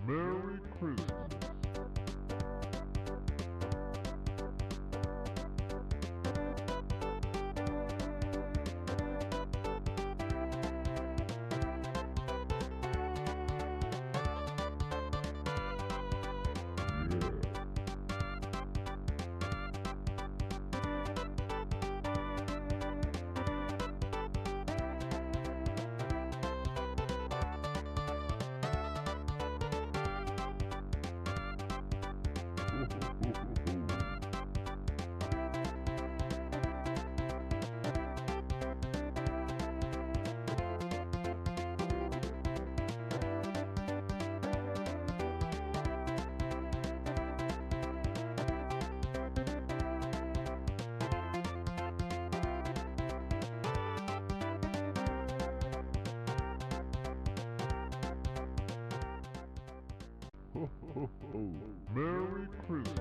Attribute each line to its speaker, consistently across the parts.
Speaker 1: Merry Christmas. Merry Christmas.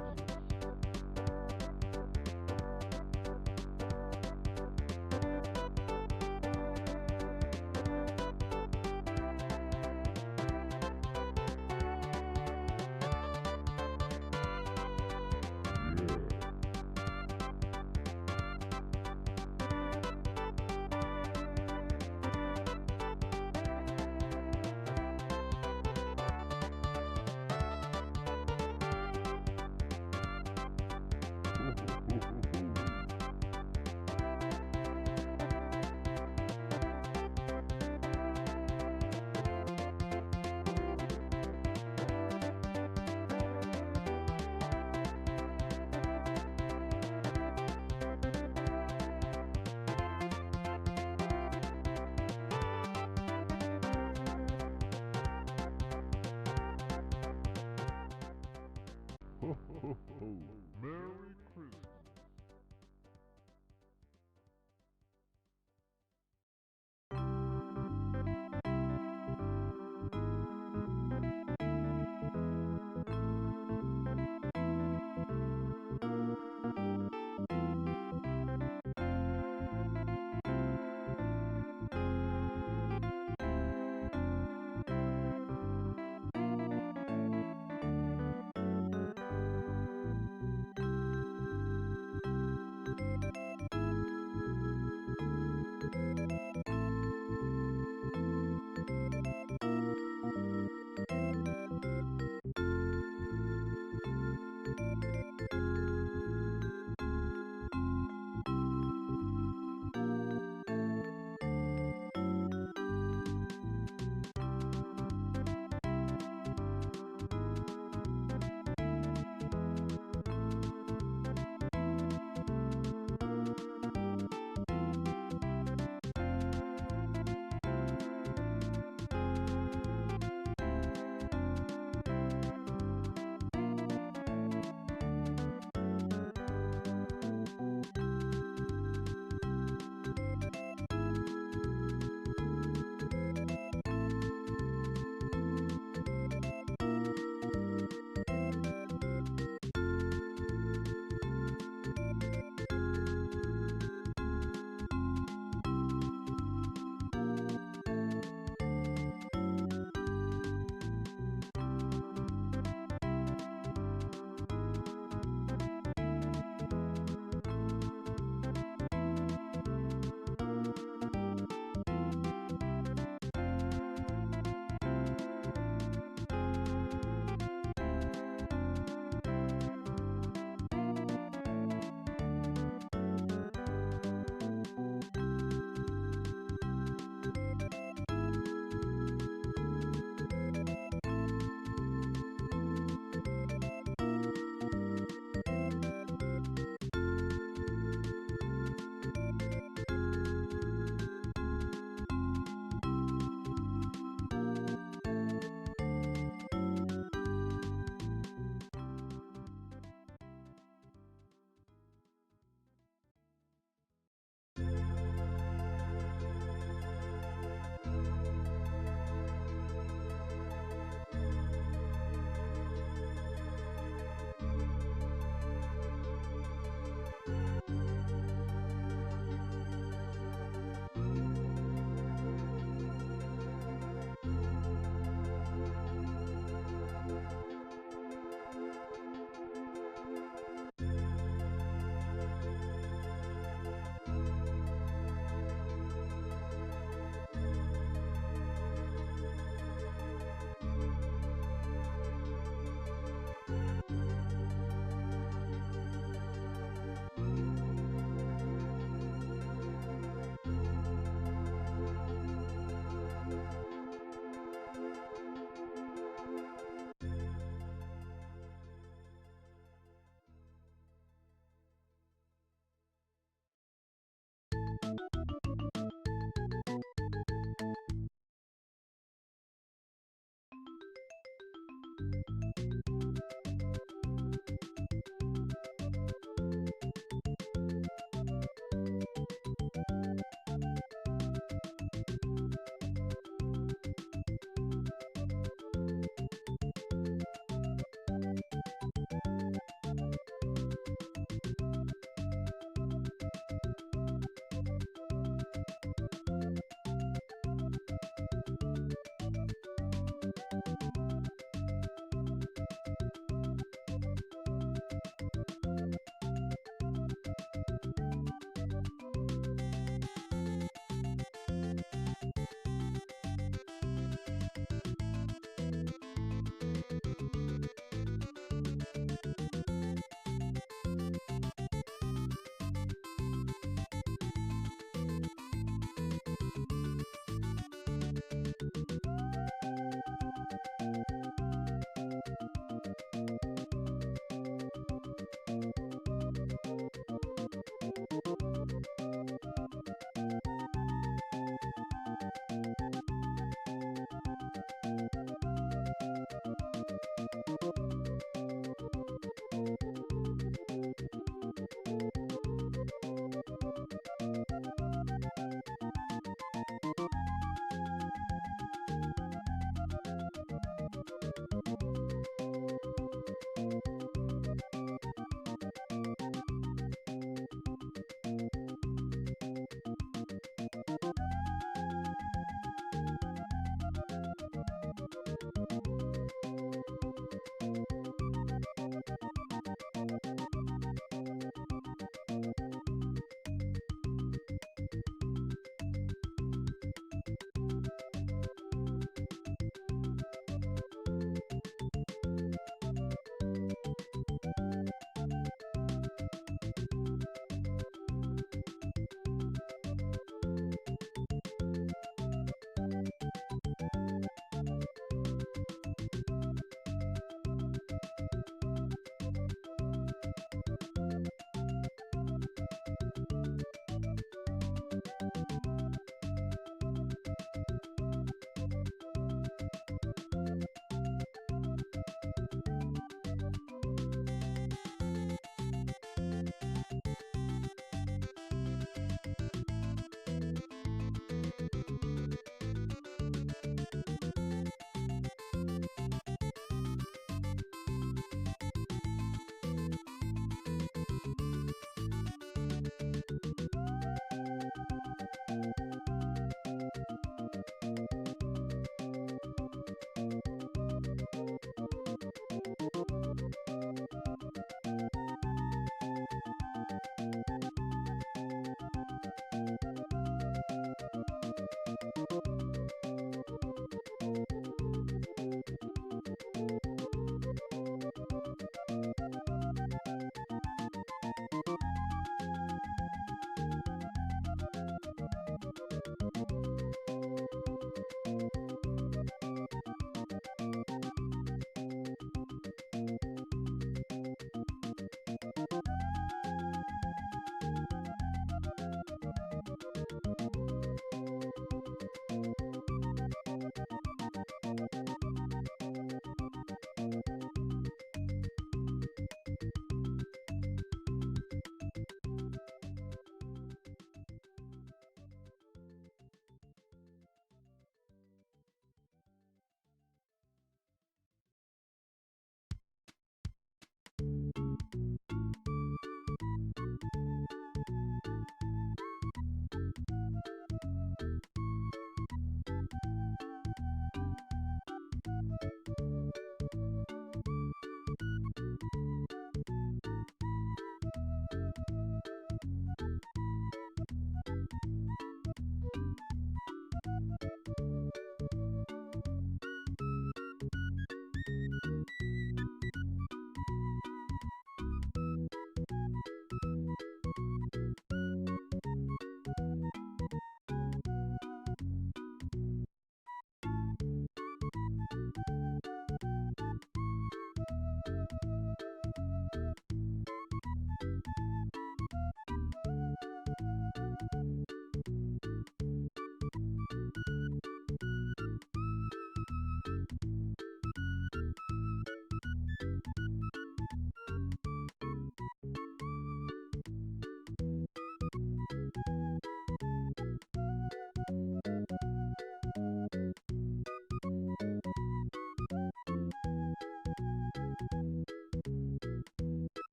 Speaker 1: Merry Christmas.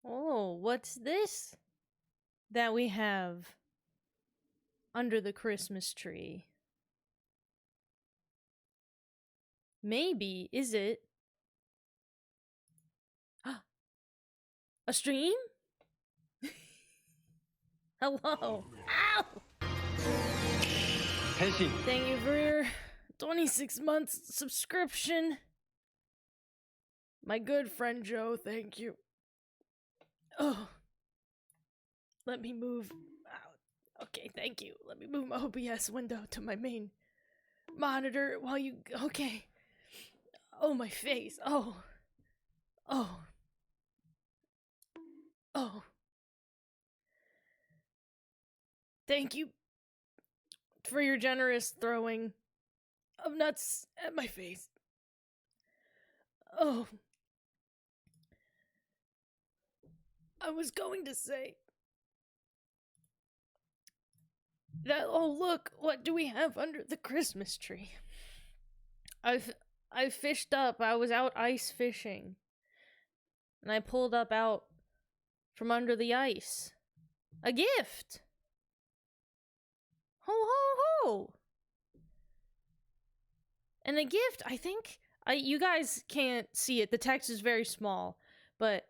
Speaker 2: Oh, what's this that we have under the Christmas tree? Maybe, is it a stream? Hello. Ow! Thank you for your 26 months subscription. My good friend Joe, thank you. Oh. Let me move out. Okay, thank you. Let me move my OBS window to my main monitor while you... Okay. Oh, my face. Oh. Oh. Oh. Thank you for your generous throwing of nuts at my face. Oh. I was going to say that, oh look, what do we have under the Christmas tree? I fished up. I was out ice fishing. And I pulled up out from under the ice a gift. Ho ho ho! And the gift, I think, you guys can't see it. The text is very small, but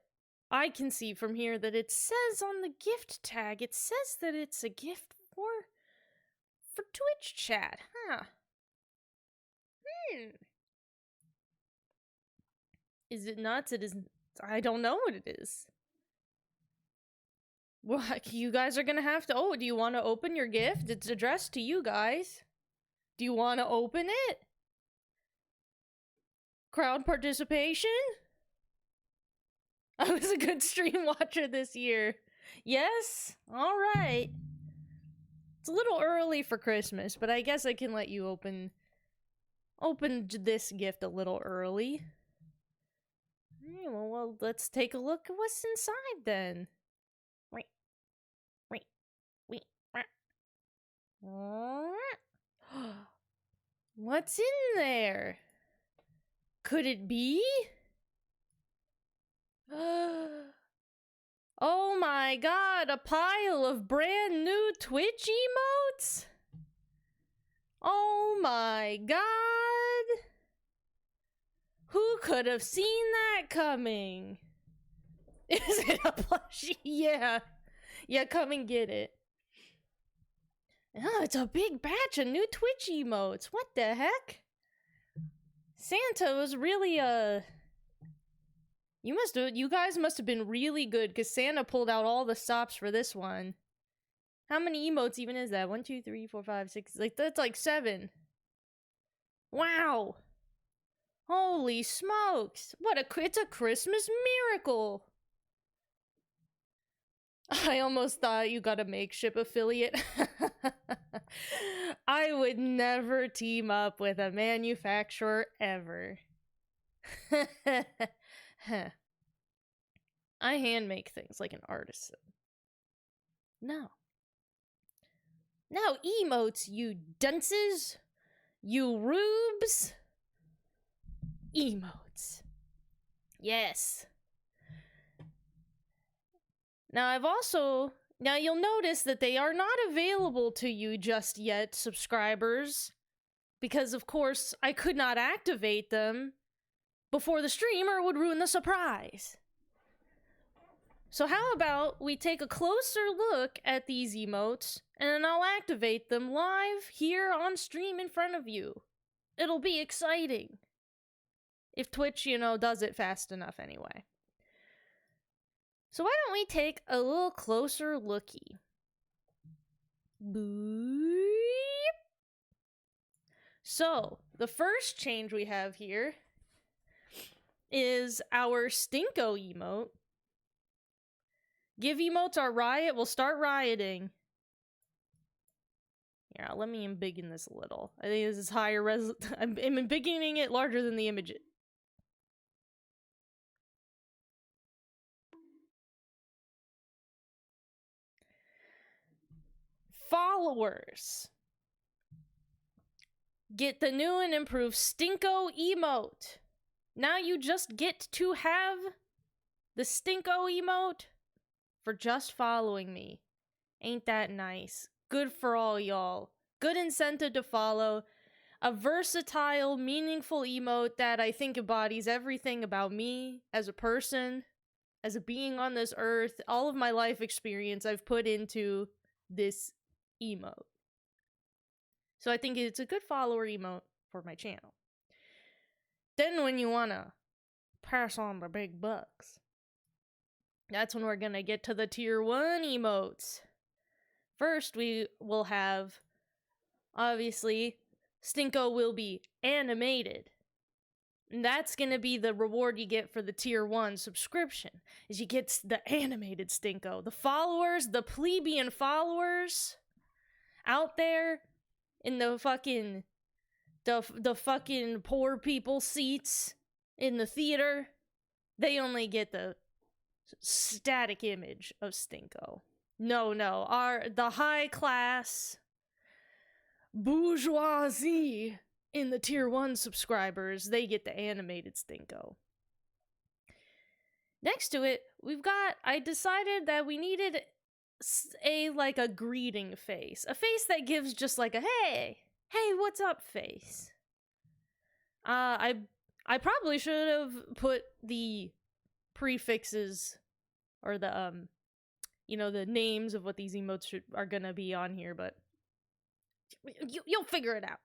Speaker 2: I can see from here that it says on the gift tag, it says that it's a gift for Twitch chat, huh? Is it nuts? It isn't. I don't know what it is. Well, you guys are gonna have to. Oh, do you want to open your gift? It's addressed to you guys. Do you want to open it? Crowd participation? I was a good stream watcher this year. Yes? Alright. It's a little early for Christmas, but I guess I can let you open this gift a little early. Alright, well, let's take a look at what's inside then. What's in there? Could it be? Oh my god, a pile of brand new Twitch emotes? Oh my god. Who could have seen that coming? Is it a plushie? Yeah. Yeah, come and get it. Oh, it's a big batch of new Twitch emotes. What the heck? Santa was really, you guys must have been really good, because Santa pulled out all the stops for this one. How many emotes even is that? 1, 2, 3, 4, 5, 6, that's like 7. Wow. Holy smokes. It's a Christmas miracle. I almost thought you got a makeshift affiliate. I would never team up with a manufacturer ever. I hand make things like an artisan. No. No emotes, you dunces. You rubes. Emotes. Yes. Now you'll notice that they are not available to you just yet, subscribers. Because of course, I could not activate them before the stream or it would ruin the surprise. So how about we take a closer look at these emotes, and then I'll activate them live here on stream in front of you. It'll be exciting. If Twitch, does it fast enough anyway. So why don't we take a little closer looky? Boop. So, the first change we have here is our Stinko emote. Give emotes our riot, we'll start rioting. Yeah, let me embiggen this a little. I think this is higher I'm embiggening it larger than the image. Followers. Get the new and improved Stinko emote. Now you just get to have the Stinko emote for just following me. Ain't that nice? Good for all y'all. Good incentive to follow. A versatile, meaningful emote that I think embodies everything about me as a person, as a being on this earth. All of my life experience I've put into this emote. So I think it's a good follower emote for my channel. Then when you wanna pass on the big bucks, that's when we're gonna get to the tier 1 emotes. First, we will have, obviously, Stinko will be animated. And that's gonna be the reward you get for the tier 1 subscription, is you get the animated Stinko. The followers, the plebeian followers out there in the fucking the fucking poor people seats in the theater, they only get the static image of Stinko. No, the high class bourgeoisie in the tier 1 subscribers, they get the animated Stinko. Next to it, I decided that we needed a greeting face. A face that gives just like a hey, what's up face. I probably should have put the prefixes or the the names of what these emotes are gonna be on here, but you'll figure it out.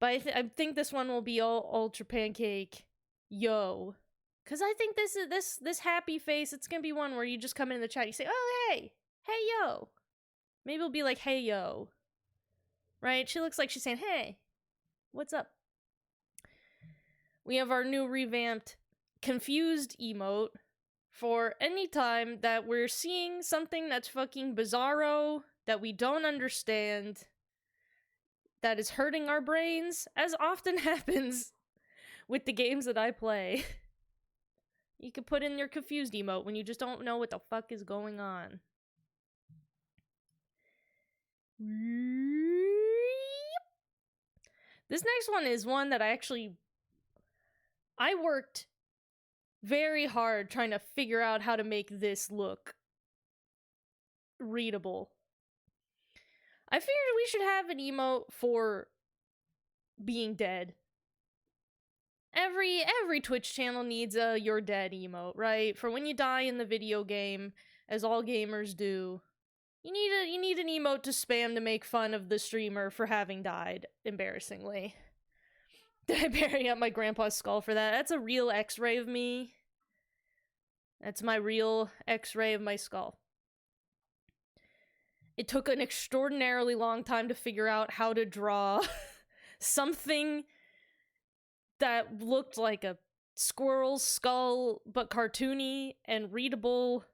Speaker 2: But I think this one will be all Ultra Pancake yo, because I think this happy face, it's gonna be one where you just come in the chat, you say, oh hey yo, maybe it'll be like hey yo, right? She looks like she's saying hey, what's up? We have our new revamped confused emote for any time that we're seeing something that's fucking bizarro, that we don't understand, that is hurting our brains, as often happens with the games that I play. You could put in your confused emote when you just don't know what the fuck is going on. This next one is one that I worked very hard trying to figure out how to make this look readable. I figured we should have an emote for being dead. Every Twitch channel needs a you're dead emote, right? For when you die in the video game, as all gamers do. You need an emote to spam to make fun of the streamer for having died, embarrassingly. Did I bury up my grandpa's skull for that? That's a real x-ray of me. That's my real x-ray of my skull. It took an extraordinarily long time to figure out how to draw something that looked like a squirrel's skull, but cartoony and readable,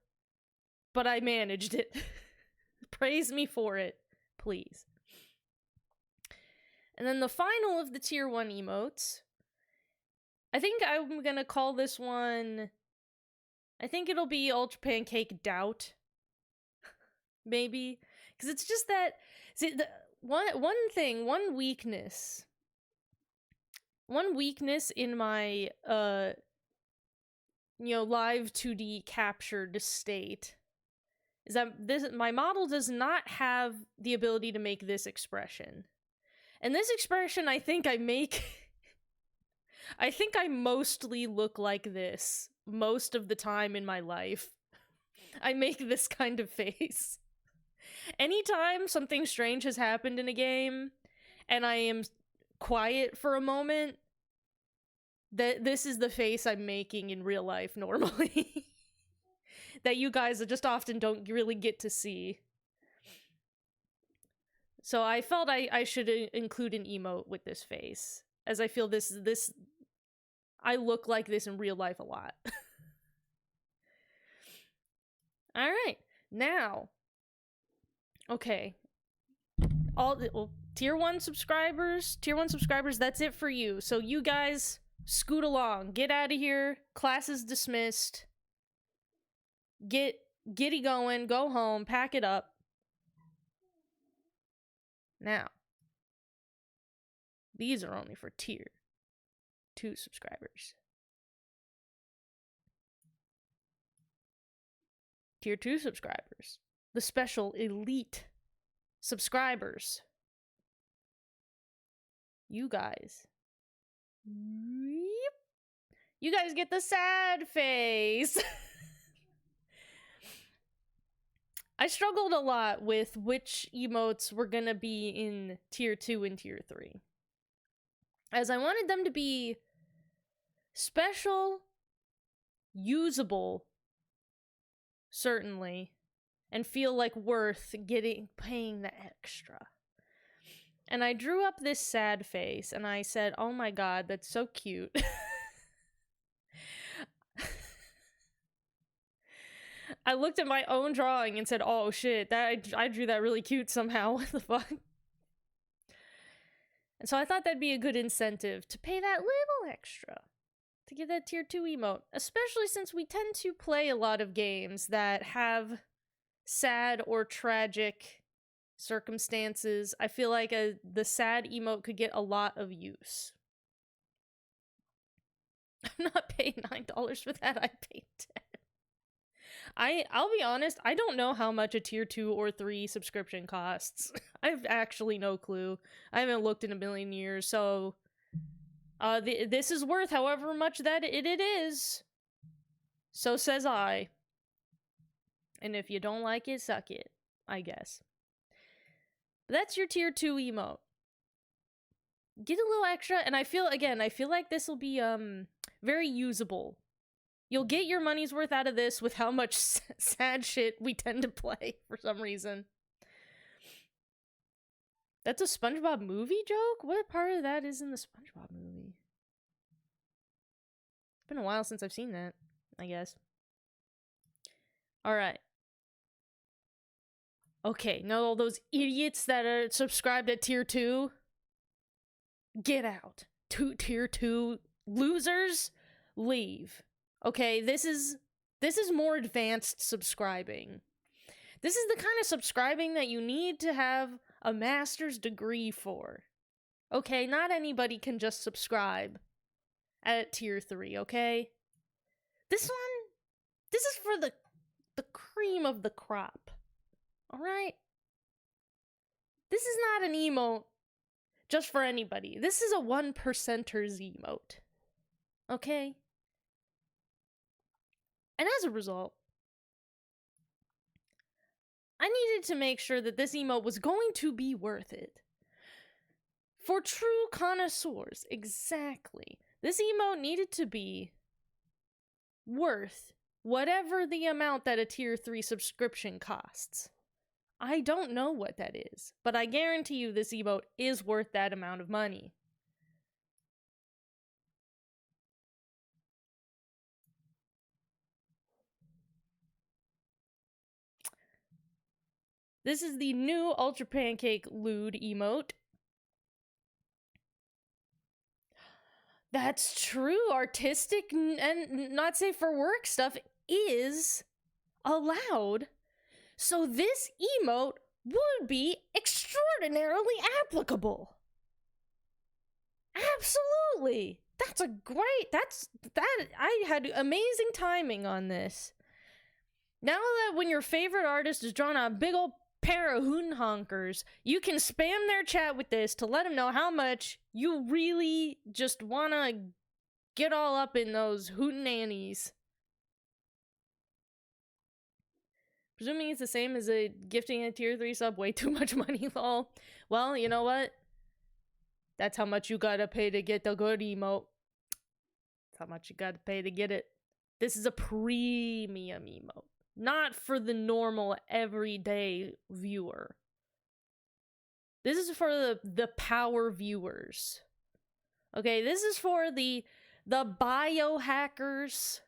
Speaker 2: but I managed it. Praise me for it, please. And then the final of the tier 1 emotes, I think I'm gonna call this one, I think it'll be Ultra Pancake Doubt. Maybe. Because it's just that, see, one weakness in my, live 2D captured state is that my model does not have the ability to make this expression. And this expression, I think I mostly look like this most of the time in my life. I make this kind of face. Anytime something strange has happened in a game, and I am quiet for a moment, this is the face I'm making in real life normally. That you guys just often don't really get to see. So I felt I should include an emote with this face, as I feel this I look like this in real life a lot. Alright, now, okay, tier 1 subscribers, that's it for you. So you guys, scoot along, get out of here, class is dismissed, giddy going, go home, pack it up. Now, these are only for tier 2 subscribers. Tier 2 subscribers. The special elite subscribers. You guys. You guys get the sad face. I struggled a lot with which emotes were gonna be in Tier 2 and Tier 3. As I wanted them to be special, usable, certainly, and feel like worth paying the extra. And I drew up this sad face, and I said, oh my god, that's so cute. I looked at my own drawing and said, oh shit, I drew that really cute somehow, what the fuck? And so I thought that'd be a good incentive to pay that little extra to get that Tier 2 emote, especially since we tend to play a lot of games that have sad or tragic circumstances. I feel like the sad emote could get a lot of use. I'm not paying $9 for that, I paid $10. I'll be honest, I don't know how much a Tier 2 or 3 subscription costs. I have actually no clue. I haven't looked in a million years, so this is worth however much that it is. So says I. And if you don't like it, suck it, I guess. But that's your Tier 2 emote. Get a little extra, and I feel like this will be very usable. You'll get your money's worth out of this with how much sad shit we tend to play for some reason. That's a SpongeBob movie joke? What part of that is in the SpongeBob movie? It's been a while since I've seen that, I guess. Alright. Okay, now all those idiots that are subscribed at Tier 2, get out. Tier 2 losers, leave. Okay, this is more advanced subscribing. This is the kind of subscribing that you need to have a master's degree for. Okay, not anybody can just subscribe at Tier 3, okay? This is for the cream of the crop. Alright? This is not an emote just for anybody. This is a 1%er's emote. Okay? And as a result, I needed to make sure that this emote was going to be worth it. For true connoisseurs, exactly. This emote needed to be worth whatever the amount that a Tier 3 subscription costs. I don't know what that is, but I guarantee you this emote is worth that amount of money. This is the new Ultra Pancake Lewd emote. That's true. Artistic and not safe for work stuff is allowed. So this emote would be extraordinarily applicable. Absolutely. I had amazing timing on this. Now that when your favorite artist is drawing a big old pair of hootin' honkers, you can spam their chat with this to let them know how much you really just wanna get all up in those hootenannies. Presuming it's the same as a gifting a Tier 3 sub, way too much money, lol. Well, you know what? That's how much you gotta pay to get the good emote. That's how much you gotta pay to get it. This is a premium emote. Not for the normal, everyday viewer. This is for the power viewers. Okay, this is for the biohackers.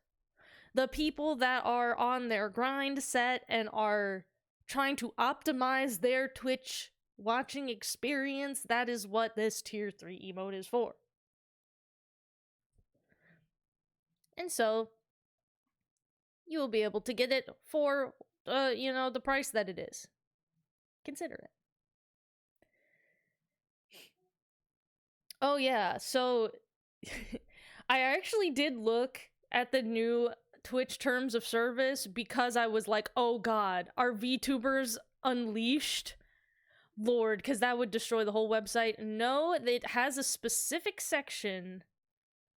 Speaker 2: The people that are on their grind set and are trying to optimize their Twitch watching experience. That is what this Tier 3 emote is for. And so you will be able to get it for, the price that it is. Consider it. Oh yeah, so I actually did look at the new Twitch terms of service because I was like, oh god, are VTubers unleashed? Lord, because that would destroy the whole website. No, it has a specific section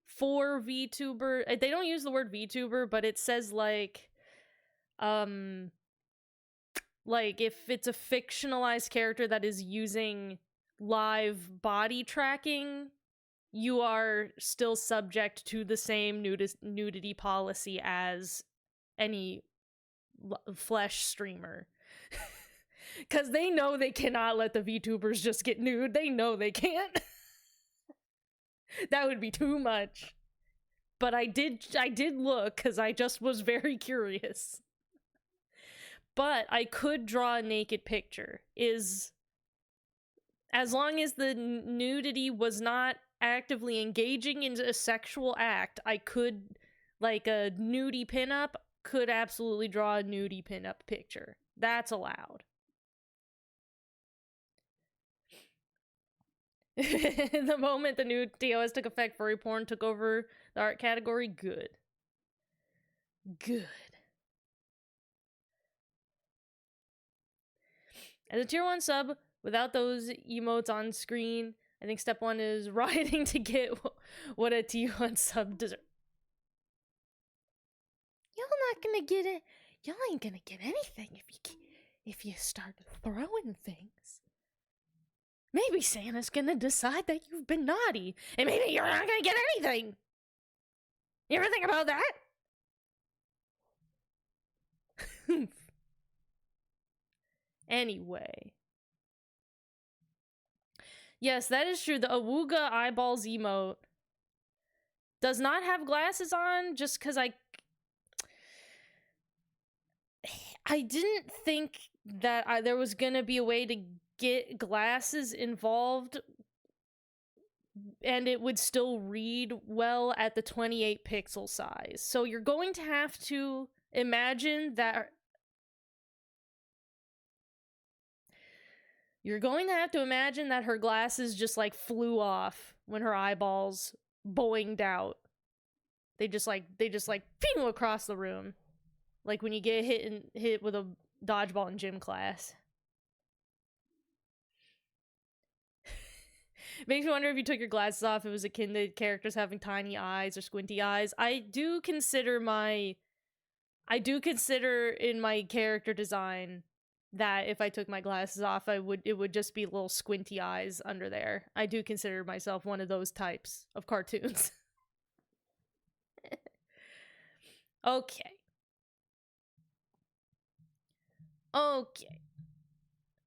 Speaker 2: for VTuber. They don't use the word VTuber, but it says like if it's a fictionalized character that is using live body tracking, you are still subject to the same nudity policy as any flesh streamer. Because they know they cannot let the VTubers just get nude. They know they can't. That would be too much. But I did look, because I just was very curious. But I could draw a naked picture. As long as the nudity was not actively engaging in a sexual act, I could, like a nudie pinup, could absolutely draw a nudie pinup picture. That's allowed. The moment the new TOS took effect, furry porn took over the art category. Good. Good. As a tier 1 sub, without those emotes on screen, I think step 1 is rioting to get what a tier 1 sub deserves. Y'all not gonna get it. Y'all ain't gonna get anything if you start throwing things. Maybe Santa's gonna decide that you've been naughty, and maybe you're not gonna get anything. You ever think about that? Anyway. Yes, that is true. The Awooga eyeballs emote does not have glasses on, just because I didn't think that there was gonna be a way to get glasses involved and it would still read well at the 28 pixel size. So you're going to have to imagine that her glasses just like flew off when her eyeballs boinged out. They just like ping across the room. Like when you get hit with a dodgeball in gym class. Makes me wonder if you took your glasses off, it was akin to characters having tiny eyes or squinty eyes. I do consider in my character design that if I took my glasses off, it would just be little squinty eyes under there. I do consider myself one of those types of cartoons. Okay. Okay.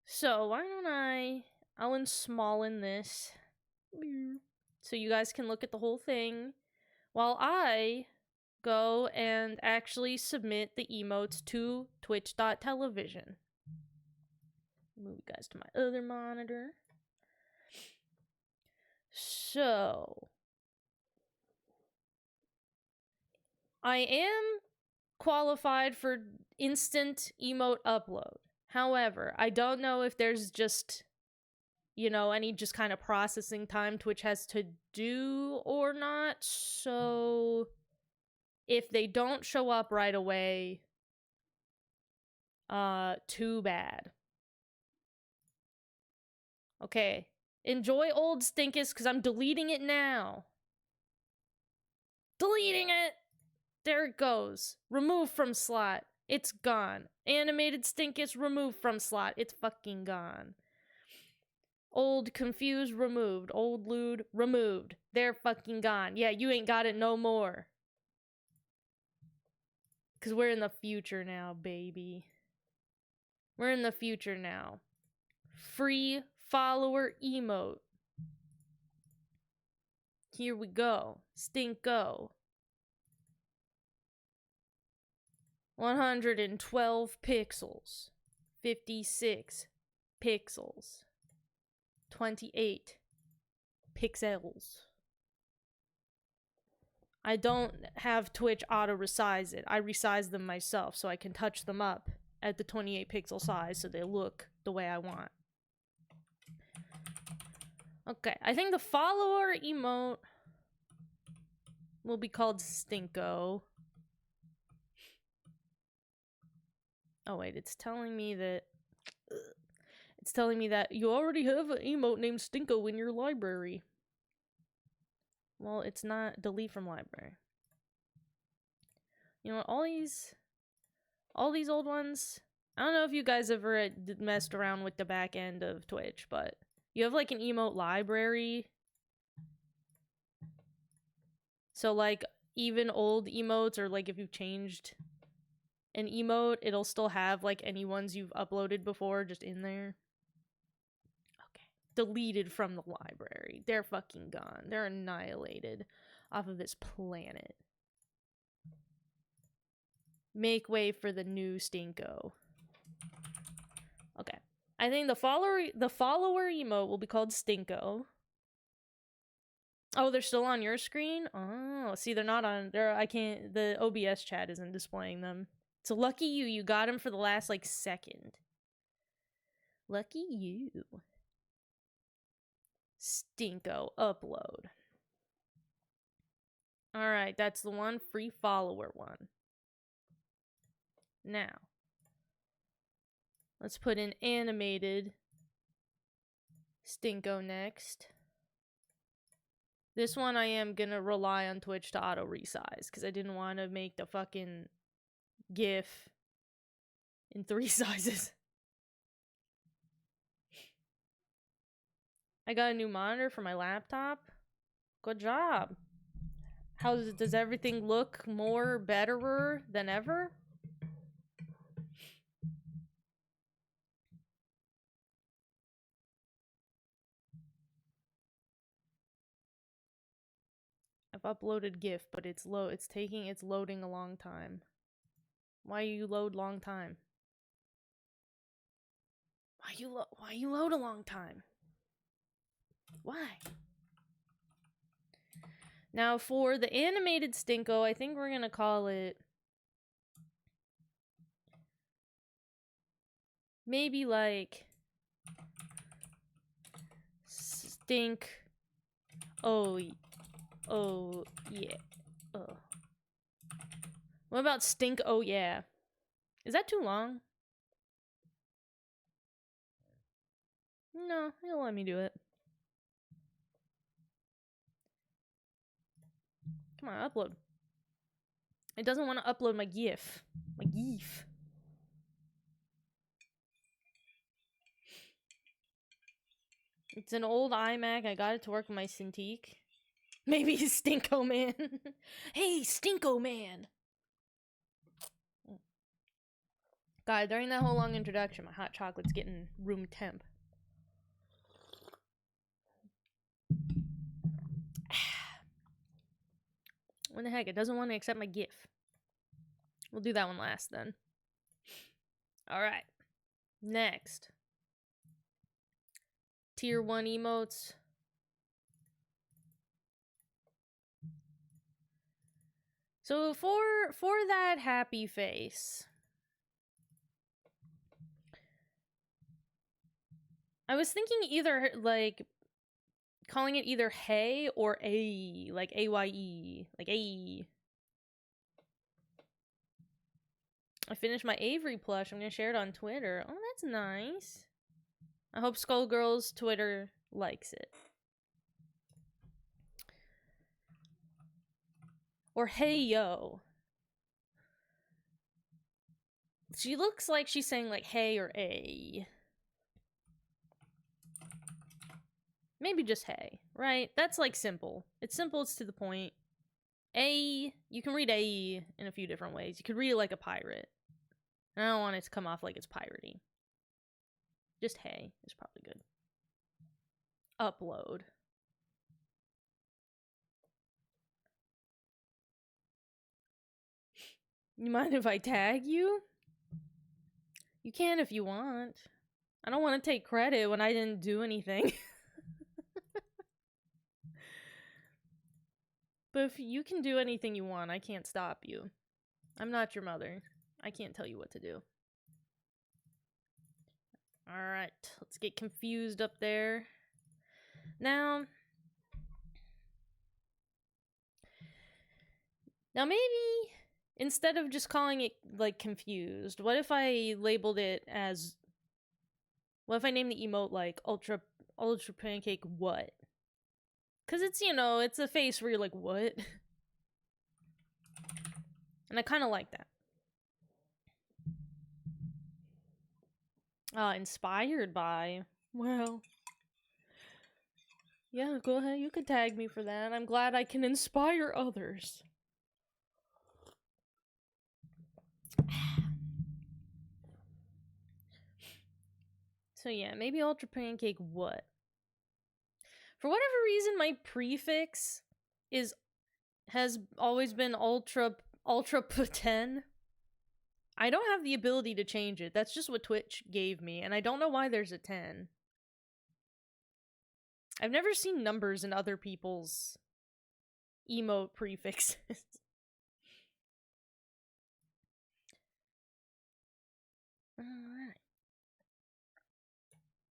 Speaker 2: So, why don't I'll unsmallin this so you guys can look at the whole thing while I go and actually submit the emotes to twitch.television. Move you guys to my other monitor. So, I am qualified for instant emote upload. However, I don't know if there's just, any just kind of processing time Twitch has to do or not. So, if they don't show up right away, too bad. Okay, enjoy Old Stinkus, because I'm deleting it now. Deleting it! There it goes. Remove from slot. It's gone. Animated Stinkus, removed from slot. It's fucking gone. Old Confused, removed. Old Lewd, removed. They're fucking gone. Yeah, you ain't got it no more. Because we're in the future now, baby. We're in the future now. Free follower emote. Here we go. Stinko. 112 pixels. 56 pixels. 28 pixels. I don't have Twitch auto-resize it. I resize them myself so I can touch them up at the 28 pixel size so they look the way I want. Okay, I think the follower emote will be called Stinko. Oh wait, it's telling me that you already have an emote named Stinko in your library. Well, it's not delete from library. You know what, all these old ones, I don't know if you guys ever messed around with the back end of Twitch, but you have like an emote library. So like even old emotes, or like if you've changed an emote, it'll still have like any ones you've uploaded before just in there. Okay. Deleted from the library. They're fucking gone. They're annihilated off of this planet. Make way for the new Stinko. Okay. I think the follower emote will be called Stinko. Oh, they're still on your screen? Oh, see, they're not on there. I can't, the OBS chat isn't displaying them. So lucky you, you got him for the last like second. Lucky you. Stinko upload. Alright, that's the one free follower one. Now, let's put in animated Stinko next. This one I am gonna rely on Twitch to auto resize because I didn't want to make the fucking GIF in 3 sizes. I got a new monitor for my laptop. Good job. Does everything look betterer than ever? I've uploaded GIF, but it's loading a long time. Why you load long time? Why you load a long time? Why? Now for the animated Stinko, I think we're gonna call it maybe like Stink. Oh yeah. What about Stink? Oh yeah. Is that too long? No, it'll let me do it. Come on, upload. It doesn't want to upload my GIF. My GIF. It's an old iMac. I got it to work with my Cintiq. Maybe Stinko Man. Hey, Stinko Man! God, during that whole long introduction, my hot chocolate's getting room temp. What the heck? It doesn't want to accept my GIF. We'll do that one last then. Alright. Next. Tier 1 emotes. So for that happy face, I was thinking either like calling it either hey or a, like AYE, like a. I finished my Avery plush. I'm gonna share it on Twitter. Oh, that's nice. I hope Skullgirl's Twitter likes it. Or hey yo. She looks like she's saying like hey or a. Maybe just hey, right? That's like simple. It's simple, it's to the point. A, you can read A in a few different ways. You could read it like a pirate. I don't want it to come off like it's piratey. Just hey is probably good. Upload. You mind if I tag you? You can if you want. I don't want to take credit when I didn't do anything. But if you can do anything you want, I can't stop you. I'm not your mother. I can't tell you what to do. Alright, let's get confused up there. Now maybe instead of just calling it, like, confused, what if I labeled it as... What if I named the emote, like, Ultra Pancake what? Because it's, you know, it's a face where you're like, what? And I kind of like that. Inspired by... Well... Yeah, go ahead, you can tag me for that. I'm glad I can inspire others. So yeah, maybe Ultra Pancake what? For whatever reason, my prefix has always been Ultra P10. I don't have the ability to change it. That's just what Twitch gave me, and I don't know why there's a 10. I've never seen numbers in other people's emote prefixes. Alright.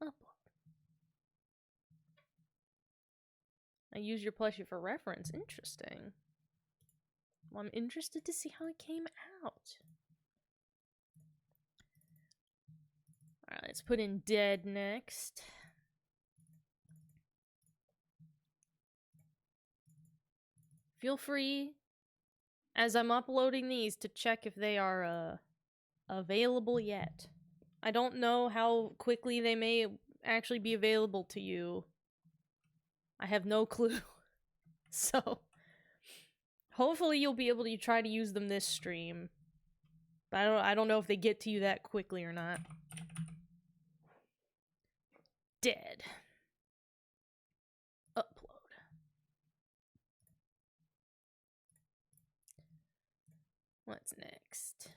Speaker 2: Upload. I use your plushie for reference. Interesting. Well, I'm interested to see how it came out. Alright, let's put in dead next. Feel free, as I'm uploading these, to check if they are available yet. I don't know how quickly they may actually be available to you. I have no clue. So, hopefully you'll be able to try to use them this stream. But I don't know if they get to you that quickly or not. Dead. Upload. What's next?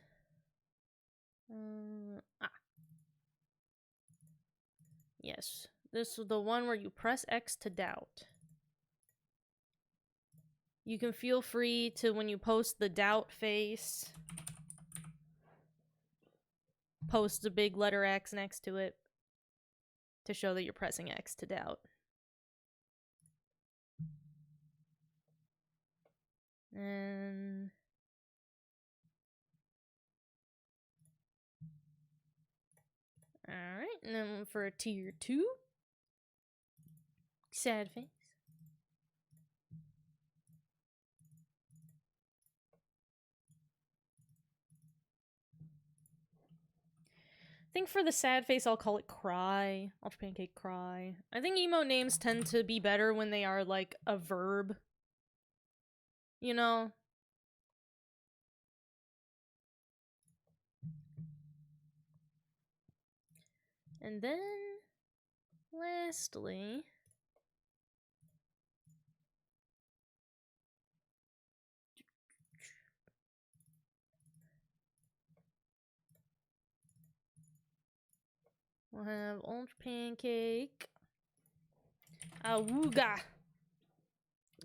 Speaker 2: Yes. This is the one where you press X to doubt. You can feel free to, when you post the doubt face, post a big letter X next to it to show that you're pressing X to doubt. And... Alright, and then for a tier 2. Sad face. I think for the sad face, I'll call it Cry. Ultra Pancake Cry. I think emote names tend to be better when they are, like, a verb. You know? And then... lastly... we'll have Ultra Pancake. Awooga.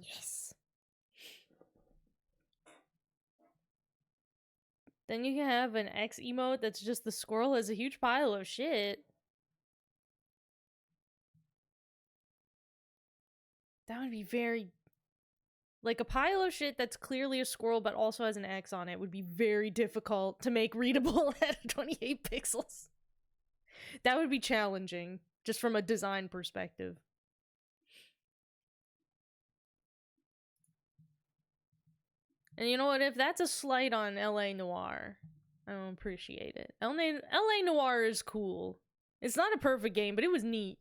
Speaker 2: Yes. Then you can have an X emote that's just the squirrel has a huge pile of shit. That would be very... like, a pile of shit that's clearly a squirrel but also has an X on it would be very difficult to make readable at 28 pixels. That would be challenging, just from a design perspective. And you know what? If that's a slight on LA Noire, I don't appreciate it. LA Noire is cool. It's not a perfect game, but it was neat.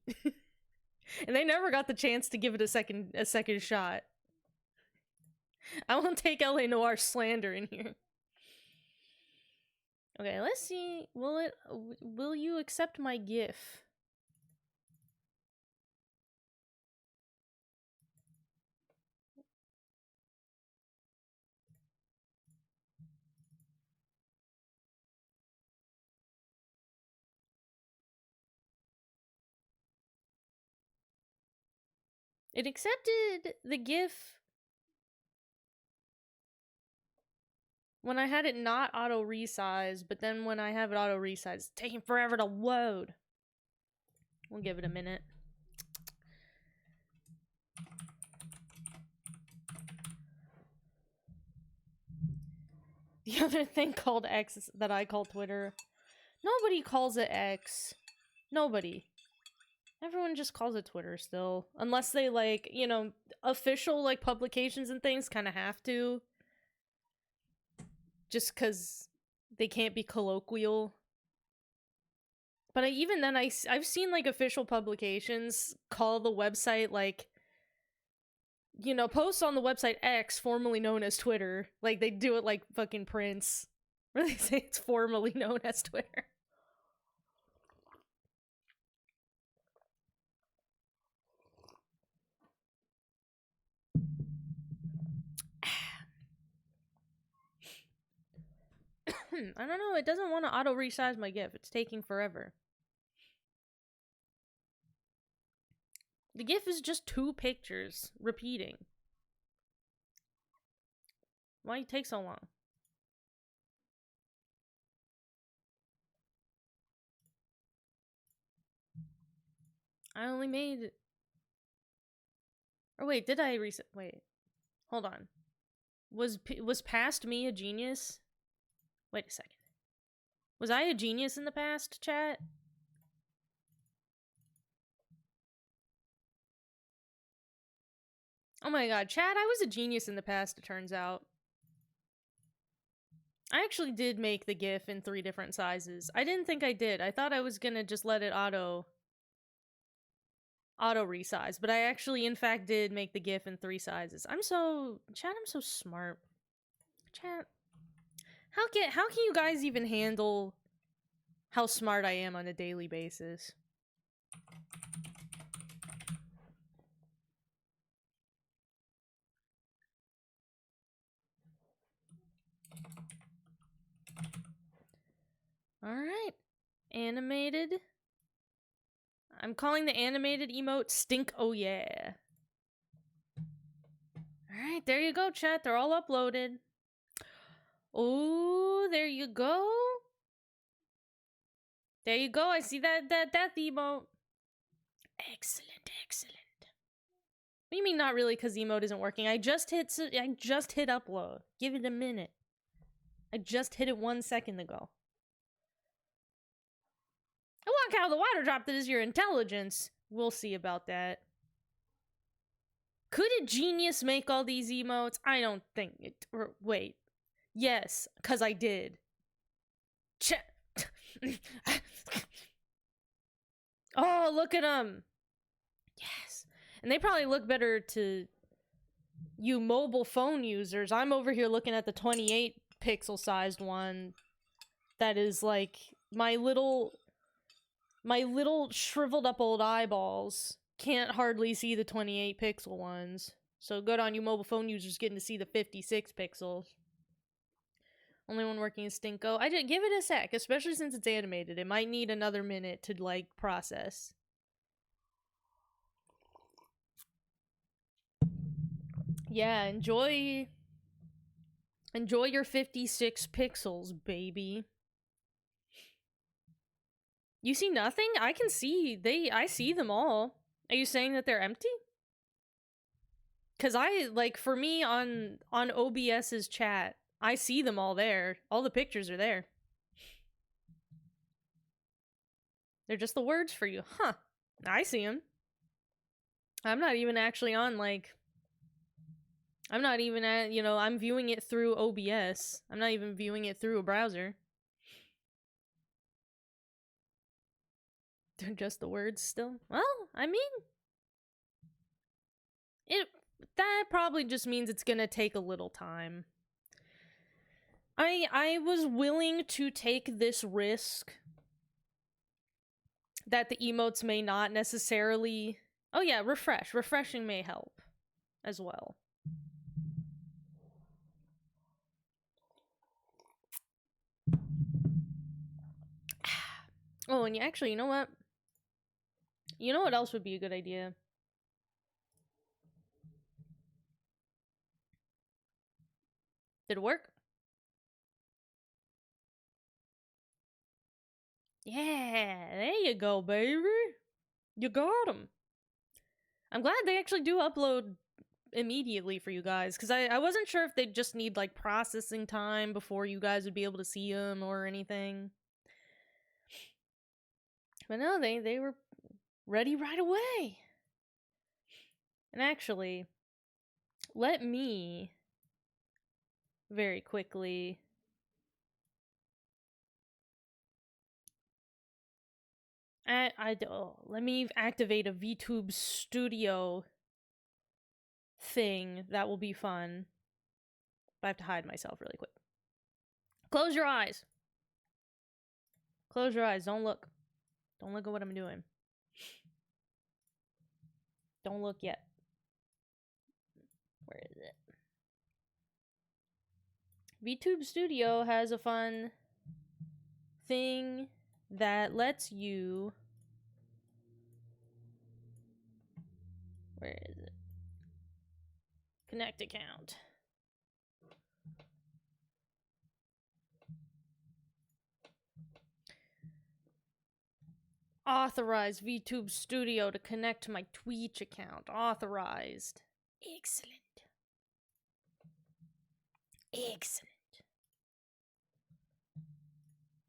Speaker 2: And they never got the chance to give it a second shot. I won't take LA Noire slander in here. Okay, let's see. Will you accept my GIF? It accepted the GIF when I had it not auto resize, but then when I have it auto resize, it's taking forever to load. We'll give it a minute. The other thing called X that I call Twitter. Nobody calls it X. Nobody. Everyone just calls it Twitter still. Unless they, like, you know, official, like, publications and things kind of have to. Just because they can't be colloquial. But even then, I've seen, like, official publications call the website, like, you know, posts on the website X, formerly known as Twitter. Like, they do it like fucking Prince. Where they say it's formerly known as Twitter. I don't know, it doesn't want to auto-resize my GIF. It's taking forever. The GIF is just 2 pictures repeating. Why it take so long? I only made... Or wait, did I reset? Wait. Hold on. Was past me a genius? Wait a second. Was I a genius in the past, chat? Oh my god, chat, I was a genius in the past, it turns out. I actually did make the GIF in 3 different sizes. I didn't think I did. I thought I was gonna just let it auto resize, but I actually, in fact, did make the GIF in 3 sizes. I'm so smart. Chat, how can you guys even handle how smart I am on a daily basis? Alright. Animated. I'm calling the animated emote Stink Oh Yeah. Alright, there you go, chat. They're all uploaded. Oh, there you go. There you go. I see that death emote. Excellent, excellent. What do you mean not really because emote isn't working? I just hit upload. Give it a minute. I just hit it 1 second ago. I like how the water drop that is your intelligence. We'll see about that. Could a genius make all these emotes? I don't think it. Or wait. Yes, because I did. Oh, look at them. Yes. And they probably look better to you mobile phone users. I'm over here looking at the 28 pixel sized one. That is like my little shriveled up old eyeballs can't hardly see the 28 pixel ones. So good on you mobile phone users getting to see the 56 pixels. Only one working is Stinko. I did give it a sec, especially since it's animated. It might need another minute to, like, process. Yeah, enjoy your 56 pixels, baby. You see nothing? I can see. I see them all. Are you saying that they're empty? Because for me on OBS's chat, I see them all there. All the pictures are there. They're just the words for you. Huh. I see them. I'm not even actually on, I'm not even at, I'm viewing it through OBS. I'm not even viewing it through a browser. They're just the words still. Well, I mean, that probably just means it's gonna take a little time. I was willing to take this risk that the emotes may not necessarily... Oh yeah, refresh. Refreshing may help as well. Oh, and actually, you know what? You know what else would be a good idea? Did it work? Yeah, there you go, baby. You got them. I'm glad they actually do upload immediately for you guys, because I wasn't sure if they'd just need like processing time before you guys would be able to see them or anything. But no, they were ready right away. And actually, let me very quickly let me activate a VTube Studio thing. That will be fun. But I have to hide myself really quick. Close your eyes. Close your eyes. Don't look. Don't look at what I'm doing. Don't look yet. Where is it? VTube Studio has a fun thing that lets you... Where is it? Connect account. Authorize VTube Studio to connect to my Twitch account. Authorized. Excellent. Excellent.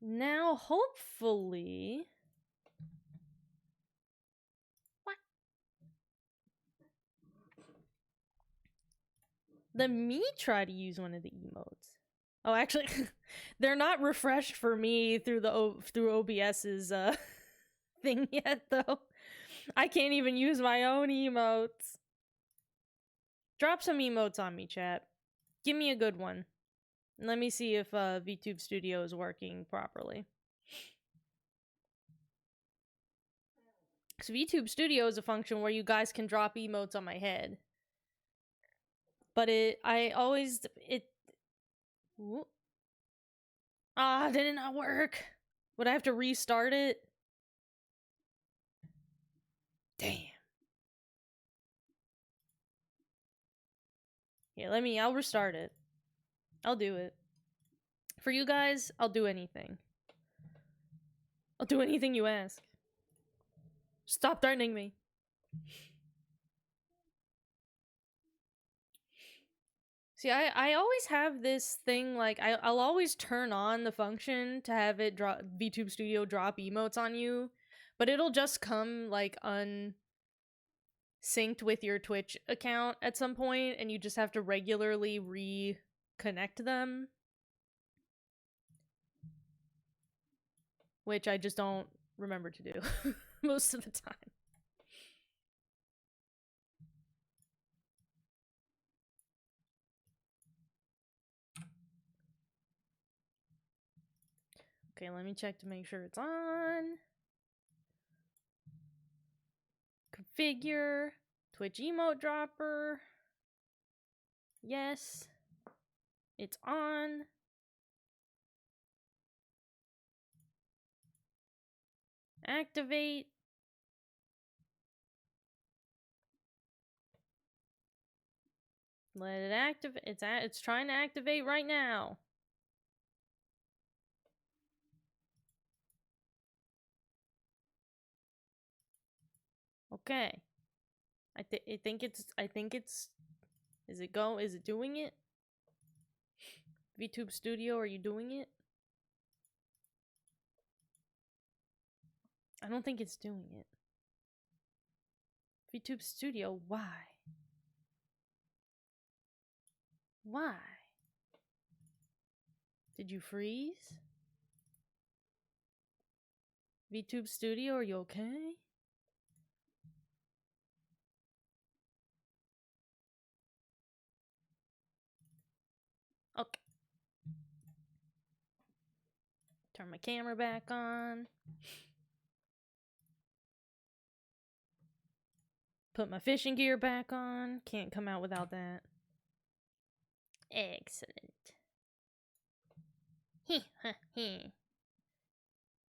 Speaker 2: Now, hopefully... What? Let me try to use one of the emotes. Oh, actually, they're not refreshed for me through OBS's thing yet, though. I can't even use my own emotes. Drop some emotes on me, chat. Give me a good one. Let me see if VTube Studio is working properly. So VTube Studio is a function where you guys can drop emotes on my head. But did it not work? Would I have to restart it? Damn. Yeah, I'll restart it. I'll do it. For you guys, I'll do anything. I'll do anything you ask. Stop threatening me. See, I always have this thing, like, I'll always turn on the function to have it drop VTube Studio drop emotes on you, but it'll just come, like, unsynced with your Twitch account at some point, and you just have to regularly reconnect them. Which I just don't remember to do most of the time. Okay, let me check to make sure it's on. Configure. Twitch emote dropper. Yes. It's on. Activate. Let it activate. It's trying to activate right now. Okay. I think it's is it doing it? VTube Studio, are you doing it? I don't think it's doing it. VTube Studio, why? Why? Did you freeze? VTube Studio, are you okay? Okay. Turn my camera back on. Put my fishing gear back on. Can't come out without that. Excellent.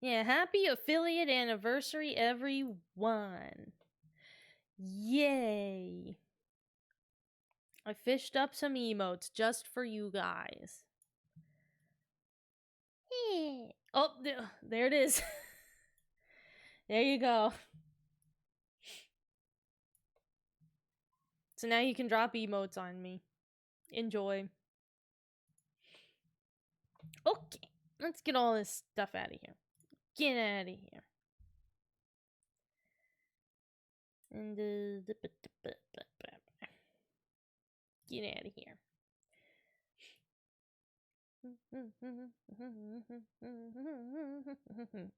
Speaker 2: Yeah, happy affiliate anniversary, everyone. Yay. I fished up some emotes just for you guys. Oh, there it is. There you go. So now you can drop emotes on me. Enjoy. Okay, let's get all this stuff out of here. Get out of here. And get out of here.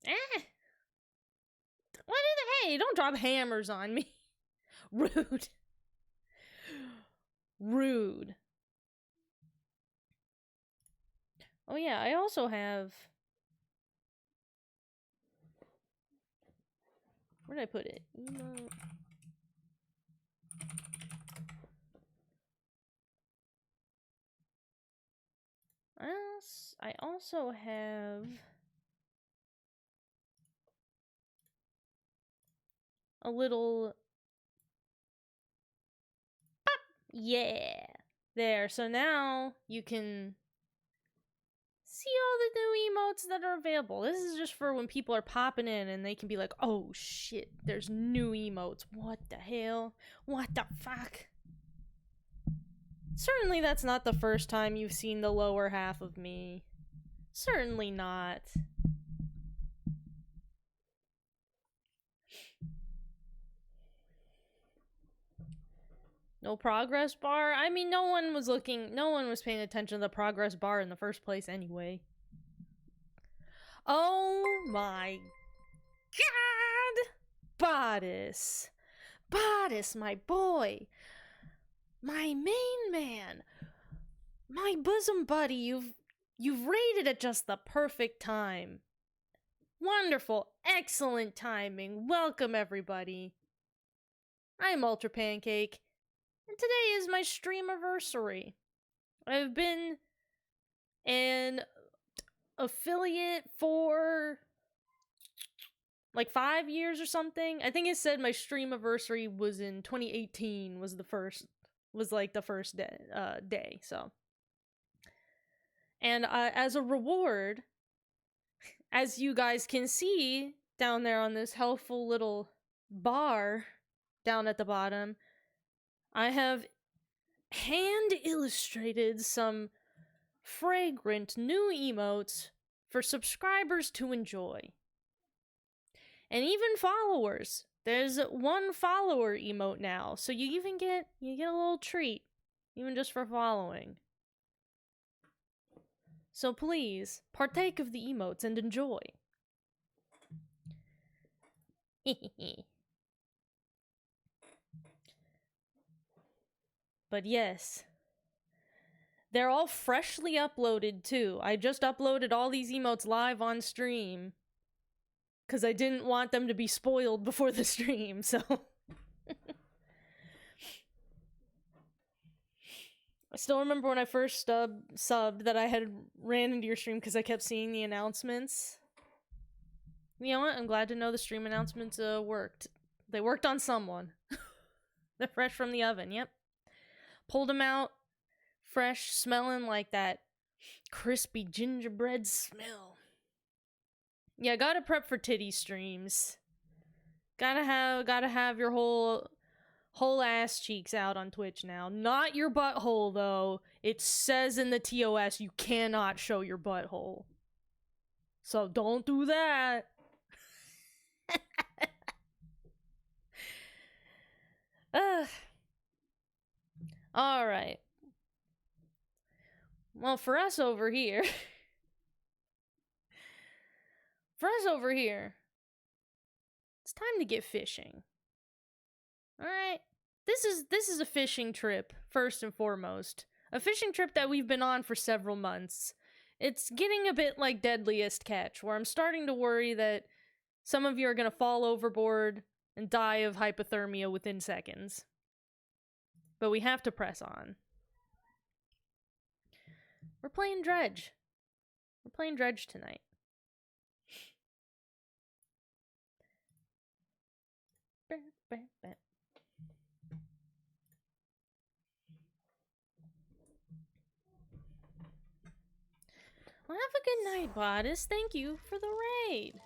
Speaker 2: Ah! What is it? Hey, don't drop hammers on me. Rude. Rude. Oh yeah, I also have... Where did I put it? Emote. I also have... a little... Pop! Yeah! There, so now you can see all the new emotes that are available. This is just for when people are popping in and they can be like, oh shit, there's new emotes. What the hell? What the fuck? Certainly that's not the first time you've seen the lower half of me. Certainly not. No progress bar? I mean, no one was paying attention to the progress bar in the first place anyway. Oh my god! Bodice! Bodice, my boy! My main man! My bosom buddy, you've raided at just the perfect time. Wonderful, excellent timing. Welcome, everybody. I'm Ultra Pancake, and today is my Streamerversary. I've been an affiliate for like 5 years or something. I think it said my Streamerversary was in 2018 was the first day, so. And as a reward, as you guys can see down there on this helpful little bar down at the bottom, I have hand illustrated some fragrant new emotes for subscribers to enjoy. And even followers. There's one follower emote now, so you get a little treat, even just for following. So please, partake of the emotes and enjoy. But yes, they're all freshly uploaded too. I just uploaded all these emotes live on stream, because I didn't want them to be spoiled before the stream, so... I still remember when I first subbed that I had ran into your stream because I kept seeing the announcements. You know what? I'm glad to know the stream announcements worked. They worked on someone. They're fresh from the oven, yep. Pulled them out, fresh, smelling like that crispy gingerbread smell. Yeah, gotta prep for titty streams. Gotta have your whole ass cheeks out on Twitch now. Not your butthole, though. It says in the TOS you cannot show your butthole. So don't do that. Alright. Well, for us over here... it's time to get fishing. Alright? This is a fishing trip, first and foremost. A fishing trip that we've been on for several months. It's getting a bit like Deadliest Catch, where I'm starting to worry that some of you are gonna fall overboard and die of hypothermia within seconds. But we have to press on. We're playing Dredge. We're playing Dredge tonight. Well, have a good night, Bodice. Thank you for the raid.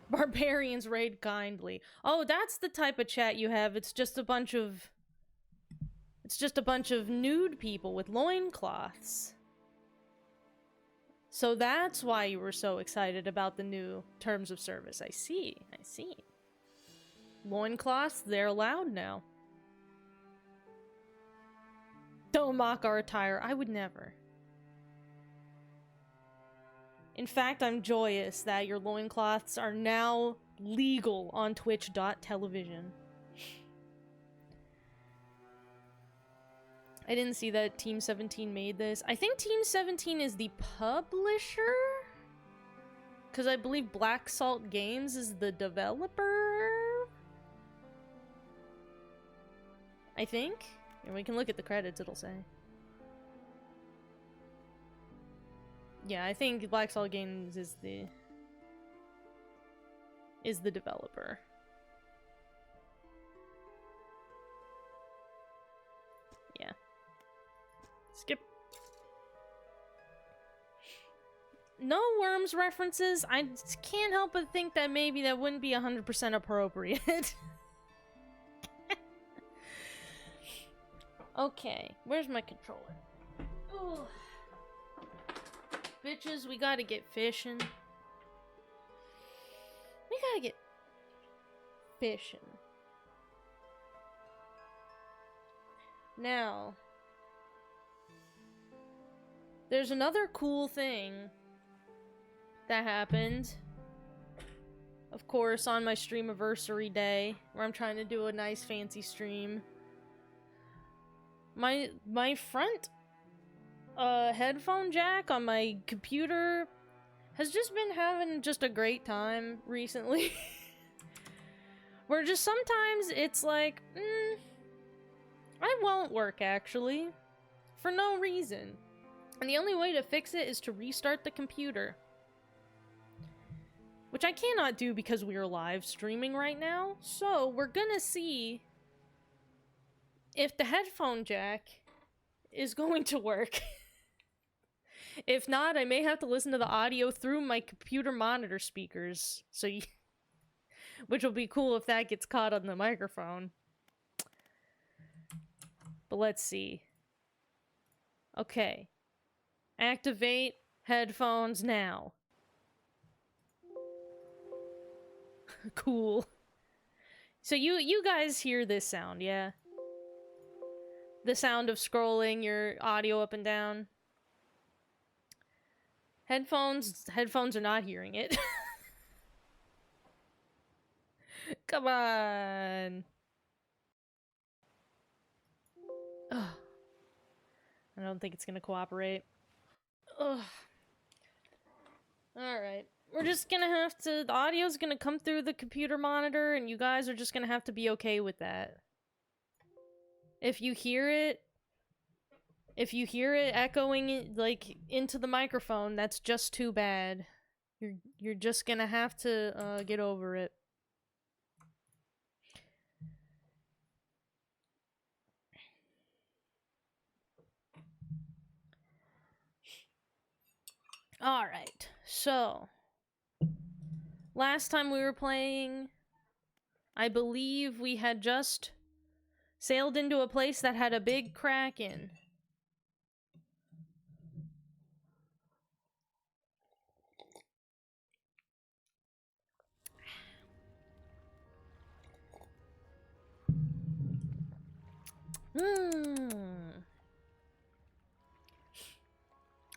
Speaker 2: Barbarians raid kindly. Oh, that's the type of chat you have. It's just a bunch of It's just a bunch of nude people with loincloths. So that's why you were so excited about the new terms of service. I see, I see. Loincloths, they're allowed now. Don't mock our attire. I would never. In fact, I'm joyous that your loincloths are now legal on Twitch.television. I didn't see that Team 17 made this. I think Team 17 is the publisher? Because I believe Black Salt Games is the developer? I think? And we can look at the credits, it'll say. Yeah, I think Black Salt Games is the developer. Yeah. Skip. No Worms references. I can't help but think that maybe that wouldn't be 100% appropriate. Okay, where's my controller? Ooh. Bitches, we gotta get fishing. We gotta get fishing. Now, there's another cool thing that happened. Of course, on my Streamerversary day, where I'm trying to do a nice fancy stream. My front headphone jack on my computer has just been having just a great time recently. Where just sometimes it's like, I won't work actually. For no reason. And the only way to fix it is to restart the computer. Which I cannot do because we are live streaming right now. So we're gonna see if the headphone jack is going to work. If not, I may have to listen to the audio through my computer monitor speakers. Which will be cool if that gets caught on the microphone. But let's see. Okay. Activate headphones now. Cool. So you guys hear this sound, yeah? The sound of scrolling your audio up and down. Headphones are not hearing it. Come on. Ugh. I don't think it's gonna cooperate. Ugh. Alright. We're just gonna have to... The audio's gonna come through the computer monitor, and you guys are just gonna have to be okay with that. If you hear it echoing, like, into the microphone, that's just too bad. You're just gonna have to, get over it. Alright, so... Last time we were playing, I believe we had just sailed into a place that had a big kraken.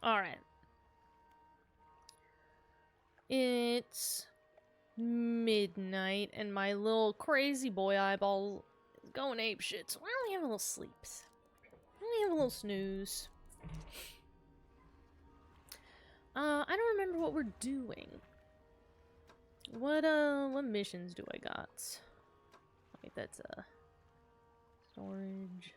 Speaker 2: Alright. It's midnight, and my little crazy boy eyeball is going apeshit, so I only have a little sleeps. I only have a little snooze. I don't remember what we're doing. What missions do I got? Wait, that's, storage.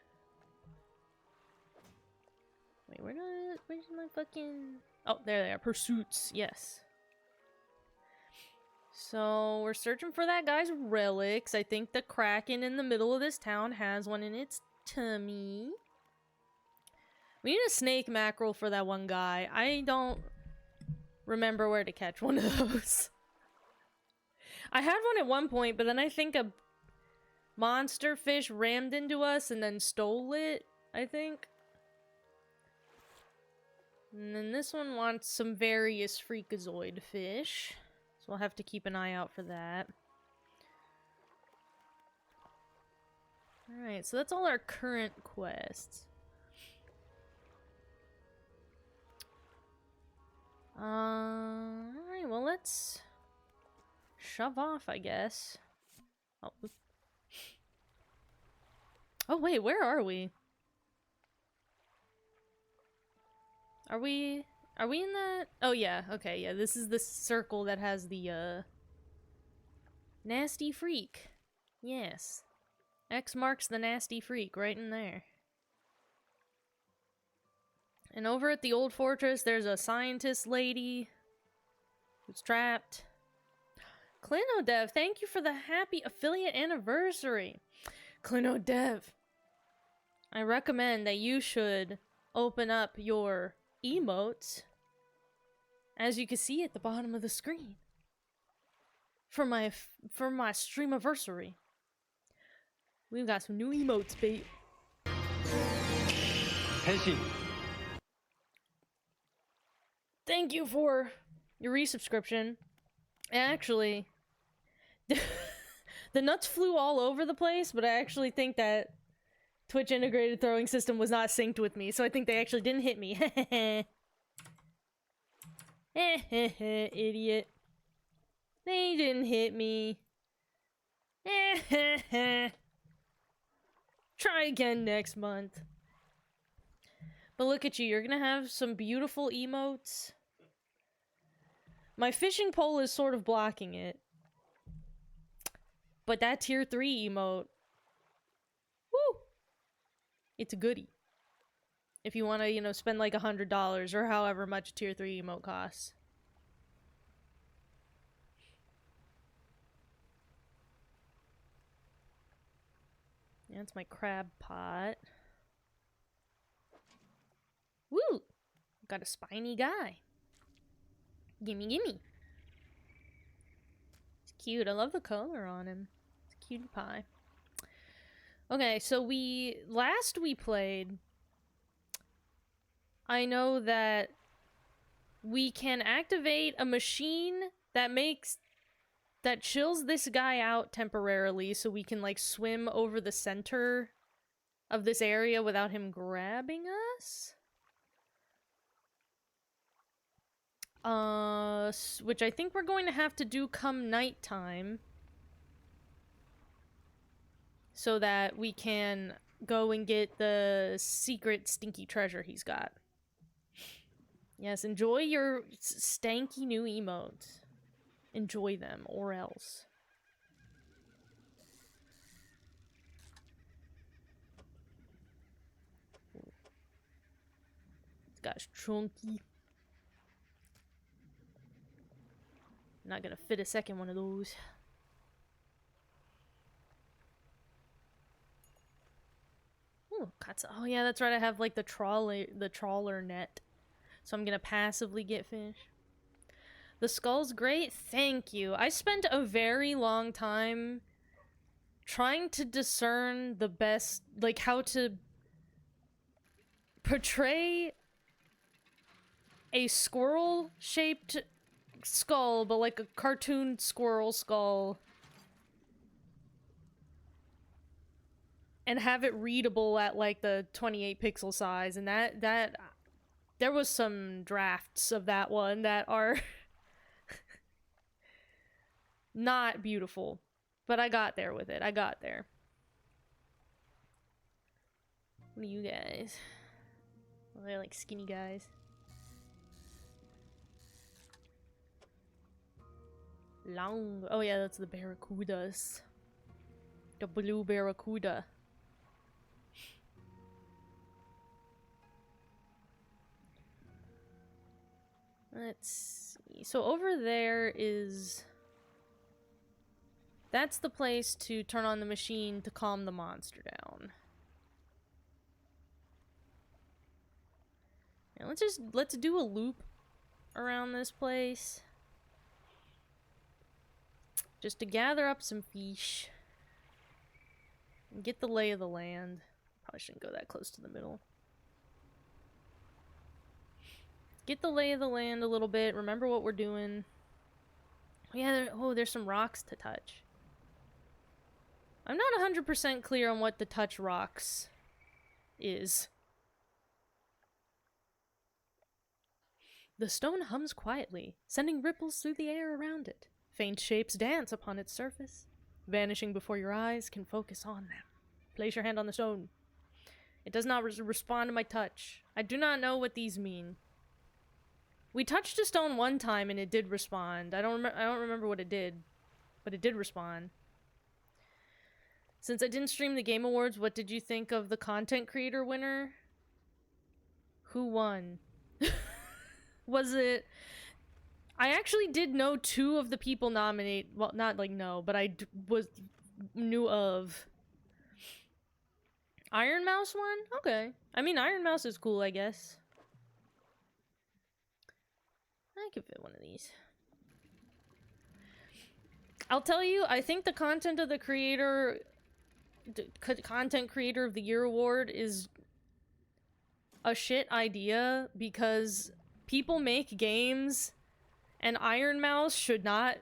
Speaker 2: Wait, where's my fucking... Oh, there they are. Pursuits, yes. So, we're searching for that guy's relics. I think the kraken in the middle of this town has one in its tummy. We need a snake mackerel for that one guy. I don't remember where to catch one of those. I had one at one point, but then I think monster fish rammed into us and then stole it, I think. And then this one wants some various freakazoid fish. So we'll have to keep an eye out for that. Alright, so that's all our current quests. Alright, well let's shove off, I guess. Oh. Oh wait, where are we? Are we in that? Oh yeah, okay, yeah, this is the circle that has the, nasty freak. Yes. X marks the nasty freak right in there. And over at the old fortress, there's a scientist lady who's trapped. Clinodev, thank you for the happy affiliate anniversary. Clinodev, I recommend that you should open up your emotes, as you can see at the bottom of the screen, for my Streamerversary. We've got some new emotes, babe. Thank you for your resubscription. Actually, the nuts flew all over the place, but I actually think that Twitch integrated throwing system was not synced with me, so I think they actually didn't hit me. Idiot. They didn't hit me. Try again next month. But look at you, you're gonna have some beautiful emotes. My fishing pole is sort of blocking it. But that tier 3 emote, woo! It's a goodie. If you want to, you know, spend like $100 or however much tier 3 emote costs. Yeah, that's my crab pot. Woo! Got a spiny guy. Gimme, gimme. It's cute. I love the color on him. It's a cutie pie. Okay, so last we played, I know that we can activate a machine that chills this guy out temporarily so we can like swim over the center of this area without him grabbing us. Which I think we're going to have to do come nighttime, so that we can go and get the secret stinky treasure he's got. Yes, enjoy your stanky new emotes. Enjoy them, or else. This guy's chunky. Not gonna fit a second one of those. Ooh, katsu. Oh yeah, that's right. I have like the trawler net, so I'm gonna passively get fish. The skull's great. Thank you. I spent a very long time trying to discern the best, like how to portray a squirrel-shaped skull, but like a cartoon squirrel skull, and have it readable at like the 28 pixel size. And that there was some drafts of that one that are not beautiful, but I got there with it. I got there. What are you guys? Well, they're like skinny guys. Long. Oh yeah, that's the barracudas. The blue barracuda. Let's see. So over there is... That's the place to turn on the machine to calm the monster down. Now let's do a loop around this place. Just to gather up some fish. Get the lay of the land. Probably shouldn't go that close to the middle. Get the lay of the land a little bit. Remember what we're doing. Yeah, there's some rocks to touch. I'm not 100% clear on what the touch rocks is. The stone hums quietly, sending ripples through the air around it. Faint shapes dance upon its surface. Vanishing before your eyes can focus on them. Place your hand on the stone. It does not respond to my touch. I do not know what these mean. We touched a stone one time and it did respond. I don't remember what it did, but it did respond. Since I didn't stream the Game Awards, what did you think of the content creator winner? Who won? Was it... I actually did know 2 of the people nominate... Well, not like no, but I knew of. Iron Mouse won? Okay. I mean, Iron Mouse is cool, I guess. I could fit one of these. I'll tell you, I think the content of the creator... Content Creator of the Year award is a shit idea because people make games and Iron Mouse should not.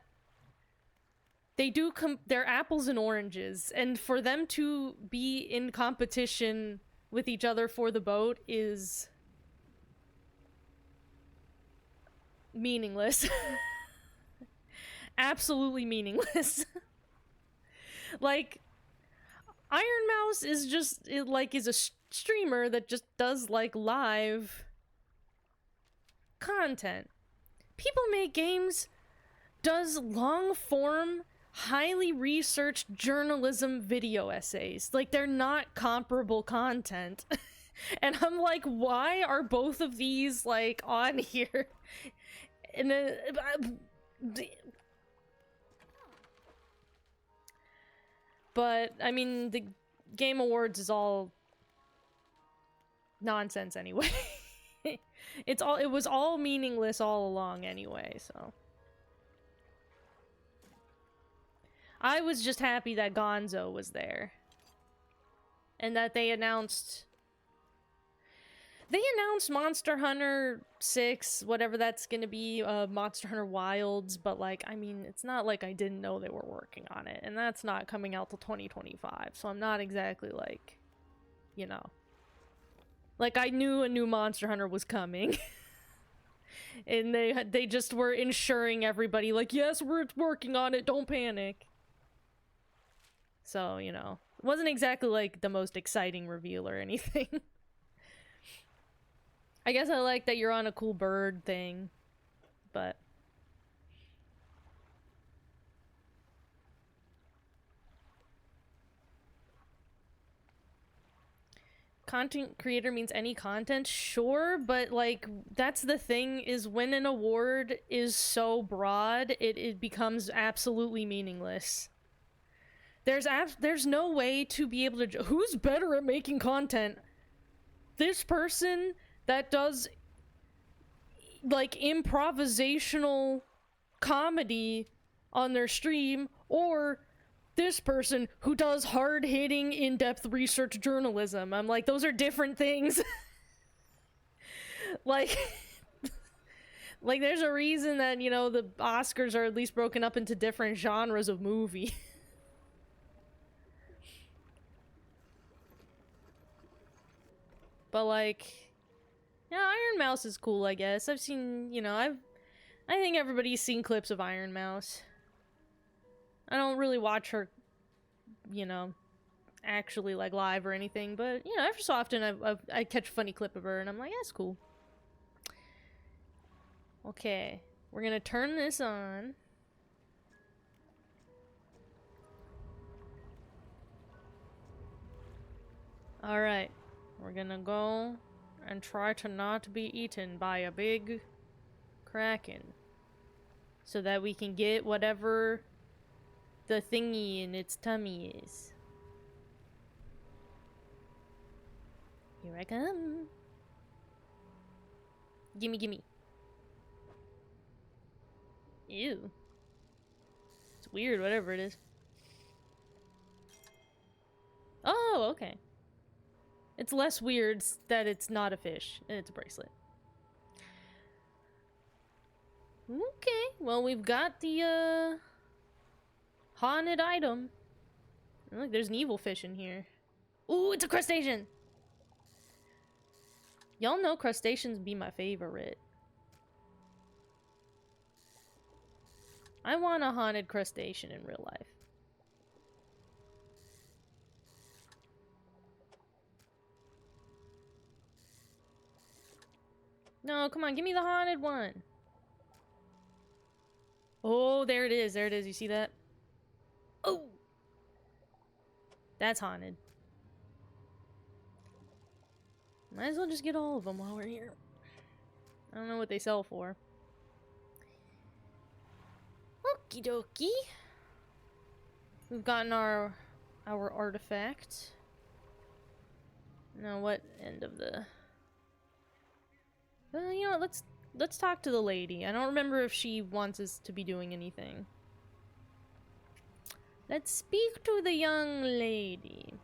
Speaker 2: They're apples and oranges, and for them to be in competition with each other for the boat is meaningless. Absolutely meaningless. Like, Iron Mouse is just, is a streamer that just does, like, live content. People Make Games does long-form, highly researched journalism video essays. Like, they're not comparable content. And I'm like, why are both of these, like, on here? And but, I mean, the Game Awards is all nonsense anyway. It was all meaningless all along anyway, so. I was just happy that Gonzo was there. And that they announced Monster Hunter 6, whatever that's gonna be, Monster Hunter Wilds, but, like, I mean, it's not like I didn't know they were working on it, and that's not coming out till 2025, so I'm not exactly, like, you know. Like, I knew a new Monster Hunter was coming. And they just were ensuring everybody, like, yes, we're working on it, don't panic. So, you know, it wasn't exactly, like, the most exciting reveal or anything. I guess I like that you're on a cool bird thing, but... Content creator means any content? Sure, but, like, that's the thing, is when an award is so broad, it becomes absolutely meaningless. There's no way to be able to... Who's better at making content? This person that does, like, improvisational comedy on their stream, or this person who does hard-hitting, in-depth research journalism. I'm like, those are different things. Like, like, there's a reason that, you know, the Oscars are at least broken up into different genres of movie. But, like, yeah, Iron Mouse is cool, I guess. I've seen, you know, I think everybody's seen clips of Iron Mouse. I don't really watch her, you know, actually, like, live or anything, but, you know, every so often I catch a funny clip of her, and I'm like, that's cool. Okay, we're gonna turn this on. Alright, we're gonna go and try to not be eaten by a big kraken, so that we can get whatever the thingy in its tummy is. Here I come. Gimme, gimme. Ew. It's weird, whatever it is. Oh, Oh, okay. It's less weird that it's not a fish and it's a bracelet. Okay, well, we've got the, haunted item. Look, there's an evil fish in here. Ooh, it's a crustacean! Y'all know crustaceans be my favorite. I want a haunted crustacean in real life. No, come on, give me the haunted one. Oh, there it is. There it is. You see that? Oh! That's haunted. Might as well just get all of them while we're here. I don't know what they sell for. Okie dokie. We've gotten our artifact. Now what end of the... you know what, let's talk to the lady. I don't remember if she wants us to be doing anything. Let's speak to the young lady.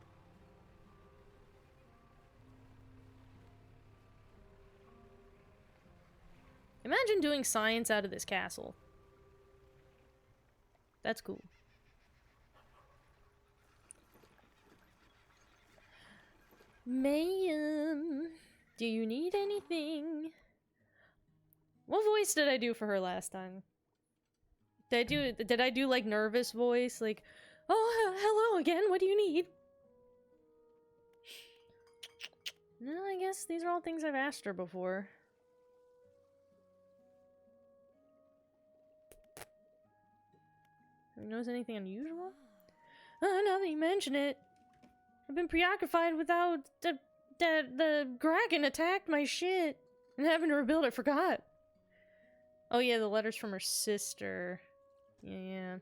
Speaker 2: Imagine doing science out of this castle. That's cool. Ma'am, do you need anything? What voice did I do for her last time? Did I do like nervous voice? Like, oh, hello again, what do you need? No, I guess these are all things I've asked her before. Notice anything unusual? Now that you mention it, I've been preoccupied with how the dragon attacked my shit, and having to rebuild it forgot. Oh yeah, the letters from her sister. Yeah.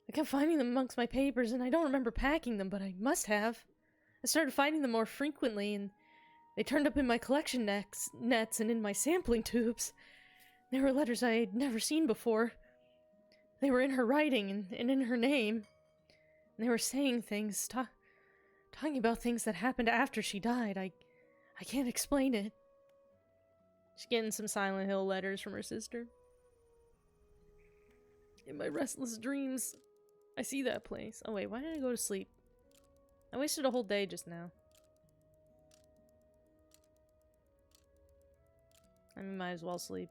Speaker 2: I kept finding them amongst my papers, and I don't remember packing them, but I must have. I started finding them more frequently, and they turned up in my collection nets and in my sampling tubes. They were letters I had never seen before. They were in her writing and in her name. And they were saying things, talking about things that happened after she died. I can't explain it. She's getting some Silent Hill letters from her sister. In my restless dreams, I see that place. Oh wait, why did I go to sleep? I wasted a whole day just now. I might as well sleep.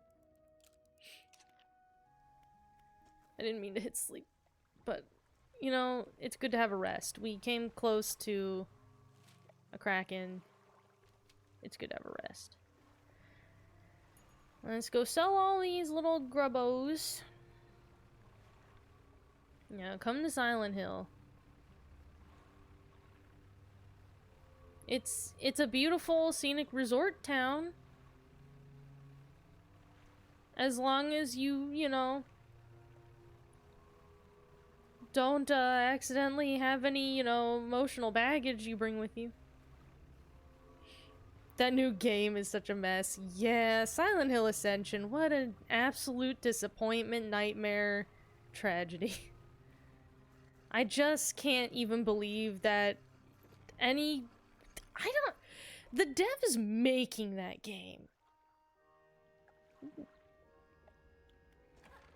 Speaker 2: I didn't mean to hit sleep, but, you know, it's good to have a rest. We came close to a kraken. It's good to have a rest. Let's go sell all these little grubbos. Yeah, come to Silent Hill. It's a beautiful scenic resort town. As long as you know, don't accidentally have any, emotional baggage you bring with you. That new game is such a mess. Yeah, Silent Hill Ascension. What an absolute disappointment, nightmare, tragedy. I just can't even believe that the dev is making that game.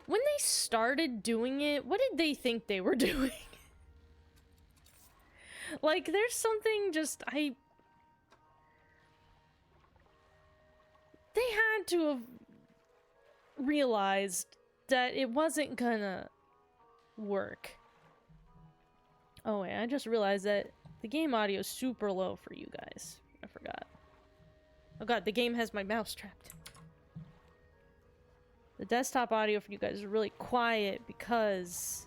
Speaker 2: When they started doing it, what did they think they were doing? Like, there's something just, they had to have realized that it wasn't gonna work. Oh wait, I just realized that the game audio is super low for you guys. I forgot. Oh god, the game has my mouse trapped. The desktop audio for you guys is really quiet because...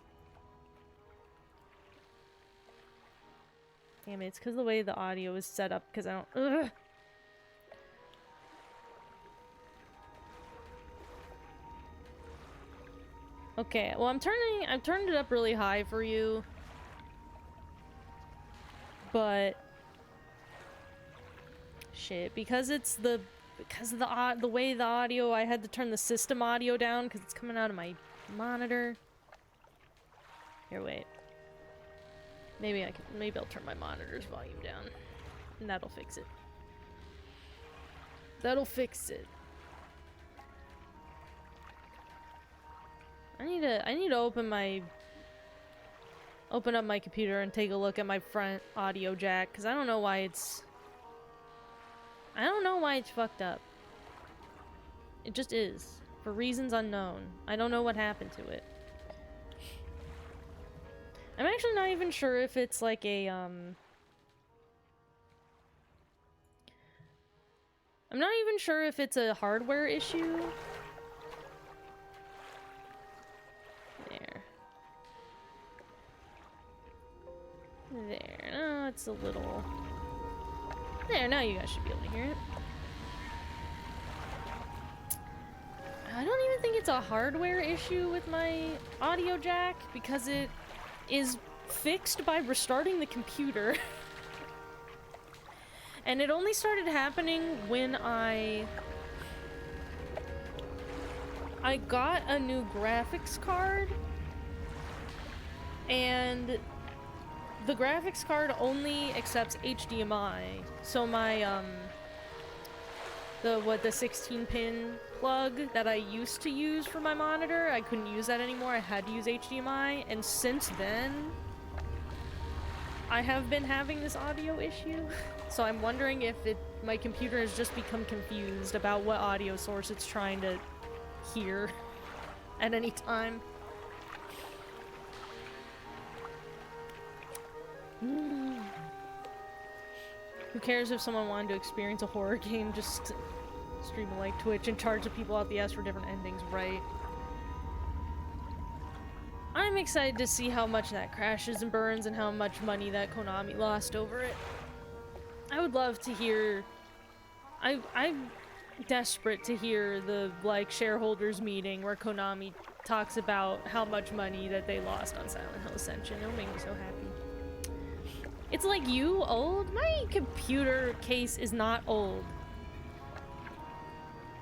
Speaker 2: Damn it, it's because of the way the audio is set up, because I don't... Ugh. Okay, well I've turned it up really high for you. But... Shit, because of the way the audio, I had to turn the system audio down because it's coming out of my monitor. Here, wait. Maybe I'll turn my monitor's volume down. And that'll fix it. That'll fix it. I need to open up my computer and take a look at my front audio jack, because I don't know why it's fucked up. It just is. For reasons unknown. I don't know what happened to it. I'm actually not even sure if it's like a, I'm not even sure if it's a hardware issue. There. Oh, it's a little... There, now you guys should be able to hear it. I don't even think it's a hardware issue with my audio jack, because it is fixed by restarting the computer. And it only started happening when I got a new graphics card, and the graphics card only accepts HDMI, so my, the 16-pin plug that I used to use for my monitor, I couldn't use that anymore, I had to use HDMI, and since then, I have been having this audio issue, so I'm wondering if my computer has just become confused about what audio source it's trying to hear at any time. Who cares if someone wanted to experience a horror game, just stream it like Twitch and charge the people out the ass for different endings, right? I'm excited to see how much that crashes and burns and how much money that Konami lost over it. I would love to hear... I'm desperate to hear the, like, shareholders meeting where Konami talks about how much money that they lost on Silent Hill Ascension. It'll make me so happy. It's like you, old? My computer case is not old.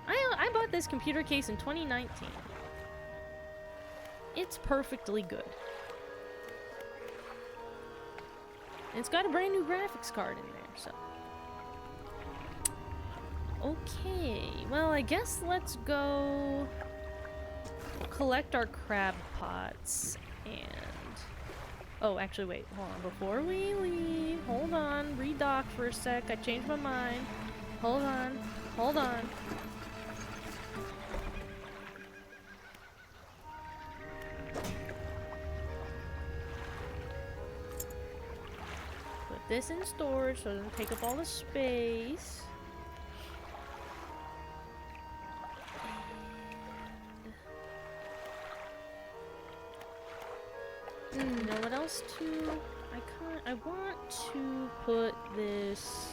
Speaker 2: I bought this computer case in 2019. It's perfectly good. And it's got a brand new graphics card in there, so. Okay, well, I guess let's go collect our crab pots and... Oh, actually, wait, hold on. Before we leave, hold on, redock for a sec. I changed my mind. Hold on, hold on. Put this in storage so it doesn't take up all the space. Know what else to... I want to put this...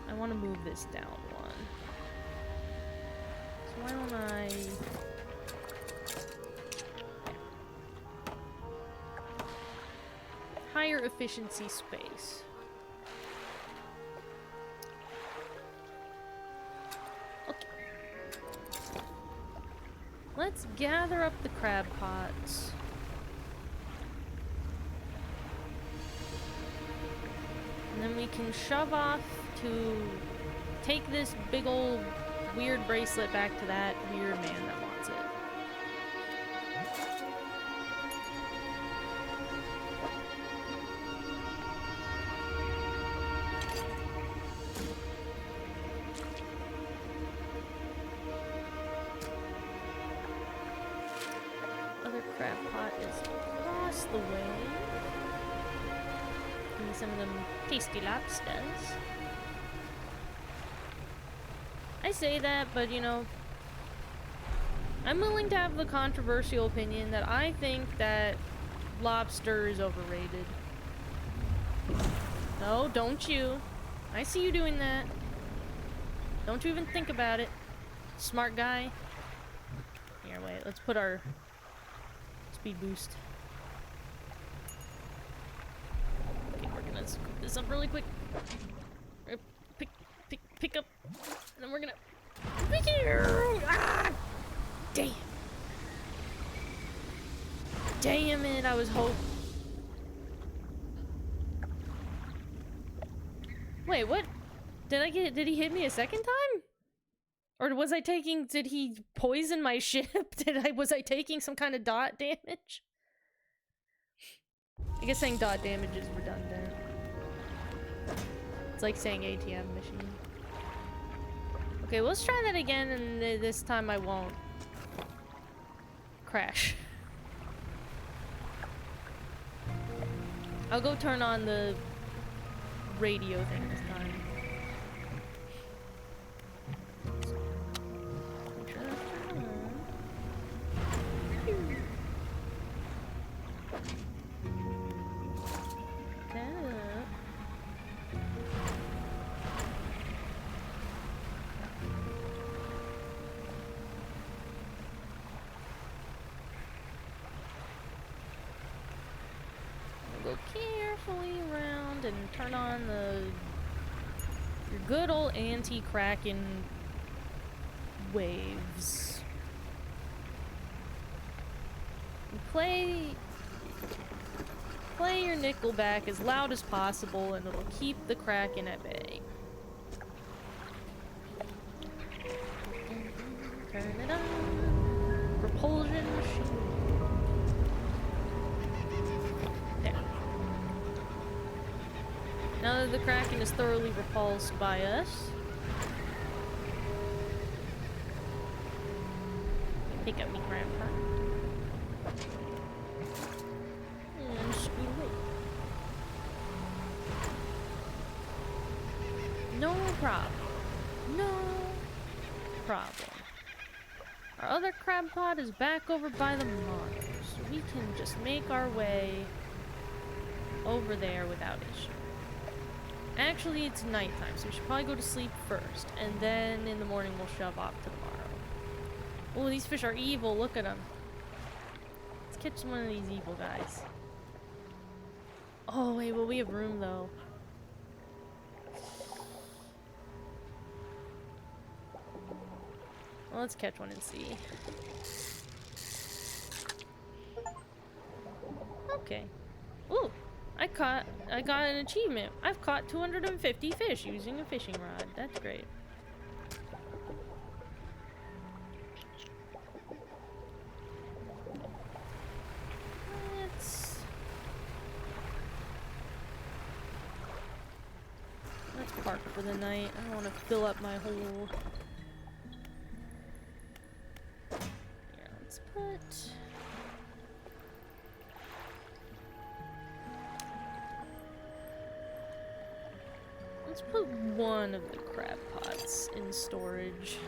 Speaker 2: I want to move this down one. So why don't I... Higher efficiency space. Let's gather up the crab pots. And then we can shove off to take this big old weird bracelet back to that weird man that wants it. Crab pot is across the way. Give me some of them tasty lobsters. I say that, but you know, I'm willing to have the controversial opinion that I think that lobster is overrated. No, don't you. I see you doing that. Don't you even think about it. Smart guy. Here, wait, let's put our speed boost. Okay, we're gonna scoop this up really quick. Pick up, and then we're gonna... Ah! Damn! Damn it, I was hoping. Wait, what? Did he hit me a second time? Or was I taking, did he poison my ship? Was I taking some kind of dot damage? I guess saying dot damage is redundant. It's like saying ATM machine. Okay, let's try that again, and this time I won't crash. I'll go turn on the radio thing this time. Make sure that's turned on. Go carefully around and turn on your good old anti-Kraken waves. And play your Nickelback as loud as possible, and it'll keep the Kraken at bay. Turn it on. Propulsion machine. Now that the Kraken is thoroughly repulsed by us, pick up me grandpa and scoot away. No problem. No problem. Our other crab pod is back over by the Mars, so we can just make our way over there without issue. Actually, it's nighttime, so we should probably go to sleep first, and then in the morning we'll shove off to the Morrow. Oh, these fish are evil. Look at them. Let's catch one of these evil guys. Oh, wait, well, we have room, though. Well, let's catch one and see. Okay. Ooh. I got an achievement. I've caught 250 fish using a fishing rod. That's great. Let's park for the night. I don't want to fill up my whole... Here, let's put... Let's put one of the crab pots in storage.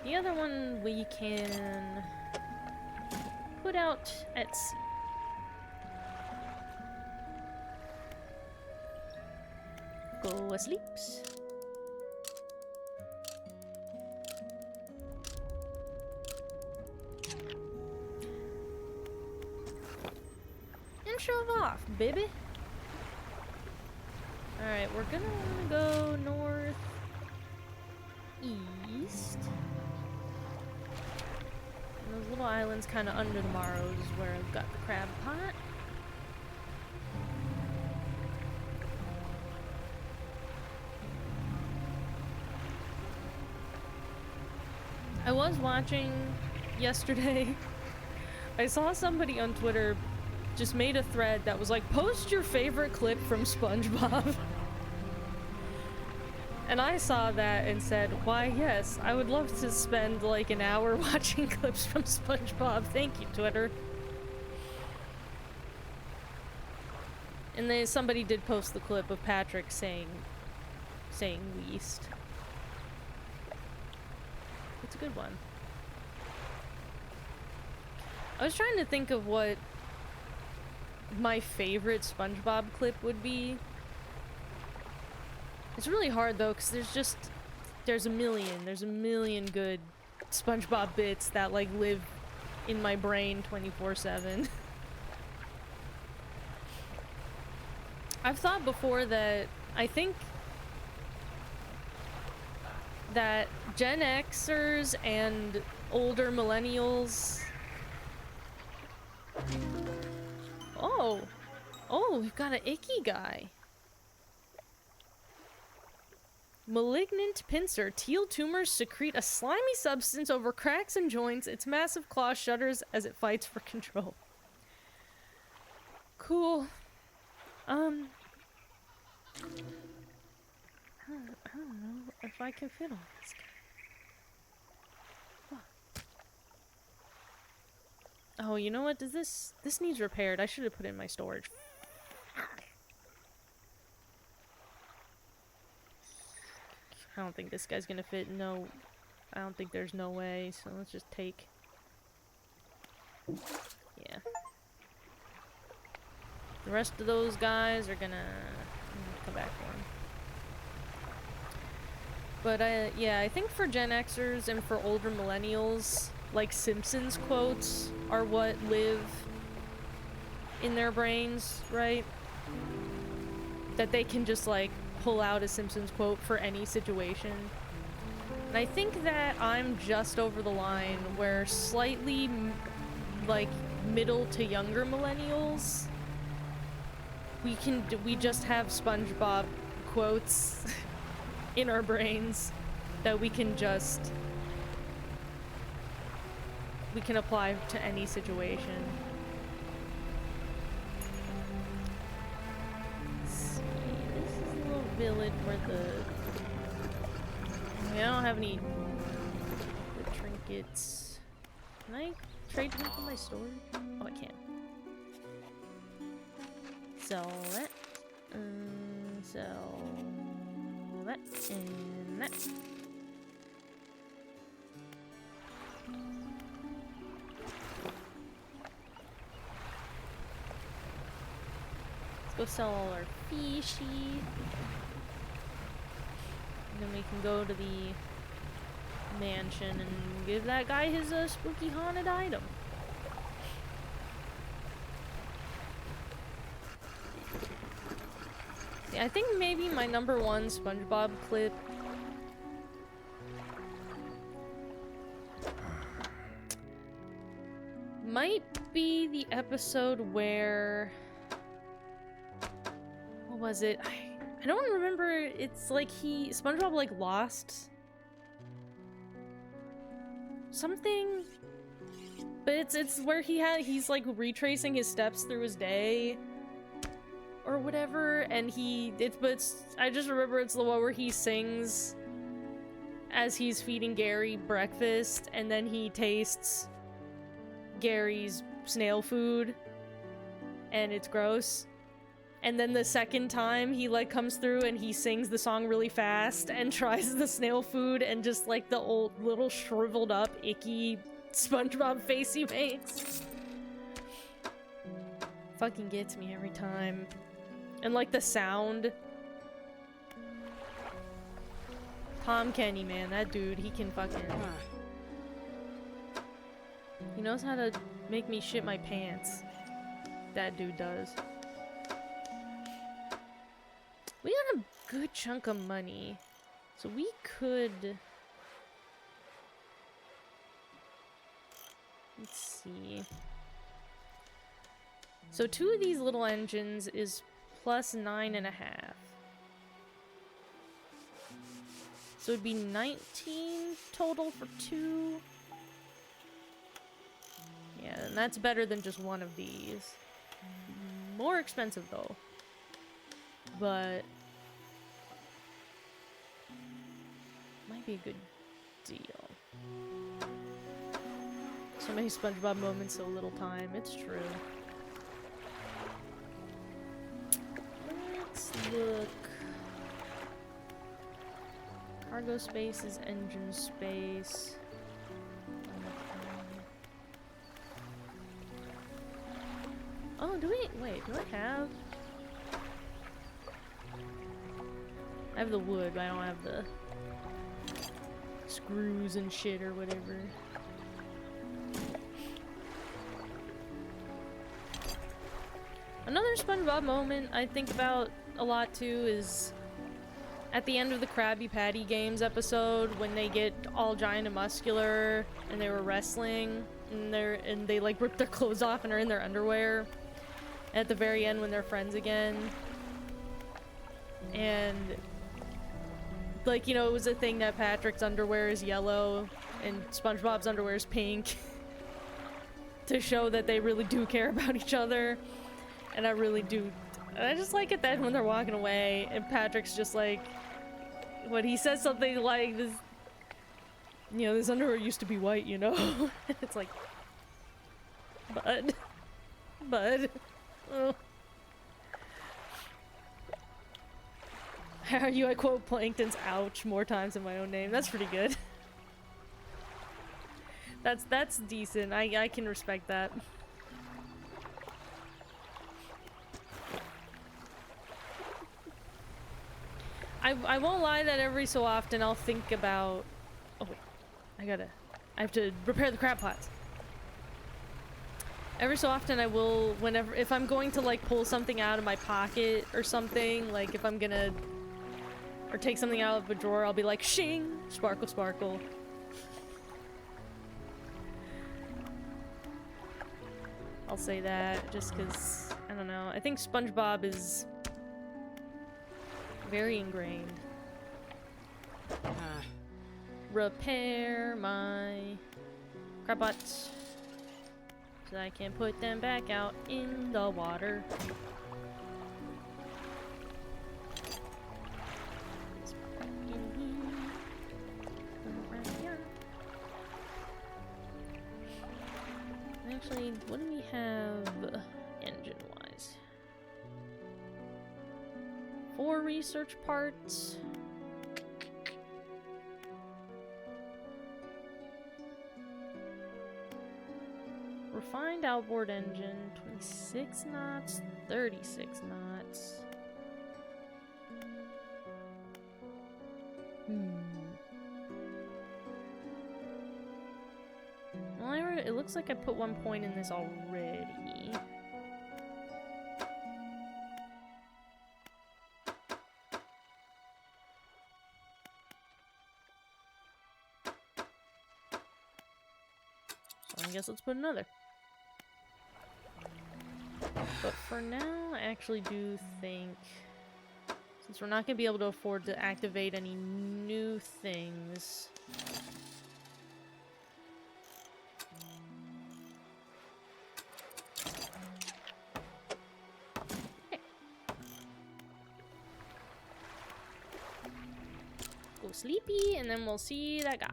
Speaker 2: The other one we can put out at sea. Go asleep. Shove off, baby. Alright, we're gonna wanna go north east. And those little islands kind of under the Morrows is where I've got the crab pot. I was watching yesterday. I saw somebody on Twitter just made a thread that was like, post your favorite clip from SpongeBob. And I saw that and said, why yes, I would love to spend like an hour watching clips from SpongeBob. Thank you, Twitter. And then somebody did post the clip of Patrick saying Weast. It's a good one. I was trying to think of what my favorite SpongeBob clip would be. It's really hard though, because there's a million good SpongeBob bits that like live in my brain 24/7. I've thought before that I think that Gen Xers and older millennials... Oh! Oh, we've got an icky guy. Malignant pincer. Teal tumors secrete a slimy substance over cracks and joints. Its massive claw shudders as it fights for control. Cool. I don't know if I can fit on this guy. Fuck. Oh, you know what? This needs repaired. I should have put it in my storage. I don't think this guy's gonna fit. No, I don't think there's no way. So let's just take. Yeah. The rest of those guys are gonna come back for him. But yeah, I think for Gen Xers and for older millennials, like Simpsons quotes are what live in their brains, right? That they can just like pull out a Simpsons quote for any situation. And I think that I'm just over the line where slightly like middle to younger millennials, we just have SpongeBob quotes in our brains that we can apply to any situation. Village where I don't have any good trinkets. Can I trade them from my store? Oh, I can. Sell that. Sell that and that. Let's go sell all our fishy. Then we can go to the mansion and give that guy his spooky haunted item. Yeah, I think maybe my #1 SpongeBob clip might be the episode where... What was it? I don't remember. It's like SpongeBob like lost something, but it's where he's like retracing his steps through his day or whatever, and I just remember it's the one where he sings as he's feeding Gary breakfast, and then he tastes Gary's snail food, and it's gross. And then the second time he like comes through and he sings the song really fast and tries the snail food, and just like the old little shriveled up icky SpongeBob face he makes fucking gets me every time. And like the sound. Tom Kenny, man, that dude, he can fucking... He knows how to make me shit my pants. That dude does. We got a good chunk of money, so we could... Let's see. So 2 of these little engines is plus 9.5. So it'd be 19 total for 2. Yeah, and that's better than just one of these. More expensive though. But might be a good deal. So many SpongeBob moments, so little time. It's true. Let's look. Cargo space is engine space. Oh, do I have... I have the wood, but I don't have the screws and shit or whatever. Another SpongeBob moment I think about a lot too is at the end of the Krabby Patty Games episode, when they get all giant and muscular and they were wrestling and they like rip their clothes off and are in their underwear. And at the very end when they're friends again. And like, you know, it was a thing that Patrick's underwear is yellow and SpongeBob's underwear is pink to show that they really do care about each other. And I really do. I just like it then when they're walking away and Patrick's just like, when he says something like this, you know, this underwear used to be white, you know? It's like, bud. Oh. How are you? I quote Plankton's ouch more times than my own name. That's pretty good. That's decent. I can respect that. I won't lie that every so often I'll think about... Oh wait, I have to repair the crab pots. Every so often I will, if I'm going to like pull something out of my pocket or something, like if I'm gonna, or take something out of a drawer, I'll be like, shing, sparkle, sparkle. I'll say that just because, I don't know, I think SpongeBob is very ingrained. Repair my crab pots so I can put them back out in the water. Actually, what do we have engine-wise? 4 research parts. Refined outboard engine, 26 knots, 36 knots. Well, it looks like I put 1 point in this already. So I guess let's put another. But for now, I actually do think, since we're not going to be able to afford to activate any new things, okay. Go sleepy, and then we'll see that guy.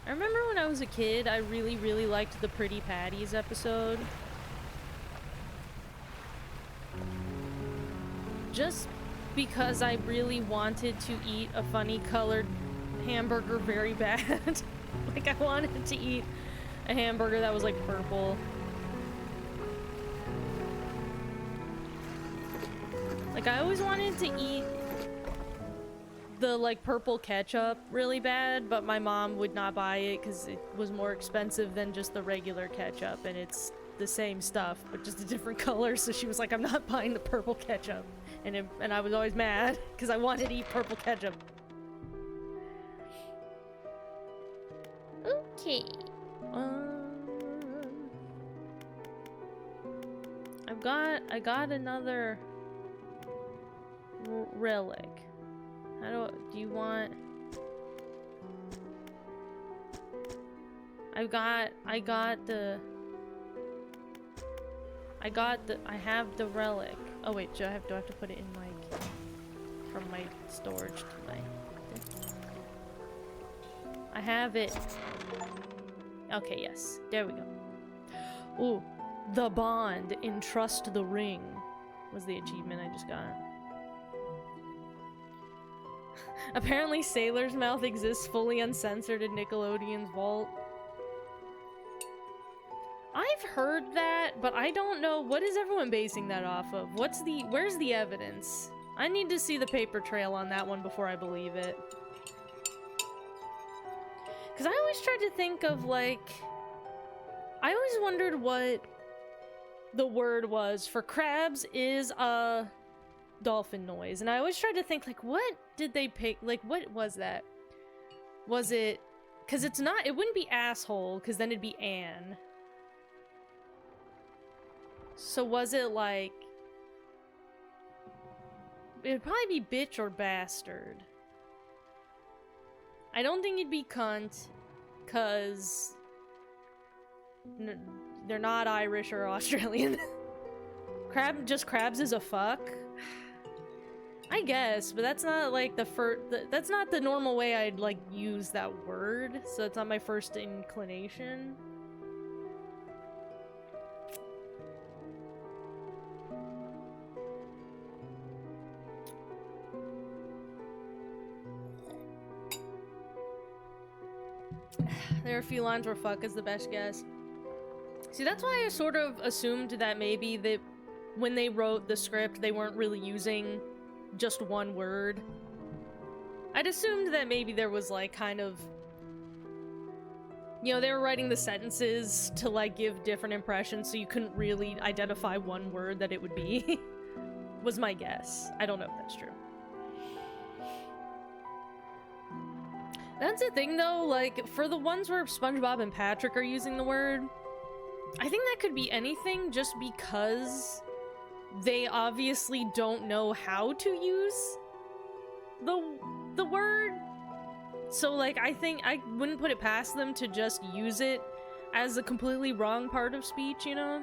Speaker 2: I remember when I was a kid, I really liked the Pretty Patties episode. Just because I really wanted to eat a funny colored hamburger very bad. Like, I wanted to eat a hamburger that was like purple. Like, I always wanted to eat the like purple ketchup really bad, but my mom would not buy it because it was more expensive than just the regular ketchup, and it's the same stuff but just a different color. So she was like, I'm not buying the purple ketchup, and I was always mad because I wanted to eat purple ketchup. Okay. I got another relic. Do you want... I have the relic. Oh wait, do I have to put it in like, from my storage to my... I have it. Okay, yes. There we go. Ooh. The Bond, Entrust the Ring was the achievement I just got. Apparently Sailor's Mouth exists fully uncensored in Nickelodeon's vault. I've heard that, but I don't know. What is everyone basing that off of? Where's the evidence? I need to see the paper trail on that one before I believe it. Because I always tried to think of, like, always wondered what the word was for crabs is a dolphin noise, and I always tried to think, like, what did they pick? Like, what was that? Was it... Because it's not... It wouldn't be asshole, because then it'd be Anne. So was it, like... It'd probably be bitch or bastard. I don't think it'd be cunt, because... They're not Irish or Australian. Crabs is a fuck? I guess, but that's not like that's not the normal way I'd like use that word, so it's not my first inclination. There are a few lines where fuck is the best guess. See, that's why I sort of assumed that maybe that when they wrote the script, they weren't really using just one word. I'd assumed that maybe there was, like, kind of... You know, they were writing the sentences to, like, give different impressions, so you couldn't really identify one word that it would be. Was my guess. I don't know if that's true. That's the thing, though, like, for the ones where SpongeBob and Patrick are using the word, I think that could be anything just because they obviously don't know how to use the word. So, like, I think I wouldn't put it past them to just use it as a completely wrong part of speech, you know?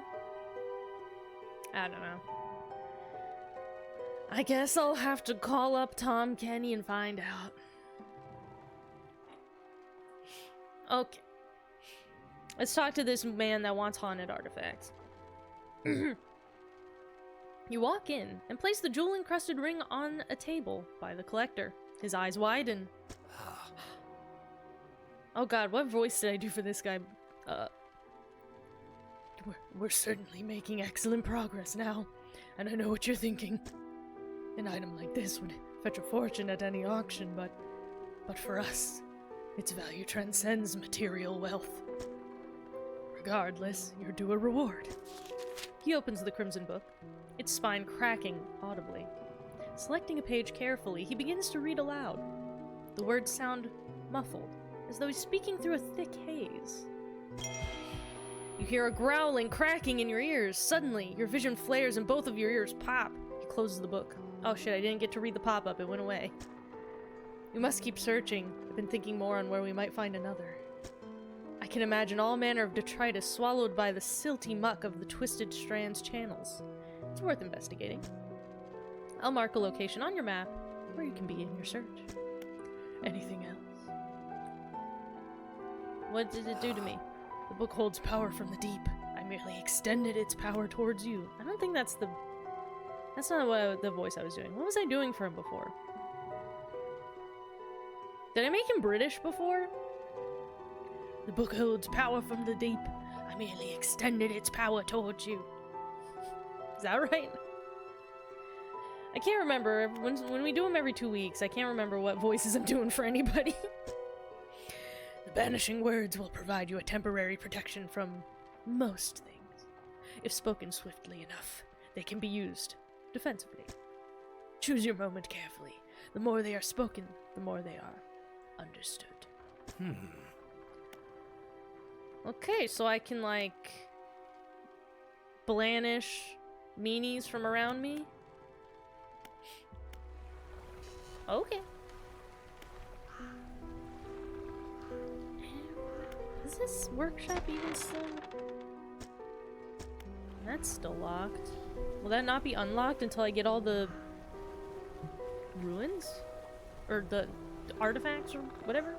Speaker 2: I don't know. I guess I'll have to call up Tom Kenny and find out. Okay. Let's talk to this man that wants haunted artifacts. You walk in and place the jewel-encrusted ring on a table by the collector. His eyes widen. Oh god, what voice did I do for this guy? We're certainly making excellent progress now, and I know what you're thinking. An item like this would fetch a fortune at any auction, but for us, its value transcends material wealth. Regardless, you're due a reward. He opens the crimson book, its spine cracking audibly. Selecting a page carefully, he begins to read aloud. The words sound muffled, as though he's speaking through a thick haze. You hear a growling, cracking in your ears. Suddenly, your vision flares and both of your ears pop. He closes the book. Oh shit, I didn't get to read the pop-up, it went away. We must keep searching. I've been thinking more on where we might find another. I can imagine all manner of detritus swallowed by the silty muck of the Twisted Strands channels. It's worth investigating. I'll mark a location on your map where you can begin your search. Anything else? What did it do to me? The book holds power from the deep. I merely extended its power towards you. I don't think that's the... That's not what the voice I was doing. What was I doing for him before? Did I make him British before? The book holds power from the deep. I merely extended its power towards you. Is that right? I can't remember. When we do them every 2 weeks, I can't remember what voices I'm doing for anybody. The banishing words will provide you a temporary protection from most things. If spoken swiftly enough, they can be used defensively. Choose your moment carefully. The more they are spoken, the more they are understood. Okay, so I can, like, banish meanies from around me? Okay. Is this workshop even still? That's still locked. Will that not be unlocked until I get all the ruins? Or the artifacts or whatever?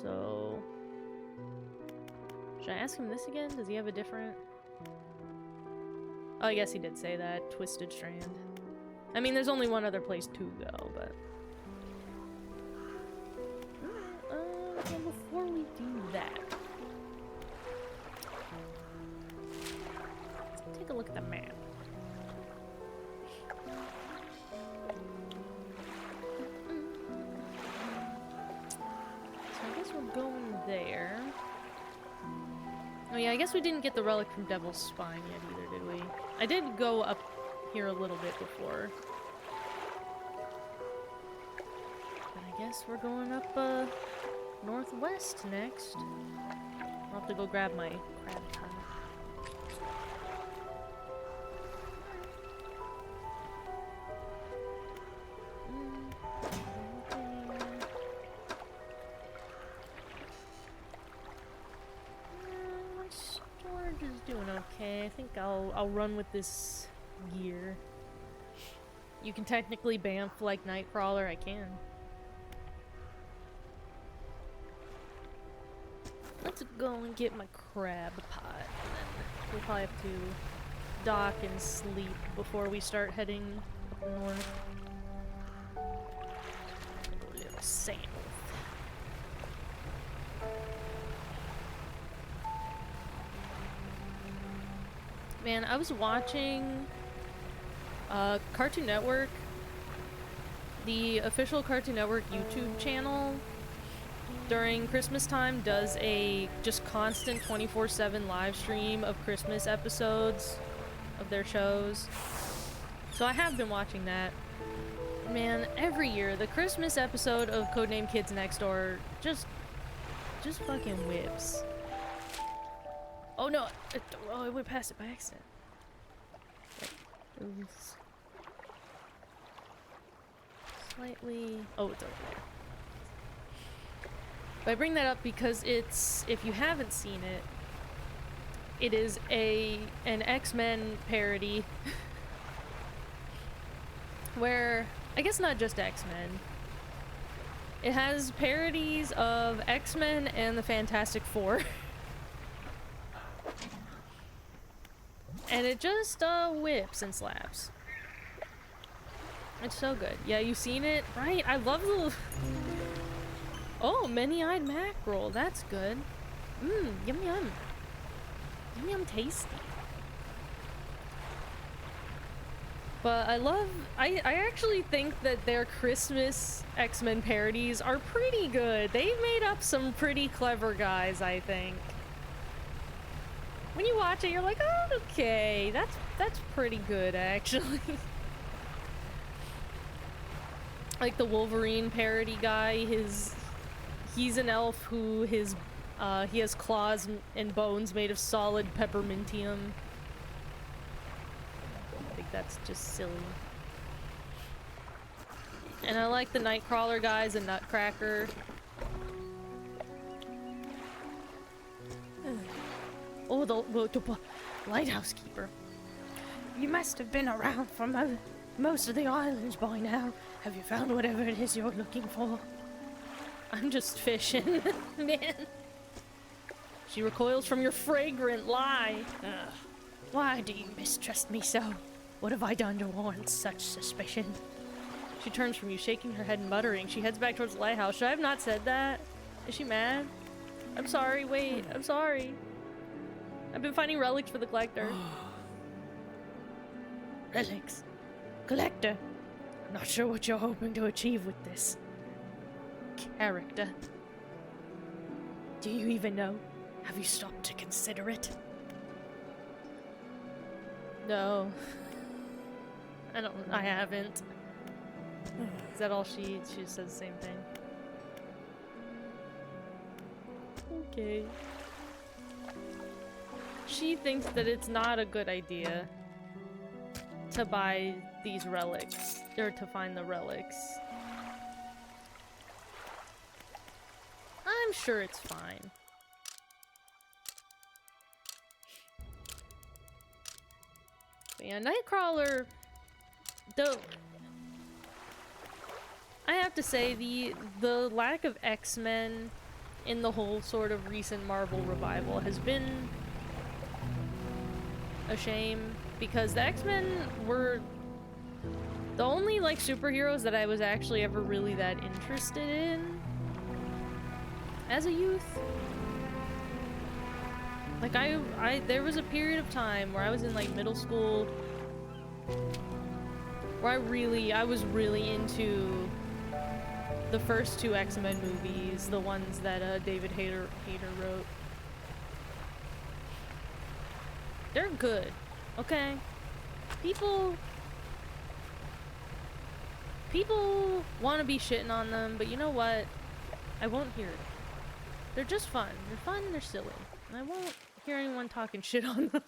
Speaker 2: So... Should I ask him this again? Does he have a different... Oh, I guess he did say that. Twisted Strand. I mean, there's only one other place to go, but... Well, before we do that... Let's take a look at the map. guess we're going there. Oh yeah, I guess we didn't get the relic from Devil's Spine yet either, did we? I did go up here a little bit before. But I guess we're going up, northwest next. I'll have to go grab my crab pot. Storage is doing okay. I think I'll run with this gear. You can technically bamf like Nightcrawler. I can. Let's go and get my crab pot, and then we'll probably have to dock and sleep before we start heading up north. A little south. Man, I was watching Cartoon Network. The official Cartoon Network YouTube channel during Christmas time does a just constant 24/7 live stream of Christmas episodes of their shows. So I have been watching that. Man, every year the Christmas episode of Codename Kids Next Door just fucking whips. Oh no! I went past it by accident. Wait, slightly. Oh, it's over there. But I bring that up because it's, if you haven't seen it, it is an X-Men parody where, I guess not just X-Men, it has parodies of X-Men and the Fantastic Four. And it just whips and slaps. It's so good. Yeah, you've seen it? Right? I love the... Oh, many-eyed mackerel. That's good. Mmm, yum yum. Yum yum tasty. But I actually think that their Christmas X-Men parodies are pretty good. They've made up some pretty clever guys, I think. When you watch it, you're like, oh, okay, that's pretty good, actually. Like the Wolverine parody guy, he's an elf who he has claws and bones made of solid peppermintium. I think that's just silly. And I like the Nightcrawler guys and Nutcracker. Oh, the lighthouse keeper. You must have been around for most of the islands by now. Have you found whatever it is you're looking for? I'm just fishing, man. She recoils from your fragrant lie. Ugh. Why do you mistrust me so? What have I done to warrant such suspicion? She turns from you, shaking her head and muttering. She heads back towards the lighthouse. Should I have not said that? Is she mad? I'm sorry, wait, I'm sorry. I've been finding relics for the collector. Relics? Collector? Not sure what you're hoping to achieve with this. Character. Do you even know? Have you stopped to consider it? No. I haven't. Is that all she says the same thing? Okay. She thinks that it's not a good idea to buy these relics, or to find the relics. I'm sure it's fine. But yeah, Nightcrawler, though, I have to say the lack of X-Men in the whole sort of recent Marvel revival has been a shame, because the X-Men were the only like superheroes that I was actually ever really that interested in as a youth. Like there was a period of time where I was in like middle school where I was really into the first two X-Men movies, the ones that David Hayter wrote. They're good, okay? People want to be shitting on them, but you know what? I won't hear it. They're just fun. They're fun, they're silly. And I won't hear anyone talking shit on them.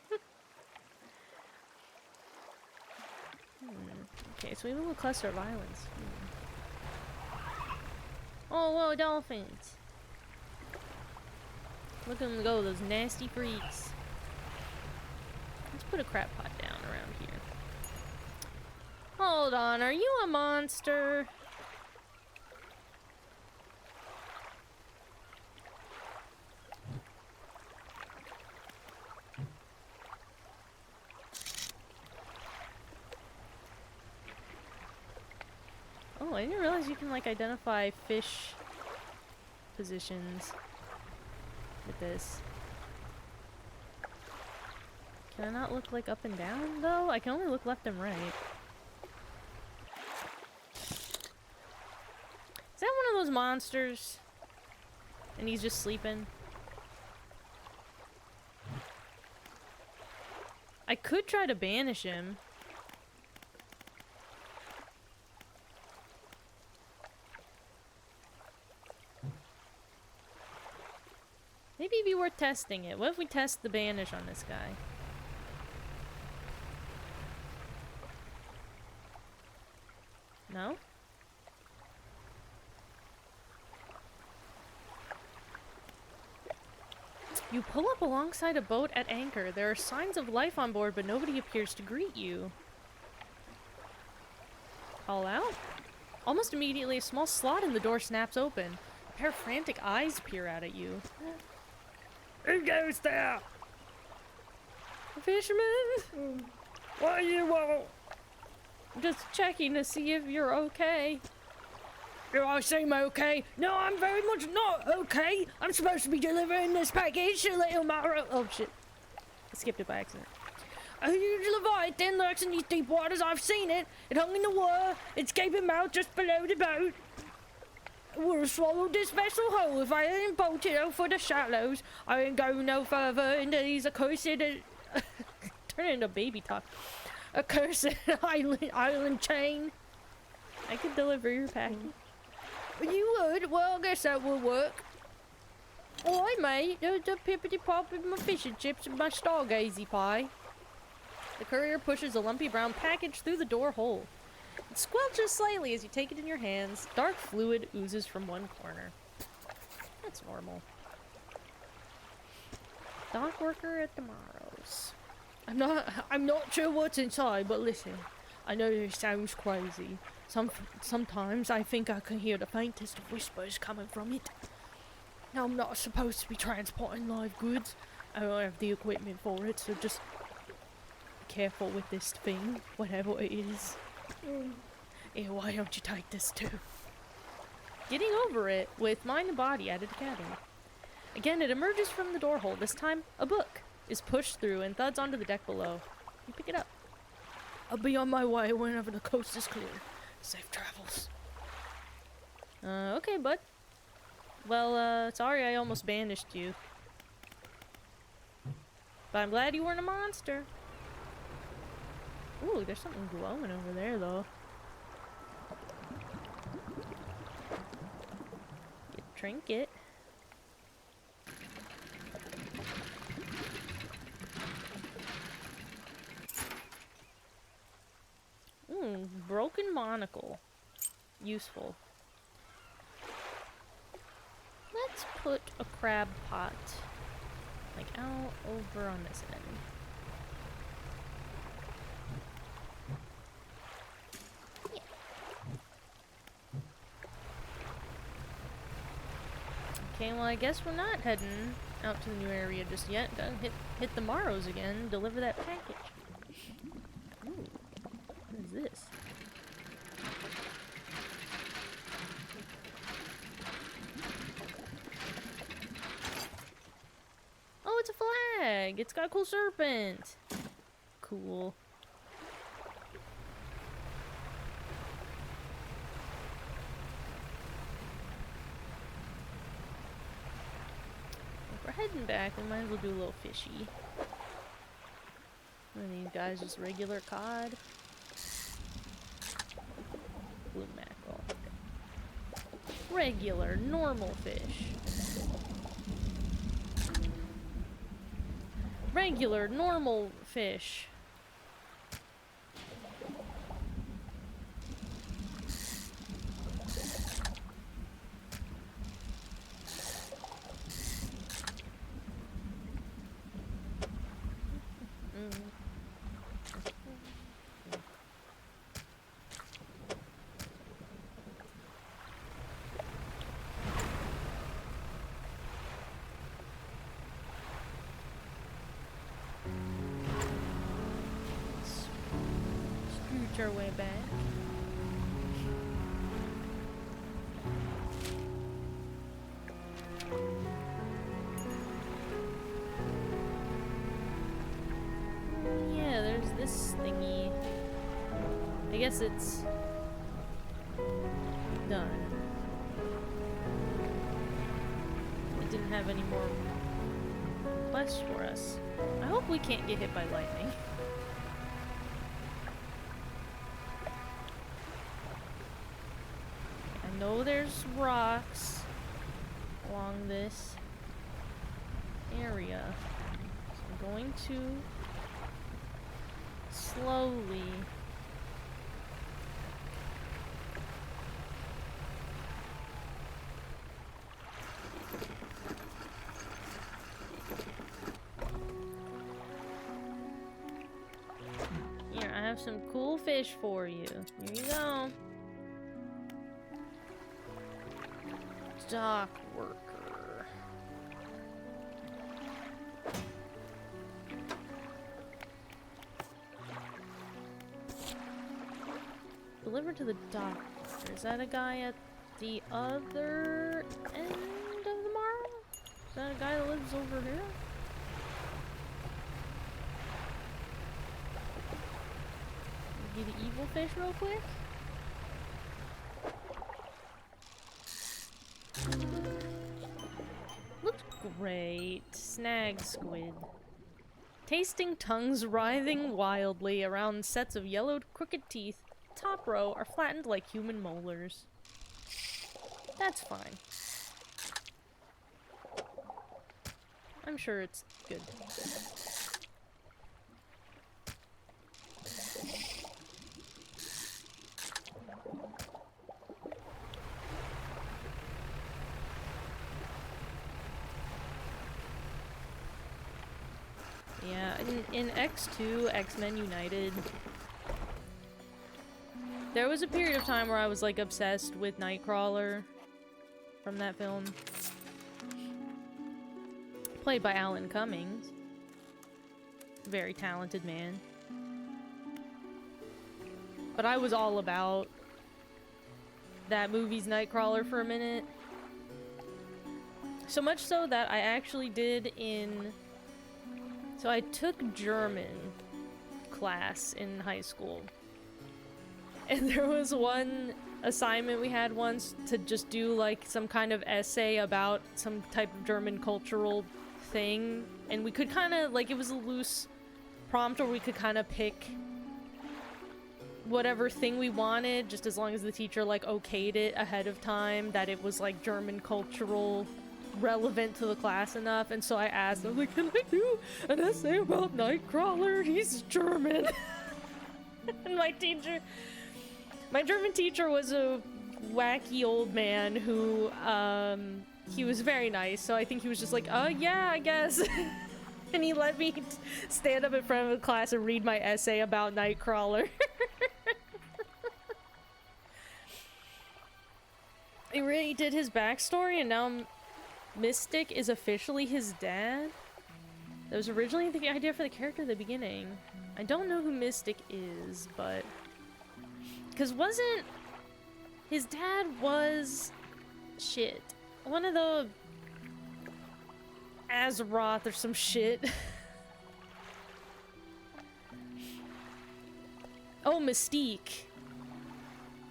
Speaker 2: Okay, so we have a little cluster of islands. Oh, whoa, dolphins. Look at them go, those nasty freaks. Let's put a crab pot down around here. Hold on, are you a monster? Oh, I didn't realize you can, like, identify fish positions with this. Can I not look, like, up and down, though? I can only look left and right. Is that one of those monsters? And he's just sleeping? I could try to banish him. Maybe it'd be worth testing it. What if we test the banish on this guy? No? You pull up alongside a boat at anchor. There are signs of life on board, but nobody appears to greet you. Call out? Almost immediately, a small slot in the door snaps open. A pair of frantic eyes peer out at you.
Speaker 3: Who goes there?
Speaker 2: Fisherman?
Speaker 3: What do you want?
Speaker 2: Just checking to see if you're okay.
Speaker 3: Do I seem okay? No, I'm very much not okay. I'm supposed to be delivering this package to little Mara.
Speaker 2: Oh shit. I skipped it by accident.
Speaker 3: A huge leviathan lurks in these deep waters. I've seen it. It hung in the water. Its gaping mouth just below the boat. It would have swallowed this vessel whole if I hadn't bolted out for the shallows. I ain't going no further into these accursed...
Speaker 2: Turn it into baby talk.
Speaker 3: accursed island chain.
Speaker 2: I could deliver your package.
Speaker 3: You would? Well, I guess that would work. Alright, mate. There's a pippity pop with my fish and chips and my stargazy pie.
Speaker 2: The courier pushes a lumpy brown package through the door hole. It squelches slightly as you take it in your hands. Dark fluid oozes from one corner. That's normal. Dock worker at tomorrow's.
Speaker 3: I'm not sure what's inside, but listen. I know this sounds crazy. Sometimes I think I can hear the faintest of whispers coming from it. Now, I'm not supposed to be transporting live goods. I don't have the equipment for it, so just be careful with this thing, whatever it is. Yeah, why don't you take this too?
Speaker 2: Getting over it with mind and body out of the cabin. Again, it emerges from the door hole. This time, a book is pushed through and thuds onto the deck below. You pick it up.
Speaker 3: I'll be on my way whenever the coast is clear. Safe travels.
Speaker 2: Okay, bud. Well, sorry I almost banished you. But I'm glad you weren't a monster. Ooh, there's something glowing over there, though. Get a trinket. Broken monocle. Useful. Let's put a crab pot, like, out over on this end. Yeah. Okay, well, I guess we're not heading out to the new area just yet. Gotta hit the Morrows again, deliver that package. Ooh, what is this? Oh, it's a flag! It's got a cool serpent! Cool. heading back, we might as well do a little fishy. And these guys just regular cod. Blue mackerel. Regular, normal fish. Regular, normal fish. Our way back. Yeah, there's this thingy. I guess it's done. It didn't have any more quests for us. I hope we can't get hit by lightning. I know there's rocks along this area, so I'm going to slowly here, I have some cool fish for you. Here you go. Dock worker. Delivered to the dock worker. Is that a guy at the other end of the marl? Is that a guy that lives over here? Get the evil fish real quick. Looks great. Snag squid. Tasting tongues writhing wildly around sets of yellowed crooked teeth. Top row are flattened like human molars. That's fine. I'm sure it's good. Yeah, in X2, X-Men United, there was a period of time where I was like obsessed with Nightcrawler from that film. Played by Alan Cummings. Very talented man. But I was all about that movie's Nightcrawler for a minute. So much so that I actually did in... So I took German class in high school. And there was one assignment we had once to just do like some kind of essay about some type of German cultural thing. And we could kind of, like, it was a loose prompt where we could kind of pick whatever thing we wanted, just as long as the teacher like okayed it ahead of time, that it was like German cultural relevant to the class enough. And so I asked, I was like, can I do an essay about Nightcrawler? He's German. And my German teacher was a wacky old man who, he was very nice, so I think he was just like, oh yeah, I guess. And he let me stand up in front of the class and read my essay about Nightcrawler. He really did his backstory, and now Mystic is officially his dad. That was originally the idea for the character at the beginning. I don't know who Mystic is, but... Because wasn't... His dad was... Shit. One of the... Azeroth or some shit. Oh, Mystique.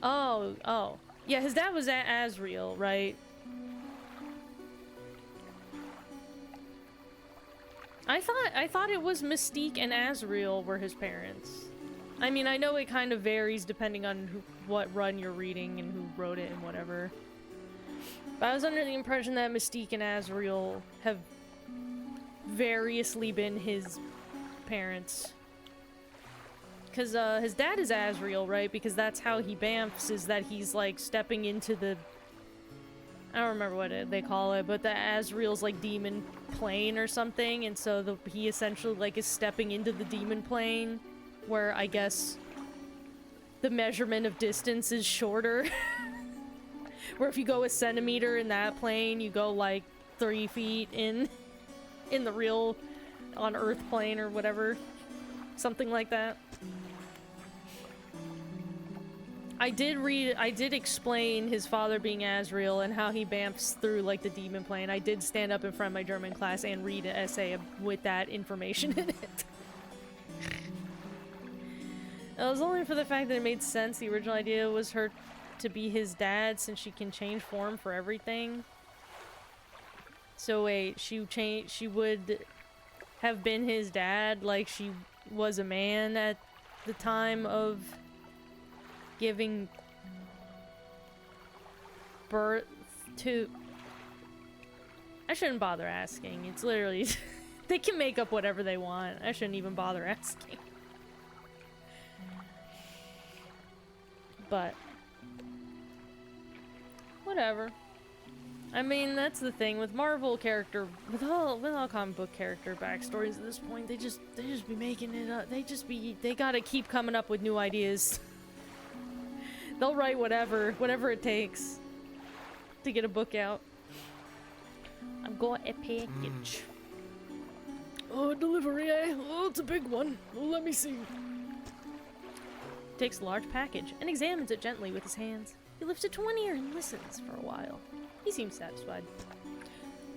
Speaker 2: Oh. Yeah, his dad was at Azrael, right? I thought it was Mystique and Azrael were his parents. I mean, I know it kind of varies depending on what run you're reading and who wrote it and whatever. But I was under the impression that Mystique and Azrael have variously been his parents. Because his dad is Azrael, right? Because that's how he bamfs, is that he's like stepping into the... I don't remember what they call it, but the Azrael's like demon plane or something, and so he essentially like is stepping into the demon plane, where I guess the measurement of distance is shorter. Where if you go a centimeter in that plane, you go like 3 feet in the real on Earth plane or whatever. Something like that. I did explain his father being Azrael and how he bamfs through, like, the demon plane. I did stand up in front of my German class and read an essay with that information in it. It was only for the fact that it made sense. The original idea was her to be his dad, since she can change form for everything. So wait, she would have been his dad, like she was a man at the time of giving birth to... I shouldn't bother asking. It's literally... they can make up whatever they want. I shouldn't even bother asking. But... whatever. I mean, that's the thing with Marvel character, with all comic book character backstories at this point, they just be making it up. They gotta keep coming up with new ideas. They'll write whatever it takes to get a book out. I've got a package.
Speaker 3: Oh, delivery, eh? Oh, it's a big one. Well, let me see.
Speaker 2: Takes a large package and examines it gently with his hands. He lifts it to one ear and listens for a while. He seems satisfied.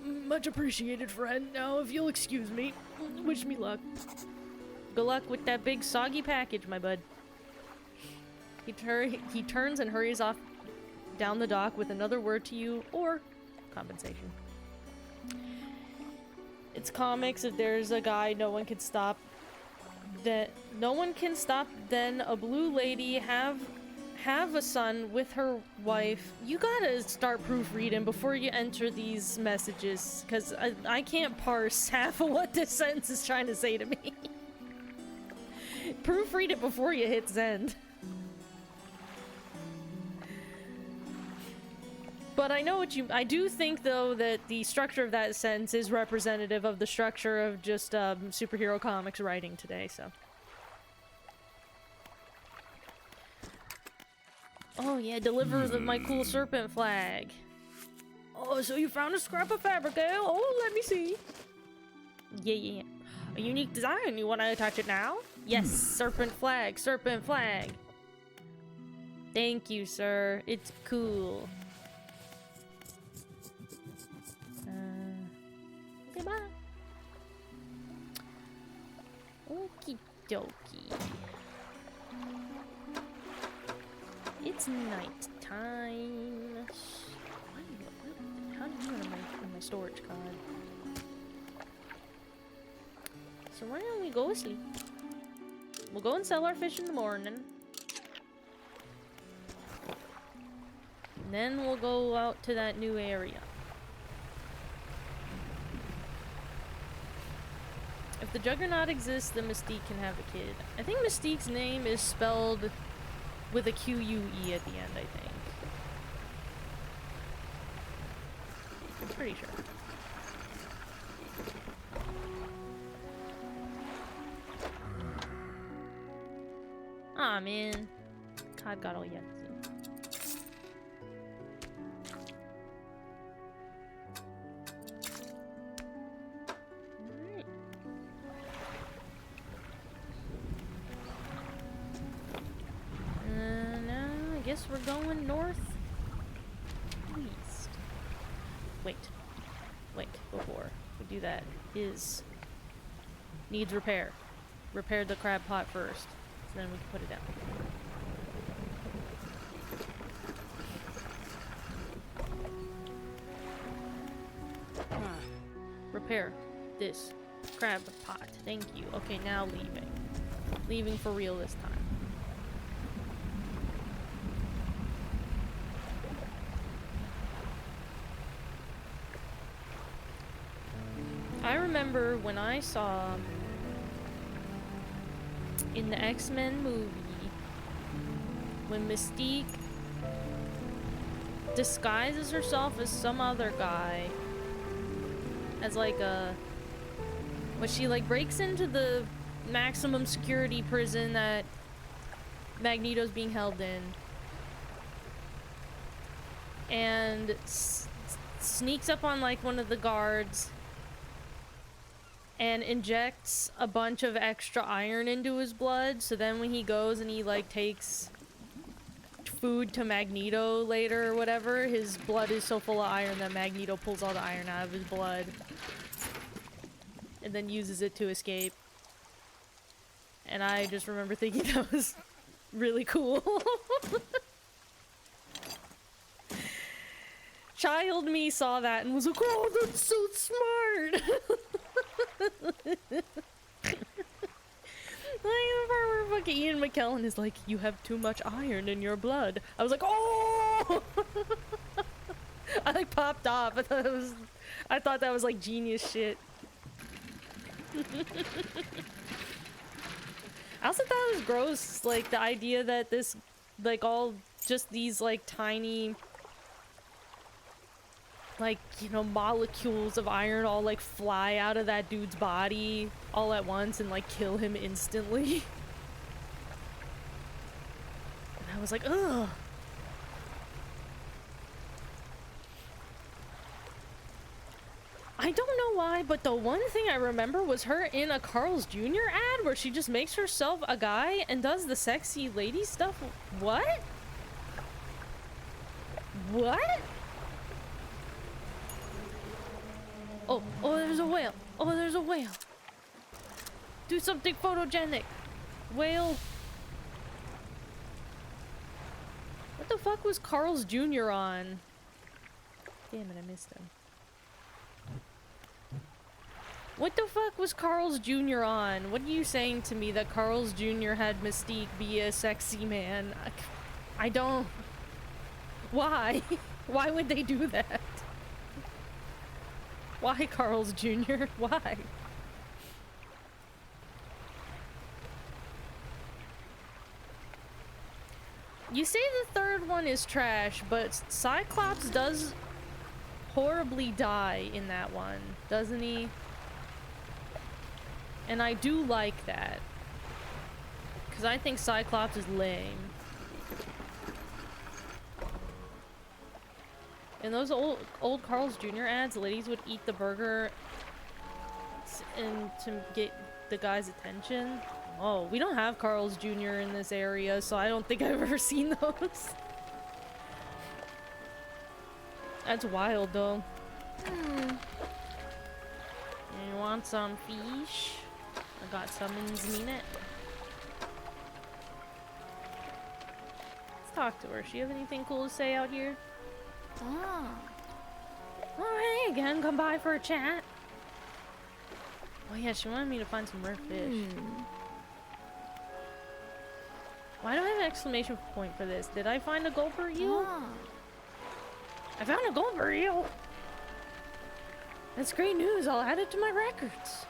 Speaker 3: Much appreciated, friend. Now, if you'll excuse me, wish me luck.
Speaker 2: Good luck with that big soggy package, my bud. He turns and hurries off down the dock with another word to you or compensation. It's comics. If there's a guy no one can stop, then a blue lady have a son with her wife. You gotta start proofreading before you enter these messages, because I can't parse half of what this sentence is trying to say to me. Proofread it before you hit send. But I know I do think, though, that the structure of that sentence is representative of the structure of just superhero comics writing today, so. Oh yeah, deliver my cool serpent flag.
Speaker 3: Oh, so you found a scrap of fabric, eh? Oh, let me see.
Speaker 2: Yeah. A unique design. You want to touch it now? Yes, serpent flag, serpent flag. Thank you, sir. It's cool. Okay, bye. Okie dokie. It's night time. How do you in my storage card? So why don't we go sleep? We'll go and sell our fish in the morning. And then we'll go out to that new area. If the Juggernaut exists, then Mystique can have a kid. I think Mystique's name is spelled with a Q-U-E at the end, I think. I'm pretty sure. Aw, man. Todd got all yucky. Alright. Now, I guess we're going north. East. Wait, before we do that, needs repair. Repair the crab pot first. So then we can put it down. Repair this Grab a pot. Thank you. Okay, now leaving. Leaving for real this time. I remember when I saw in the X-Men movie when Mystique disguises herself as some other guy as like a when she like breaks into the maximum security prison that Magneto's being held in and sneaks up on like one of the guards and injects a bunch of extra iron into his blood, so then when he goes and he like takes food to Magneto later or whatever, his blood is so full of iron that Magneto pulls all the iron out of his blood and then uses it to escape. And I just remember thinking that was really cool. Child me saw that and was like, oh, that's so smart! Like, fucking Ian McKellen is like, you have too much iron in your blood. I was like, oh! I like popped off. I thought that was like genius shit. I also thought it was gross, like the idea that this, like all just these like tiny, like, you know, molecules of iron all like fly out of that dude's body all at once and like kill him instantly. And I was like, ugh. I don't know why, but the one thing I remember was her in a Carl's Jr. ad where she just makes herself a guy and does the sexy lady stuff. What? What? Oh, there's a whale. Oh, there's a whale. Do something photogenic. Whale. What the fuck was Carl's Jr. on? Damn it, I missed him. What the fuck was Carl's Jr. on? What are you saying to me that Carl's Jr. had Mystique be a sexy man? I don't... Why? Why would they do that? Why Carl's Jr.? Why? You say the third one is trash, but Cyclops does horribly die in that one, doesn't he? And I do like that. Because I think Cyclops is lame. In those old Carl's Jr. ads, ladies would eat the burger and to get the guy's attention. Oh, we don't have Carl's Jr. in this area, so I don't think I've ever seen those. That's wild, though. You want some fish? I got some in the net. Let's talk to her. She have anything cool to say out here? Oh, hey again, come by for a chat. Oh yeah, she wanted me to find some rare fish. Why do I have an exclamation point for this? Did I find a gulper eel? I found a gulper eel! That's great news, I'll add it to my records.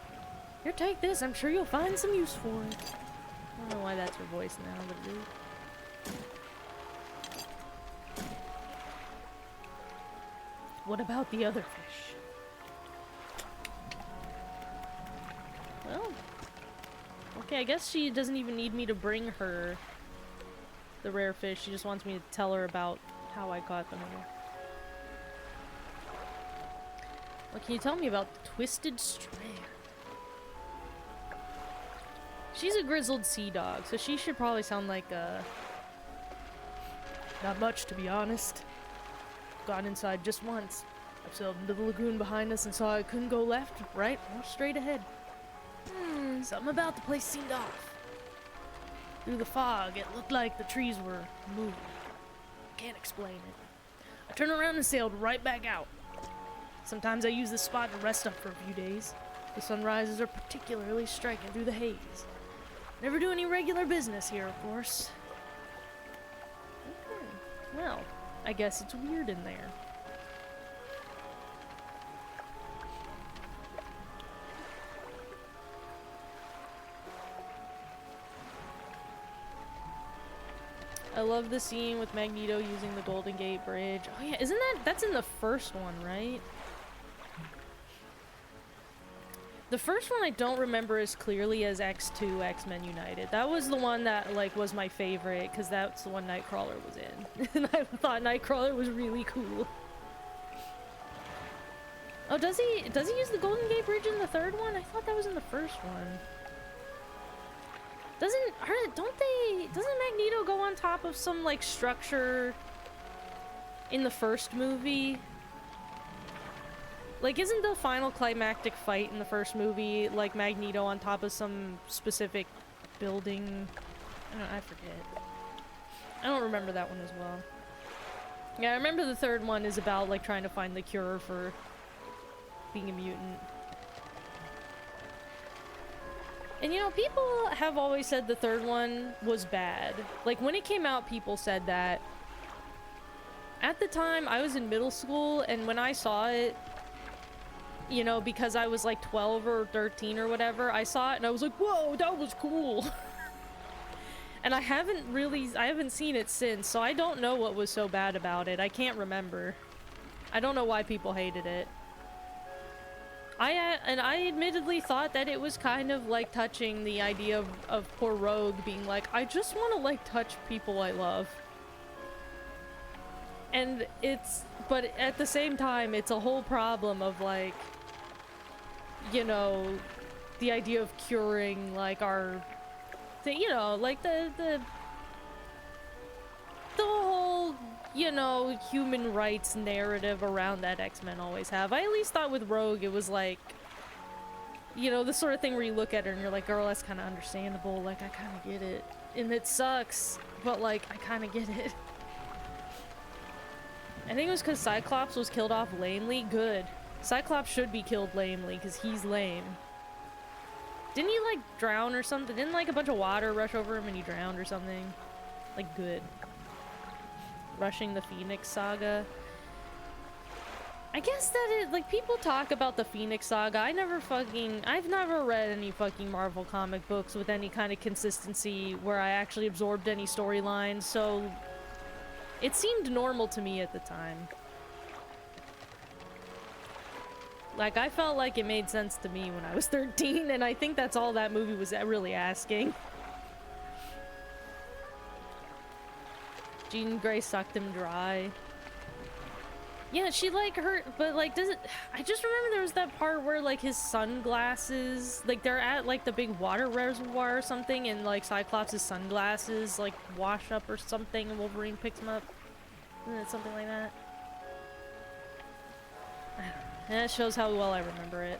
Speaker 2: Here, take this, I'm sure you'll find some use for it. I don't know why that's her voice now, but it is. What about the other fish? Well, okay, I guess she doesn't even need me to bring her the rare fish. She just wants me to tell her about how I caught them. What can you tell me about the Twisted Strand? She's a grizzled sea dog, so she should probably sound like not much, to be honest. Got inside just once. I sailed into the lagoon behind us and saw I couldn't go left, right, or straight ahead. Something about the place seemed off. Through the fog, it looked like the trees were moving. Can't explain it. I turned around and sailed right back out. Sometimes I use this spot to rest up for a few days. The sunrises are particularly striking through the haze. Never do any regular business here, of course. Okay. Well, I guess it's weird in there. I love the scene with Magneto using the Golden Gate Bridge. Oh yeah, isn't that's in the first one, right? The first one I don't remember as clearly as X2, X-Men United. That was the one that, like, was my favorite, because that's the one Nightcrawler was in. And I thought Nightcrawler was really cool. Oh, does he use the Golden Gate Bridge in the third one? I thought that was in the first one. Doesn't Magneto go on top of some, like, structure in the first movie? Like, isn't the final climactic fight in the first movie, like, Magneto on top of some specific building? I forget. I don't remember that one as well. Yeah, I remember the third one is about, like, trying to find the cure for being a mutant. And, you know, people have always said the third one was bad. Like, when it came out, people said that. At the time, I was in middle school, and when I saw it, you know, because I was like 12 or 13 or whatever, I saw it and I was like, whoa, that was cool. And I haven't seen it since, so I don't know what was so bad about it. I can't remember. I don't know why people hated it. I admittedly thought that it was kind of like touching the idea of poor Rogue being like, I just want to like touch people I love. And but at the same time, it's a whole problem of like, you know, the idea of curing, like, our thing, you know, like the whole, you know, human rights narrative around that X-Men always have. I at least thought with Rogue it was like, you know, the sort of thing where you look at her and you're like, girl, that's kind of understandable, like, I kind of get it. And it sucks, but like, I kind of get it. I think it was because Cyclops was killed off lamely. Good. Cyclops should be killed lamely, because he's lame. Didn't he, like, drown or something? Didn't, like, a bunch of water rush over him and he drowned or something? Like, good. Rushing the Phoenix Saga. I guess that it, like, people talk about the Phoenix Saga. I've never read any fucking Marvel comic books with any kind of consistency where I actually absorbed any storylines, so it seemed normal to me at the time. Like, I felt like it made sense to me when I was 13, and I think that's all that movie was really asking. Jean Grey sucked him dry. Yeah, she, like, but, like, I just remember there was that part where, like, his sunglasses, like, they're at, like, the big water reservoir or something, and, like, Cyclops' sunglasses, like, wash up or something, and Wolverine picks them up. Isn't it something like that? And that shows how well I remember it.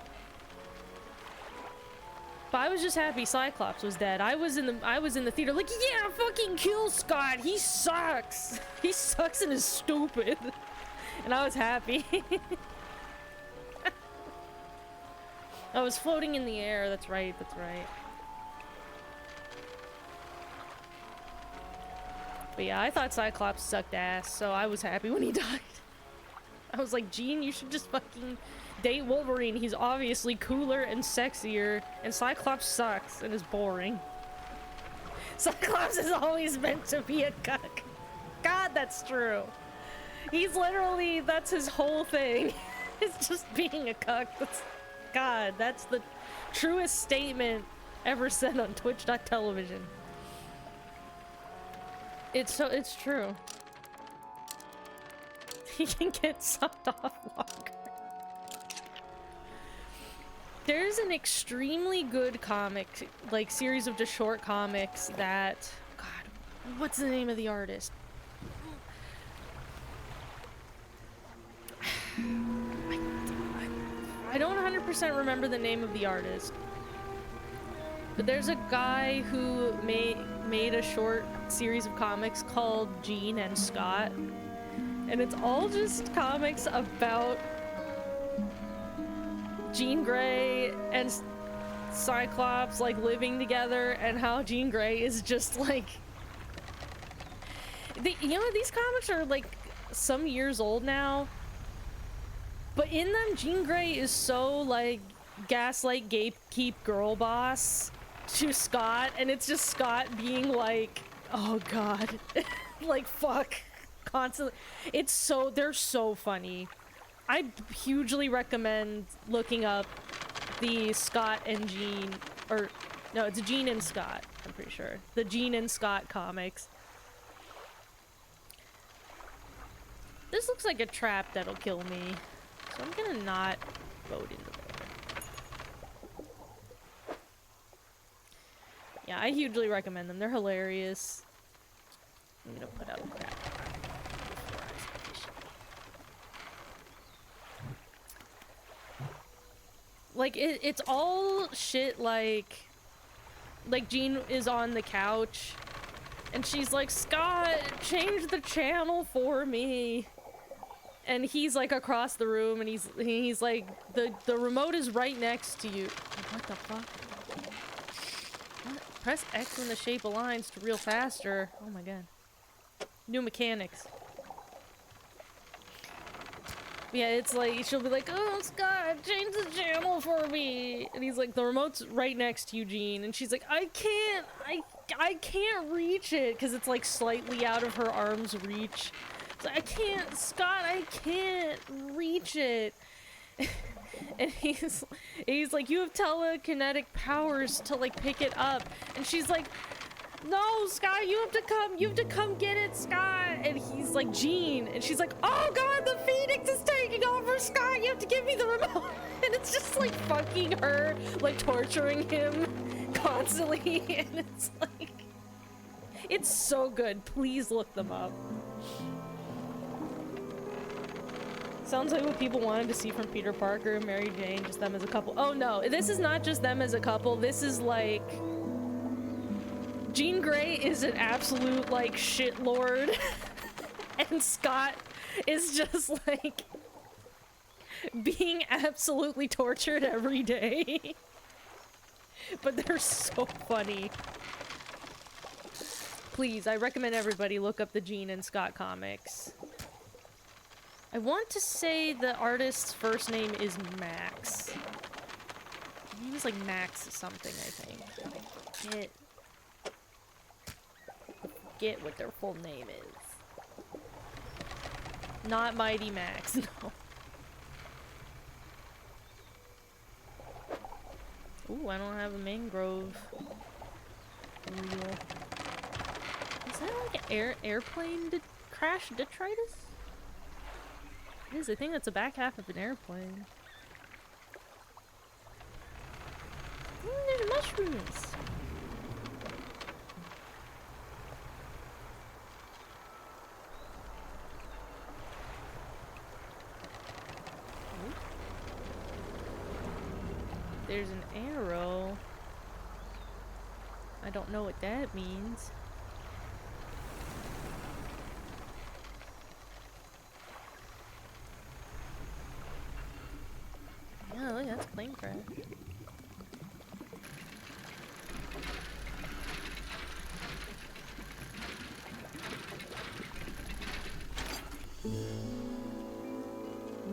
Speaker 2: But I was just happy Cyclops was dead. I was in the theater like, yeah, fucking kill Scott. He sucks. He sucks and is stupid. And I was happy. I was floating in the air. That's right. That's right. But yeah, I thought Cyclops sucked ass, so I was happy when he died. I was like, Jean, you should just fucking date Wolverine. He's obviously cooler and sexier, and Cyclops sucks and is boring. Cyclops is always meant to be a cuck. God, that's true. He's literally, that's his whole thing. It's just being a cuck. God, that's the truest statement ever said on Twitch.television. It's true. He can get sucked off longer. There's an extremely good comic, like, series of just short comics that... God, what's the name of the artist? I don't 100% remember the name of the artist. But there's a guy who made a short series of comics called Jean and Scott. And it's all just comics about Jean Grey and Cyclops like living together, and how Jean Grey is just like, you know, these comics are like some years old now, but in them Jean Grey is so like gaslight gatekeep girl boss to Scott, and it's just Scott being like, oh god, like fuck, constantly. It's so, they're so funny. I hugely recommend looking up the Scott and Jean, or no, it's Jean and Scott, I'm pretty sure. The Jean and Scott comics. This looks like a trap that'll kill me, so I'm gonna not vote into there. Yeah, I hugely recommend them. They're hilarious. I'm gonna put up crap. Like, it's all shit like Jean is on the couch and she's like, Scott, change the channel for me. And he's like across the room and he's like, the remote is right next to you. What the fuck? What? Press X when the shape aligns to reel faster. Oh my god. New mechanics. Yeah, it's like, she'll be like, oh, Scott, change the channel for me. And he's like, the remote's right next to Eugene. And she's like, I can't reach it. Because it's like slightly out of her arm's reach. It's like, I can't, Scott, I can't reach it. And he's like, you have telekinetic powers to like pick it up. And she's like, no, Scott, you have to come get it, Scott. And he's like, Jean. And she's like, oh god, the Phoenix is taking over, Scott, you have to give me the remote. And it's just like fucking her, like torturing him constantly. And it's like, it's so good. Please look them up. Sounds like what people wanted to see from Peter Parker and Mary Jane, just them as a couple. Oh no, this is not just them as a couple. This is like, Jean Grey is an absolute, like, shitlord, and Scott is just, like, being absolutely tortured every day. But they're so funny. Please, I recommend everybody look up the Jean and Scott comics. I want to say the artist's first name is Max. His name is, like, Max something, I think. Get what their full name is. Not Mighty Max, no. Ooh, I don't have a mangrove reel. Is that like an airplane crash detritus? It is, I think that's the back half of an airplane. Ooh, there's mushrooms! There's an arrow. I don't know what that means. Yeah, look, that's plane crash.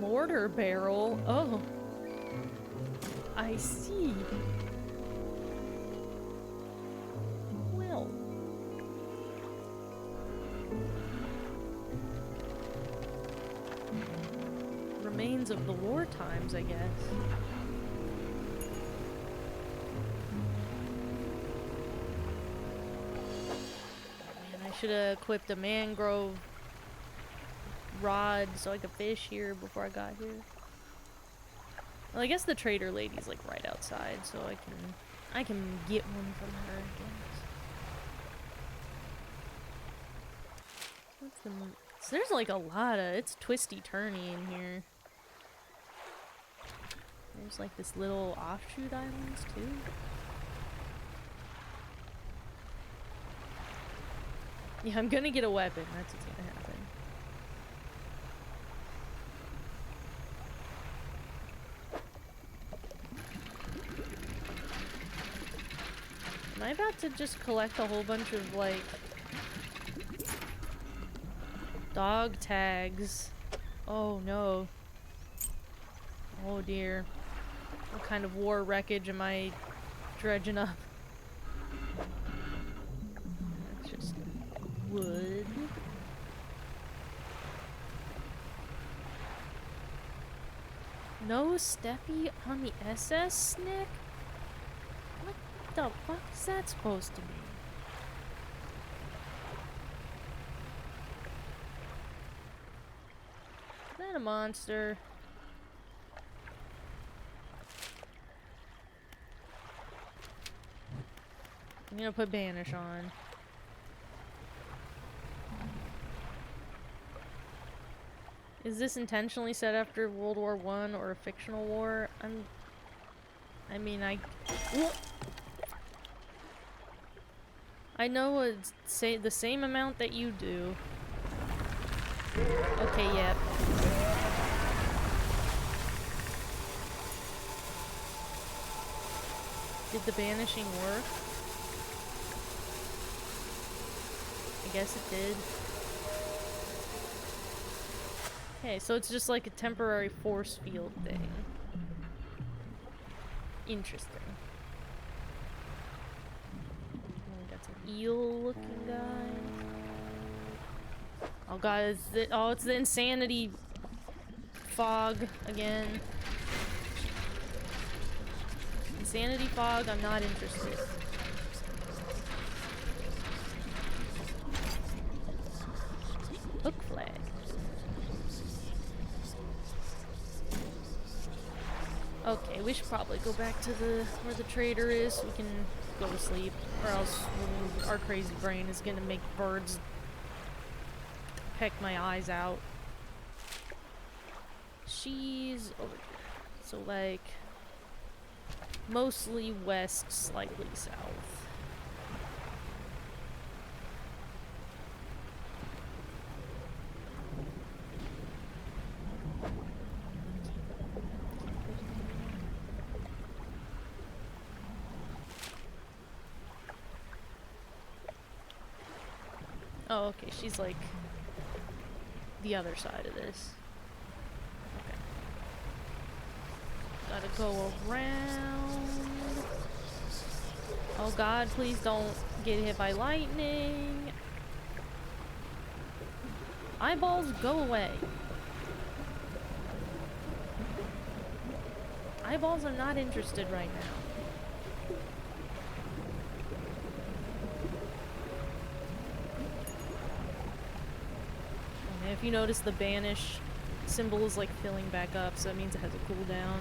Speaker 2: Mortar barrel? Oh. I see. Well. Remains of the war times, I guess. Man, I should have equipped a mangrove rod so I could fish here before I got here. Well, I guess the trader lady's like right outside, so I can get one from her, I guess. What's the so there's like a lot of, it's twisty-turny in here. There's like this little offshoot islands too. Yeah, I'm gonna get a weapon, that's what's gonna happen. I about to just collect a whole bunch of, like, dog tags? Oh no. Oh dear. What kind of war wreckage am I dredging up? That's just wood. No Steppy on the SS, Snick? What the fuck is that supposed to mean? Is that a monster? I'm gonna put Banish on. Is this intentionally set after World War I or a fictional war? I mean, I know it's the same amount that you do. Okay, yeah. Did the banishing work? I guess it did. Okay, so it's just like a temporary force field thing. Interesting. We got some eel-looking guys. Oh god, it's the insanity fog again. Insanity fog, I'm not interested. Hook flag. Okay, we should probably go back to where the trader is so we can go to sleep, or else our crazy brain is gonna make birds peck my eyes out. She's over here, so like mostly west, slightly south. Oh, okay, she's like the other side of this. Okay. Gotta go around. Oh god, please don't get hit by lightning. Eyeballs, go away. Eyeballs are not interested right now. Okay, if you notice, the banish symbol is like filling back up, so that means it has a cooldown.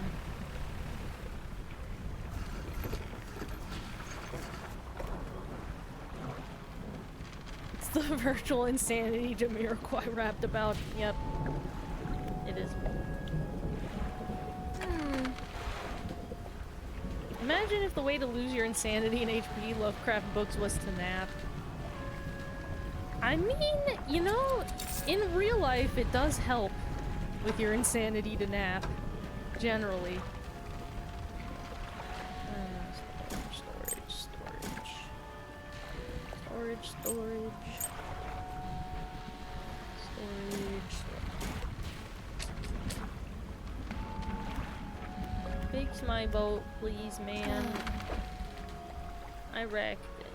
Speaker 2: It's the virtual insanity Jamiroquai rapped about. Yep. It is. Imagine if the way to lose your insanity in HP Lovecraft books was to nap. I mean, you know, in real life it does help with your insanity to nap, generally. Storage. Fix my boat, please, man. I wrecked it.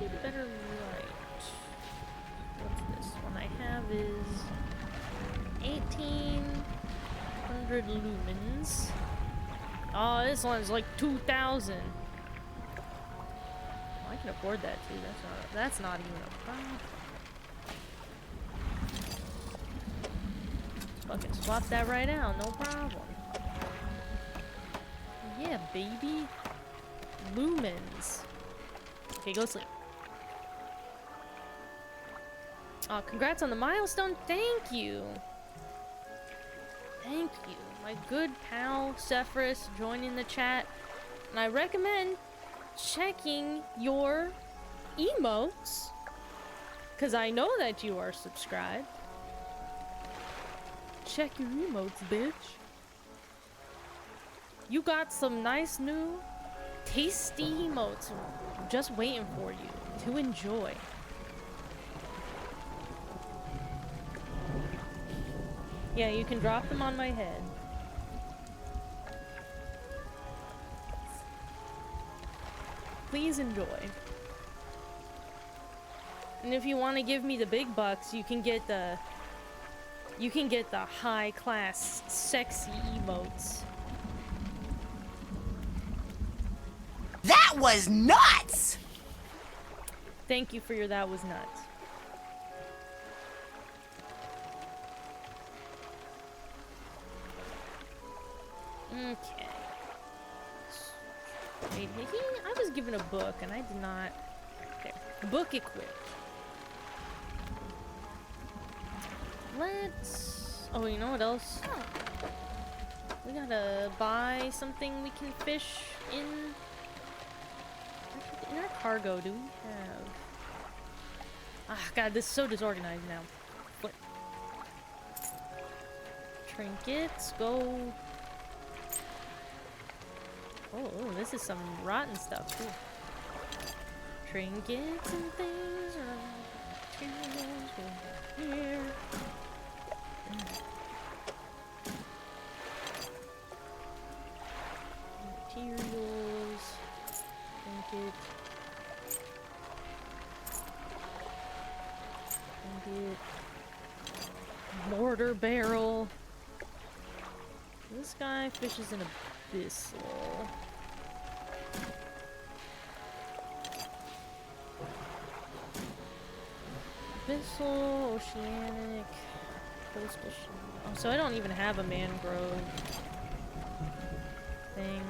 Speaker 2: You better write. What's this one I have is 1800 lumens. Oh, this one's like 2,000. I can afford that too. That's not even a problem. Fucking swap that right out, no problem. Yeah, baby. Lumens. Okay, go sleep. Oh, congrats on the milestone. Thank you. Thank you. My good pal, Sephiroth, joining the chat. And I recommend checking your emotes, because I know that you are subscribed. check your emotes, bitch. You got some nice new tasty emotes just waiting for you to enjoy. Yeah, you can drop them on my head. Please enjoy. And if you want to give me the big bucks, you can get the high class sexy emotes.
Speaker 4: That was nuts!
Speaker 2: Thank you for your that was nuts. Okay. Wait, I was given a book and I did not. There. Book equipped. Let's. Oh, you know what else? We gotta buy something we can fish in. In our cargo, do we have? Ah, God, this is so disorganized now. What? Trinkets, go. Oh, this is some rotten stuff too. Trinkets and things. Materials go here. Materials. Trinket. Trinket. Mortar barrel. This guy fishes in abyssal. Abyssal, oceanic, coastal. Oh, so I don't even have a mangrove thing.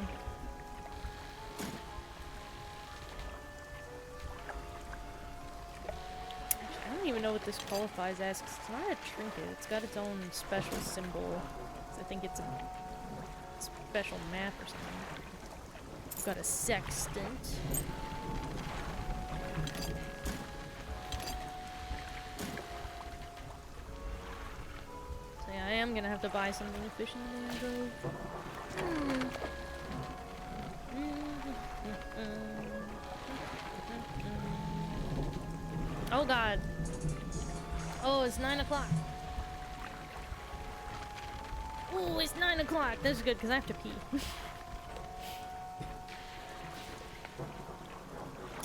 Speaker 2: I don't even know what this qualifies as, 'cause it's not a trinket. It's got its own special symbol. I think it's a special map or something. We've got a sextant. So yeah, I am gonna have to buy something to fish in the mangrove. Oh God. Oh, it's 9 o'clock. Oh, it's 9 o'clock. That's good, because I have to pee.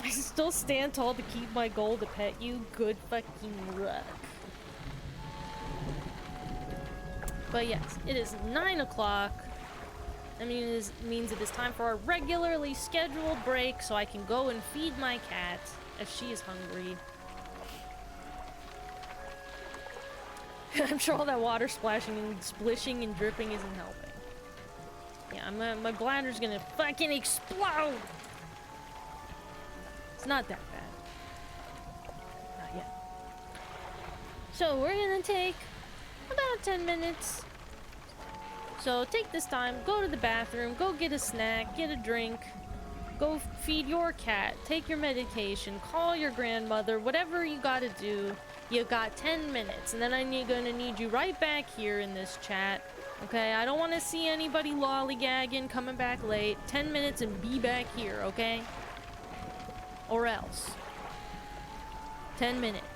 Speaker 2: I still stand tall to keep my goal to pet you. Good fucking luck. But yes, it is 9 o'clock. That means it is time for our regularly scheduled break so I can go and feed my cat as she is hungry. I'm sure all that water splashing and splishing and dripping isn't helping. Yeah, my bladder's gonna fucking explode! It's not that bad. Not yet. So we're gonna take about 10 minutes. So take this time, go to the bathroom, go get a snack, get a drink, go feed your cat, take your medication, call your grandmother, whatever you gotta do. You got 10 minutes, and then I'm gonna need you right back here in this chat. Okay, I don't want to see anybody lollygagging, coming back late. 10 minutes and be back here, okay? Or else. 10 minutes.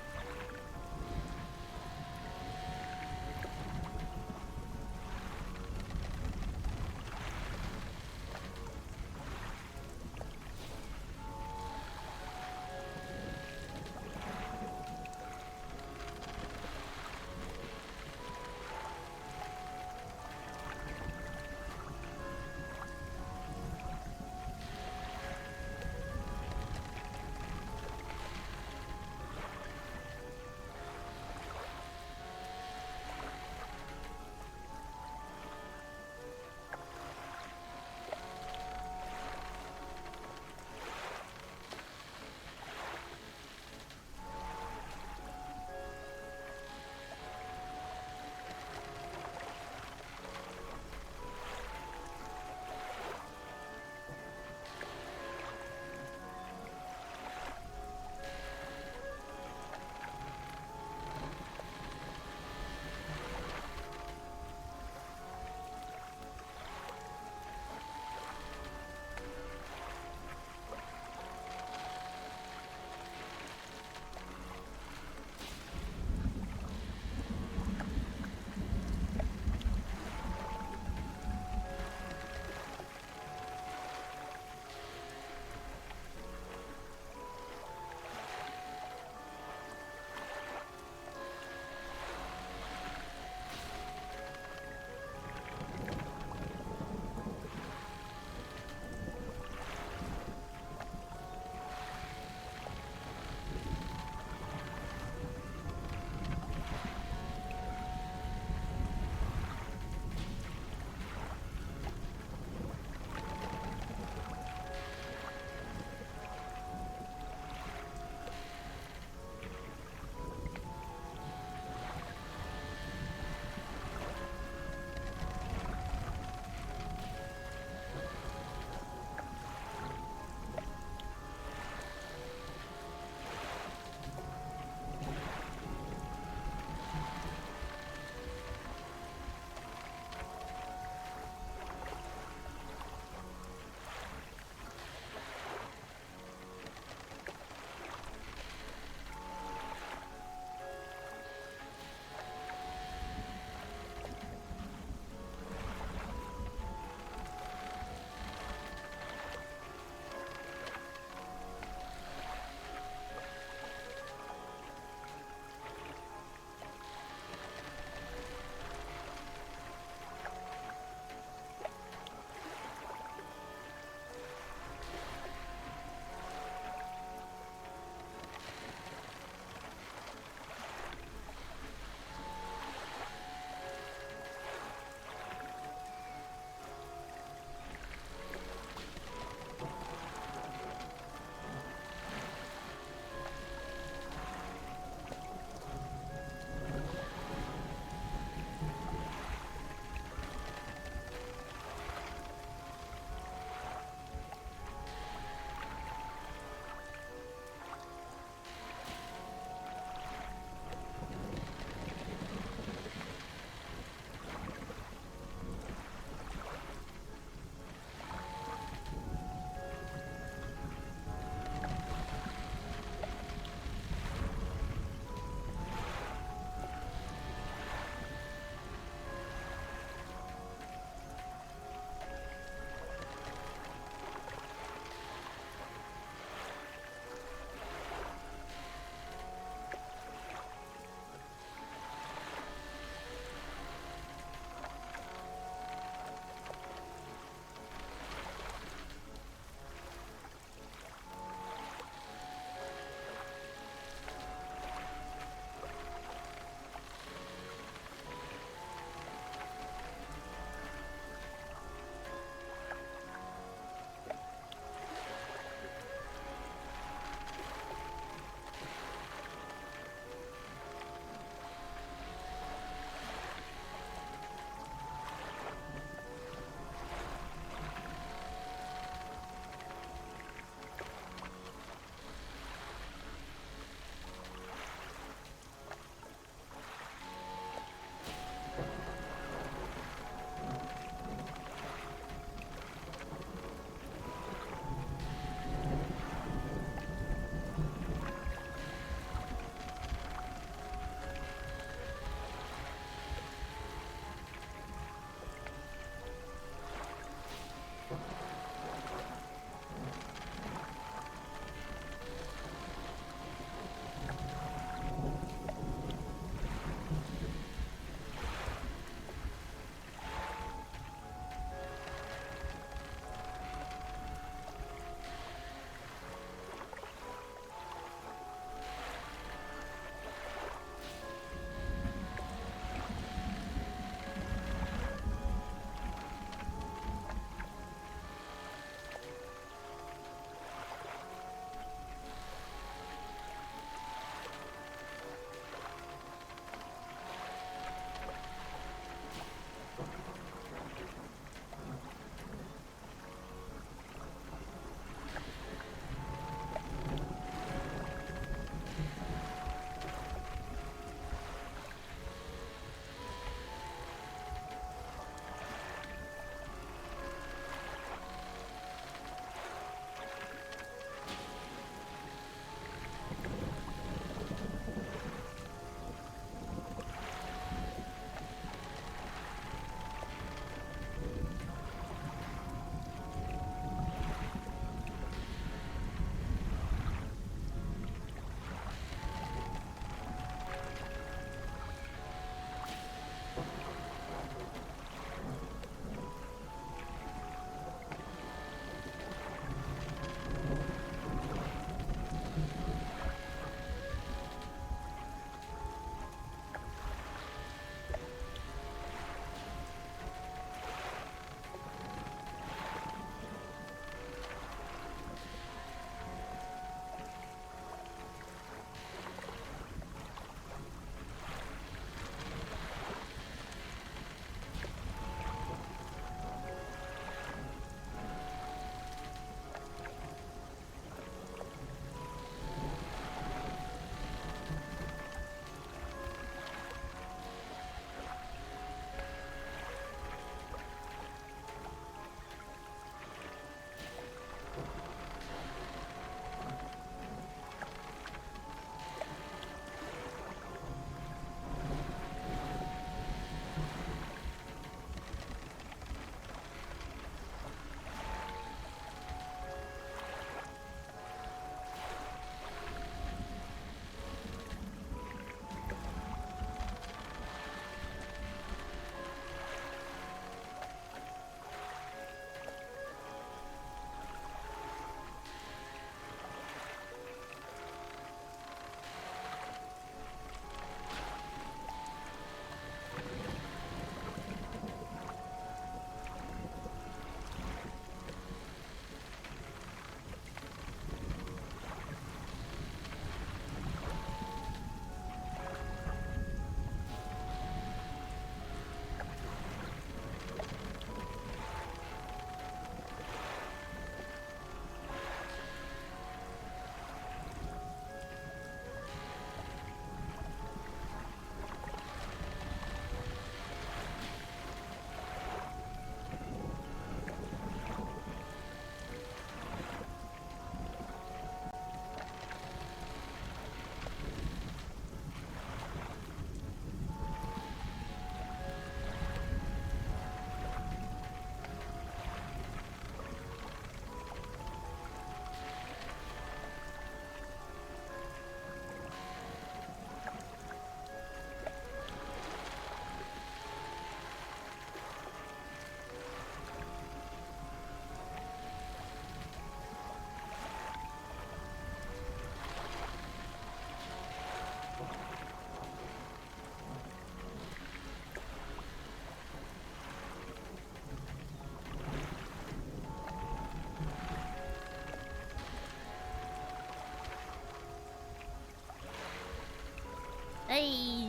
Speaker 2: Hey,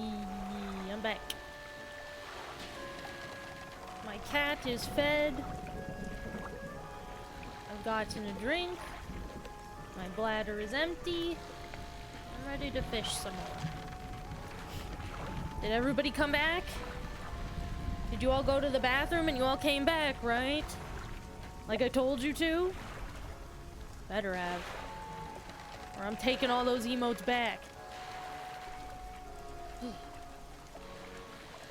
Speaker 2: I'm back. My cat is fed. I've gotten a drink. My bladder is empty. I'm ready to fish some more. Did everybody come back? Did you all go to the bathroom and you all came back, right? Like I told you to? Better have. Or I'm taking all those emotes back.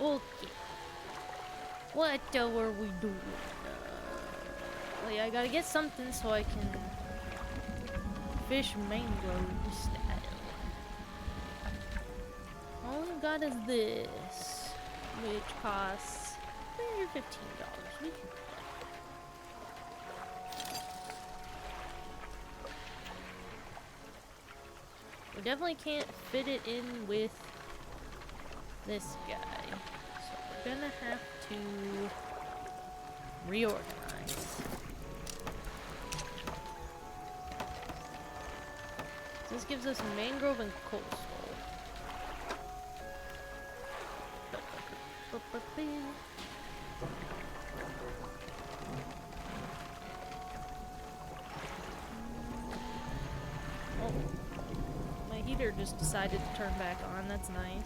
Speaker 2: Okay. What were we doing? Well, yeah, I gotta get something so I can fish mangrove style. All we got is this, which costs $15. We can We definitely can't fit it in with this guy. So we're gonna have to reorganize. This gives us mangrove and coastal. Oh, my heater just decided to turn back on. That's nice.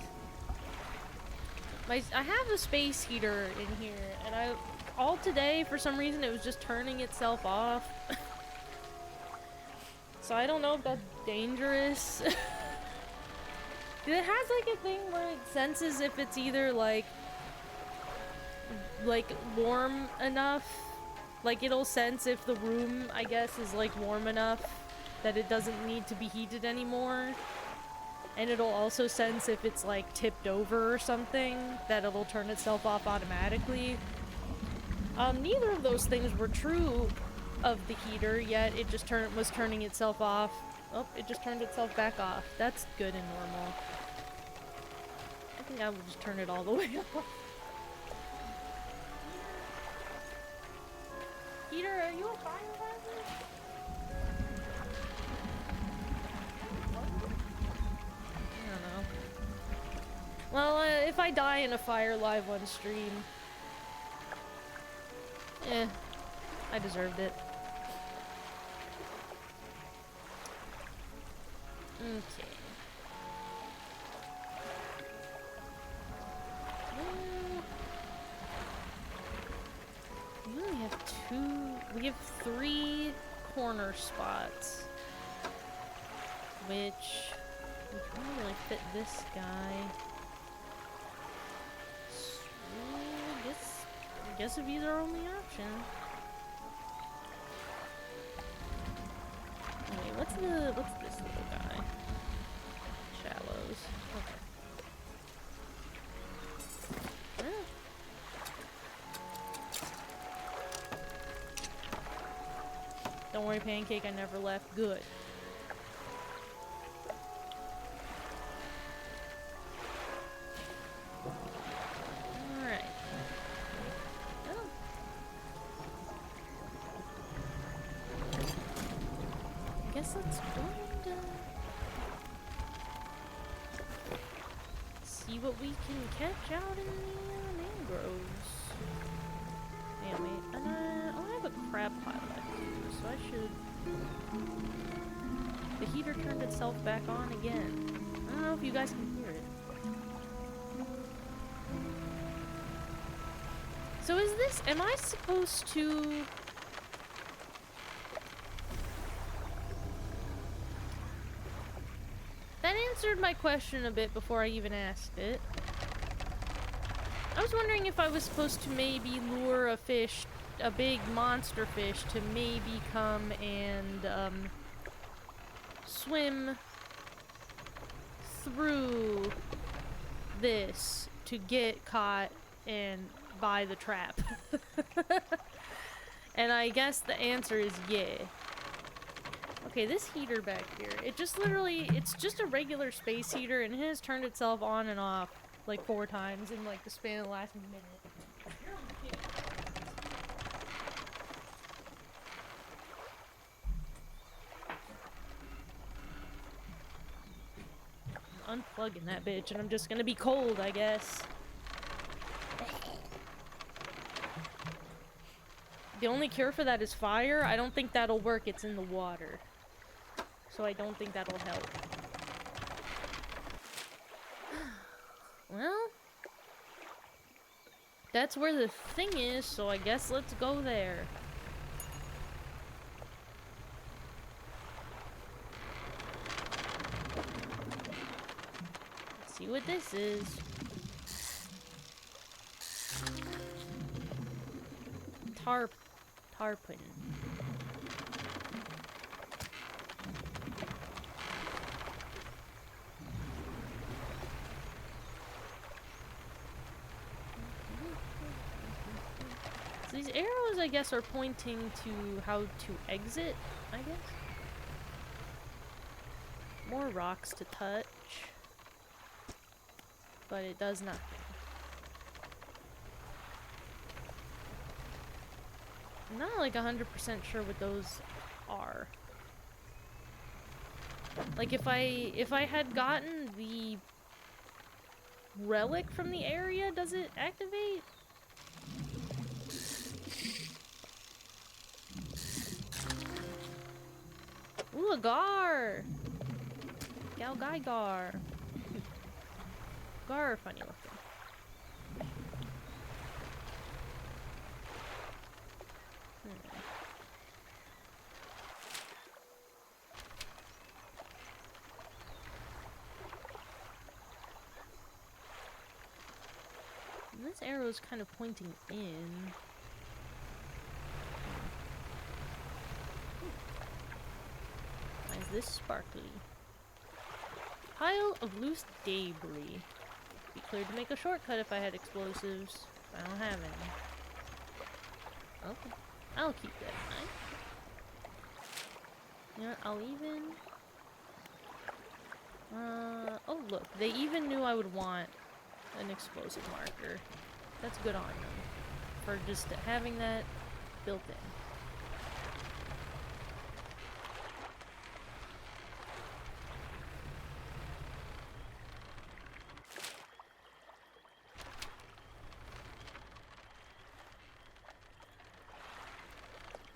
Speaker 2: I have a space heater in here, and all today for some reason it was just turning itself off. So I don't know if that's dangerous. It has like a thing where it senses if it's either like warm enough. Like it'll sense if the room, I guess, is like warm enough that it doesn't need to be heated anymore. And it'll also sense if it's like tipped over or something, that it'll turn itself off automatically. Neither of those things were true of the heater, yet it just was turning itself off. Oh, it just turned itself back off. That's good and normal. I think I will just turn it all the way off. Heater, are you a firefighter? I don't know. Well, if I die in a fire live on stream, I deserved it. Okay. We only have we have 3 corner spots, which we can't really fit this guy. So I guess if he's our only option. Wait, what's this little guy? Shallows. Okay. Don't worry, Pancake, I never left. Good. Alright. Oh. I guess that's going to see what we can catch out in the mangroves. Yeah, wait. And I have a crab pot left too, so I should. The heater turned itself back on again. I don't know if you guys can hear it. So is this? Am I supposed to? That answered my question a bit before I even asked it. I was wondering if I was supposed to maybe lure a fish, a big monster fish, to maybe come and swim through this to get caught and by the trap. And I guess the answer is yeah. Okay, this heater back here, it just literally, it's just a regular space heater, and it has turned itself on and off like 4 times in like the span of the last minute. unplugging that bitch and I'm just gonna be cold, I guess. The only cure for that is fire. I don't think that'll work. It's in the water. So I don't think that'll help. Well, that's where the thing is, so I guess let's go there. Let's see what this is. Tarpon. So these arrows, I guess, are pointing to how to exit, I guess. More rocks to touch. But it does nothing. I'm not like 100% sure what those are. Like if I had gotten the relic from the area, does it activate? Ooh, a gar! Gar. Gar are funny looking. This arrow is kind of pointing in. Why is this sparkly? Pile of loose debris. Be clear to make a shortcut if I had explosives. I don't have any. Okay. I'll keep that in mind. You know what, I'll even... oh look, they even knew I would want an explosive marker. That's good on them. For just having that built in.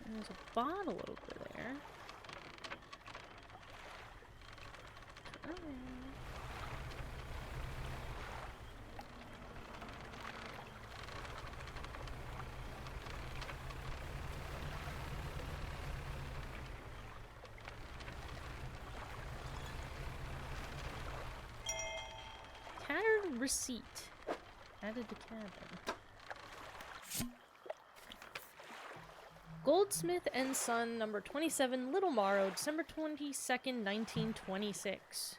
Speaker 2: There's a bottle over there. Tattered receipt. Added to cabin. Goldsmith and Son, number 27, Little Morrow, December 22nd, 1926.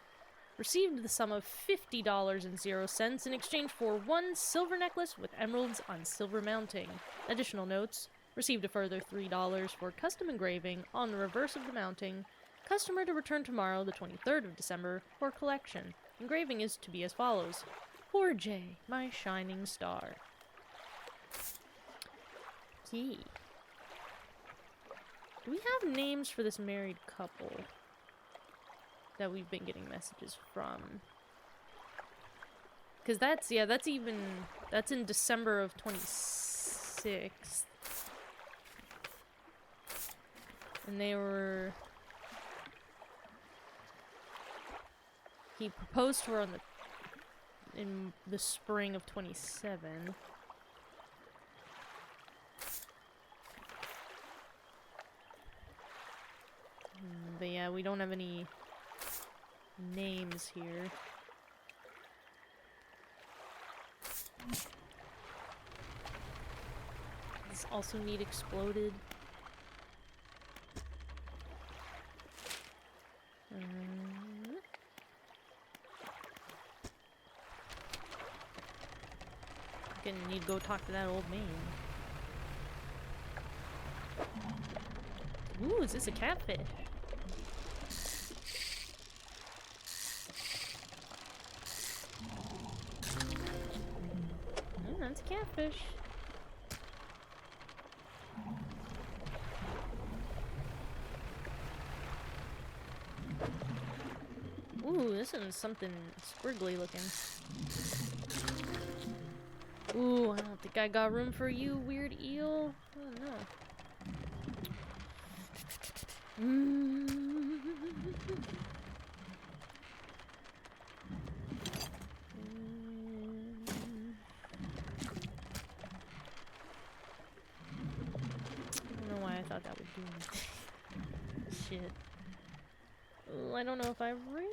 Speaker 2: Received the sum of $50.00 in exchange for one silver necklace with emeralds on silver mounting. Additional notes. Received a further $3 for custom engraving on the reverse of the mounting. Customer to return tomorrow, the 23rd of December, for collection. Engraving is to be as follows. Poor Jay, my shining star. Key. Do we have names for this married couple that we've been getting messages from? Because that's in December of 26th. And he proposed to her in the spring of 27. But yeah, we don't have any names here. This also need exploded. Gonna need to go talk to that old man. Ooh, is this a catfish? That's a catfish. Ooh, this one's something squiggly looking. Ooh, I don't think I got room for you, weird eel. Oh no. I don't know why I thought that would do shit. Ooh, I don't know if I have room.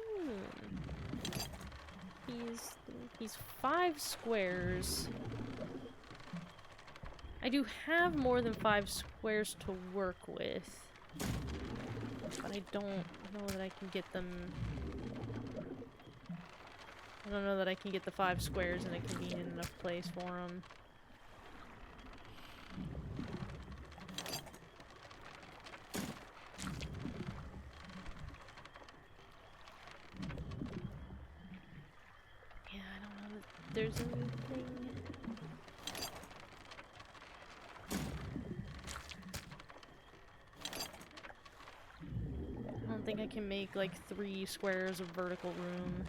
Speaker 2: He's 5 squares. I do have more than 5 squares to work with, but I don't know that I can get them. I don't know that I can get the 5 squares in a convenient enough place for them. Yeah, I don't know that there's anything. I don't think I can make like 3 squares of vertical room.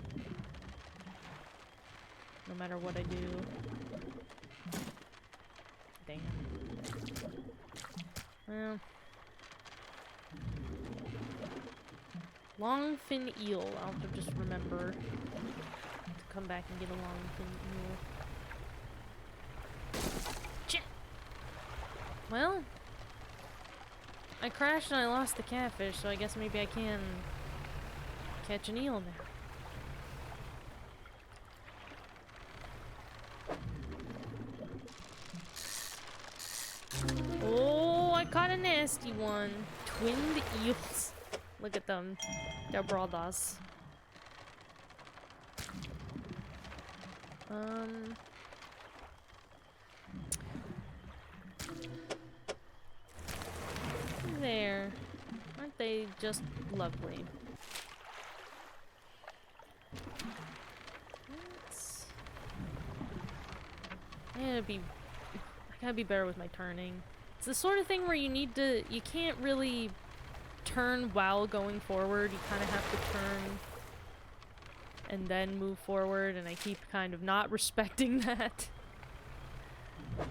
Speaker 2: No matter what I do. Damn. Well. Longfin eel. I'll have to just remember to come back and get a longfin eel. Shit! Well. I crashed and I lost the catfish, so I guess maybe I can catch an eel now. Oh, I caught a nasty one. Twinned eels. Look at them. They're brothers. There. Aren't they just lovely? I gotta be better with my turning. It's the sort of thing where you can't really turn while going forward. You kind of have to turn and then move forward, and I keep kind of not respecting that. Okay,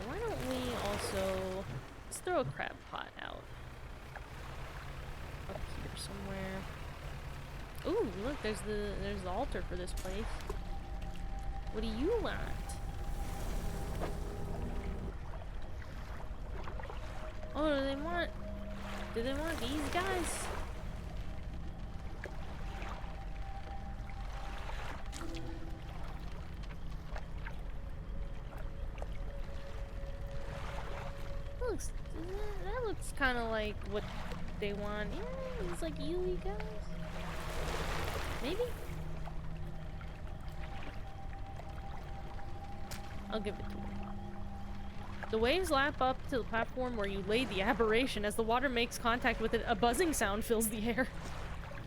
Speaker 2: why don't we also... Let's throw a crab pot out. Up here somewhere. Ooh, look, there's the altar for this place. What do you want? Oh, do they want these guys? That looks kind of like what they want. Yeah, it's like you guys. Maybe? I'll give it to him. The waves lap up to the platform where you laid the aberration. As the water makes contact with it, a buzzing sound fills the air.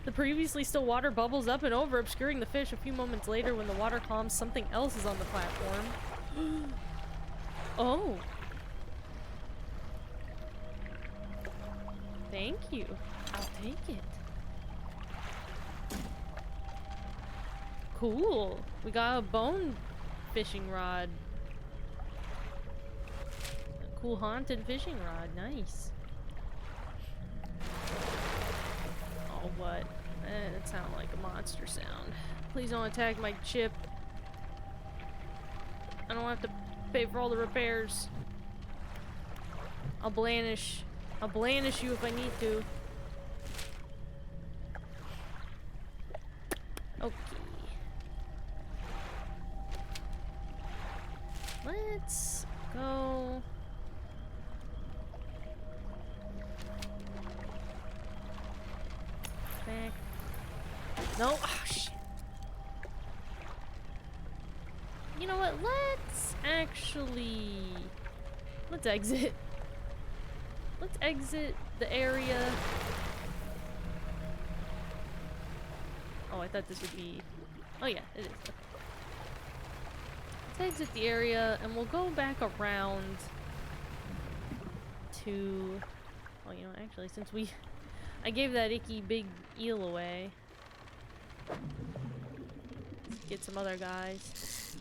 Speaker 2: The previously still water bubbles up and over, obscuring the fish. A few moments later, when the water calms, something else is on the platform. Oh. Thank you. I'll take it. Cool. We got a bone fishing rod. A cool haunted fishing rod. Nice. Oh, what? That sounded like a monster sound. Please don't attack my chip. I don't have to pay for all the repairs. I'll blandish you if I need to. Okay. Let's go. Back. No. Oh, shit. You know what? Let's exit. Let's exit the area. Oh, I thought this would be... Oh yeah, it is. Okay. Let's exit the area, and we'll go back around to... Oh, you know, actually, since we I gave that icky big eel away. Let's get some other guys.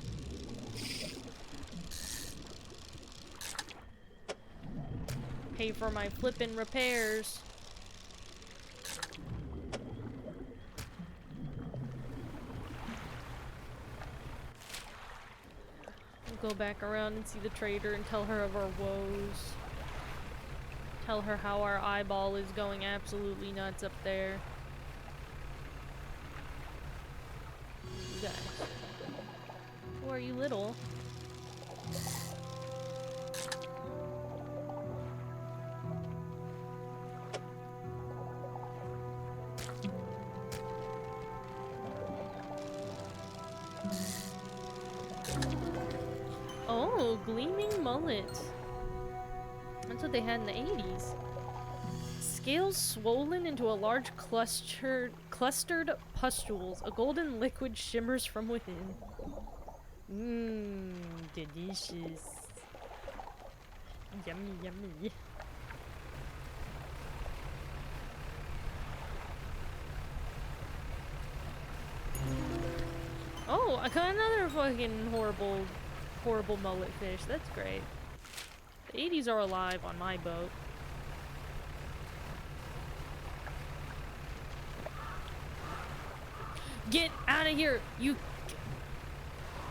Speaker 2: Pay for my flippin' repairs. We'll go back around and see the trader and tell her of our woes. Tell her how our eyeball is going absolutely nuts up there. You guys. Who are you, little? Oh, gleaming mullet. That's what they had in the 80s. Scales swollen into a large clustered pustules. A golden liquid shimmers from within. Mmm, delicious. Yummy, yummy. Oh, I got another fucking horrible mullet fish. That's great. The 80s are alive on my boat. Get out of here, you...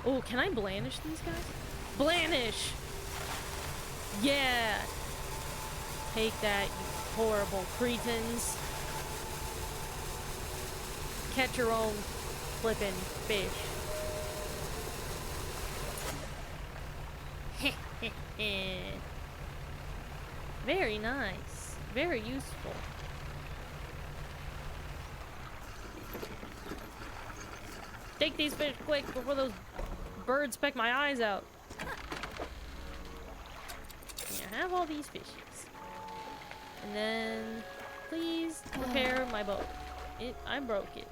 Speaker 2: Oh, can I blanish these guys? Blanish! Yeah! Take that, you horrible cretins. Catch your own flippin' fish. Very nice. Very useful. Take these fish quick before those birds peck my eyes out. Yeah, have all these fishes. And then, please repair my boat. I broke it.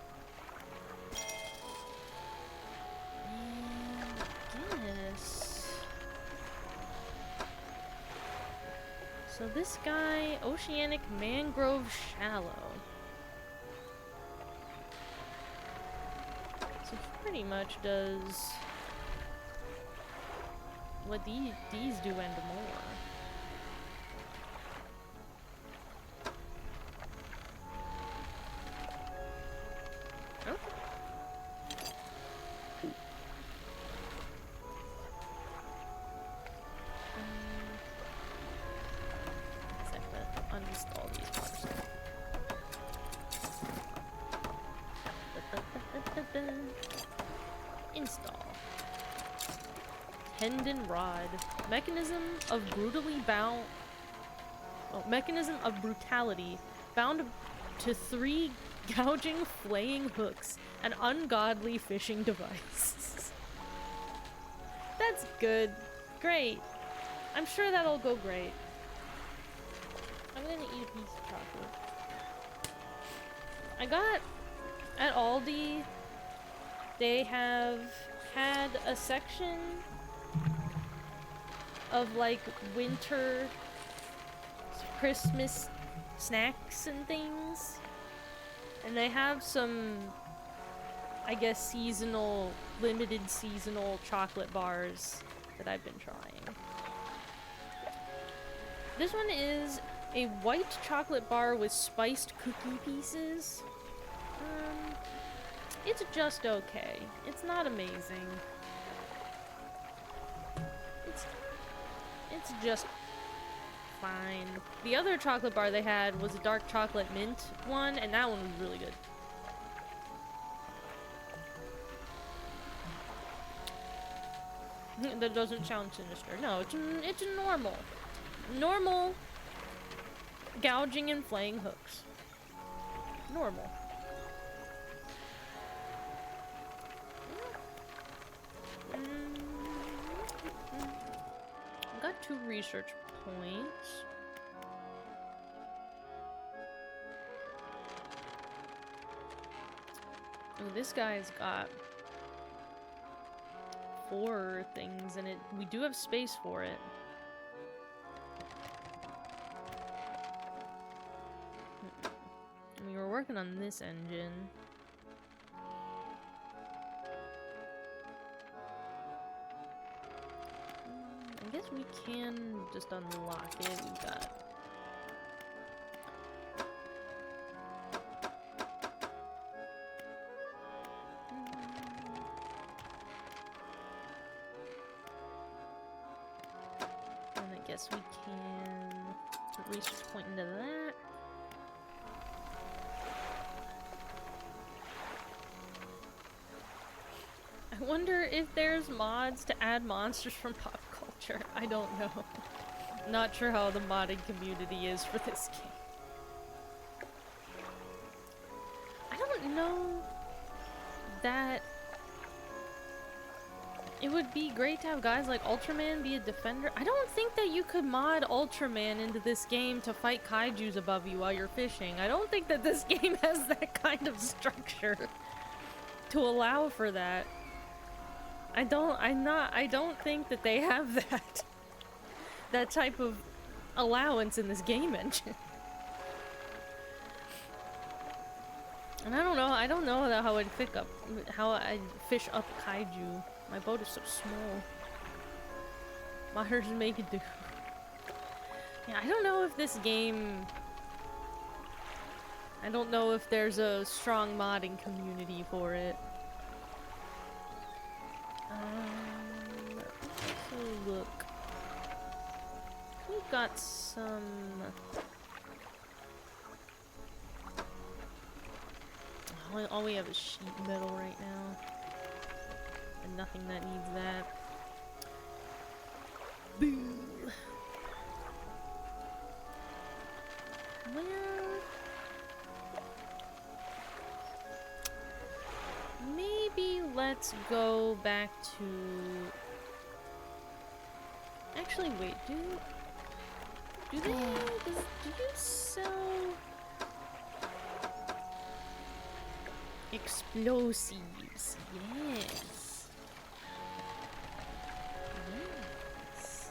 Speaker 2: Yes. So this guy, Oceanic Mangrove Shallow. So he pretty much does what these do and more. Oh. Uninstall these parts. Install. Tendon rod. Mechanism of mechanism of brutality. Bound to 3 gouging, flaying hooks. An ungodly fishing device. That's good. Great. I'm sure that'll go great. I'm gonna eat a piece of chocolate. I got at Aldi, they have had a section of like winter Christmas snacks and things. And they have some, I guess, limited seasonal chocolate bars that I've been trying. This one is a white chocolate bar with spiced cookie pieces. It's just okay. It's not amazing. It's just fine. The other chocolate bar they had was a dark chocolate mint one, and that one was really good. That doesn't sound sinister. No, it's normal gouging and flaying hooks. Normal. I got 2 research points. Oh, this guy's got 4 things in it. We do have space for it. working on this engine. I guess we can just unlock it. We've got... And I guess we can put research point into that. I wonder if there's mods to add monsters from pop culture. I don't know. Not sure how the modding community is for this game. I don't know that it would be great to have guys like Ultraman be a defender. I don't think that you could mod Ultraman into this game to fight kaijus above you while you're fishing. I don't think that this game has that kind of structure to allow for that. I don't think that they have that type of allowance in this game engine. And I don't know how I'd fish up kaiju. My boat is so small. Modders make it do. Yeah, I don't know if this game... I don't know if there's a strong modding community for it. So look. We've got some... All we have is sheet metal right now. And nothing that needs that. Boo! Well... Maybe let's go back to... Actually, wait, do you sell... explosives? Yes. Yes.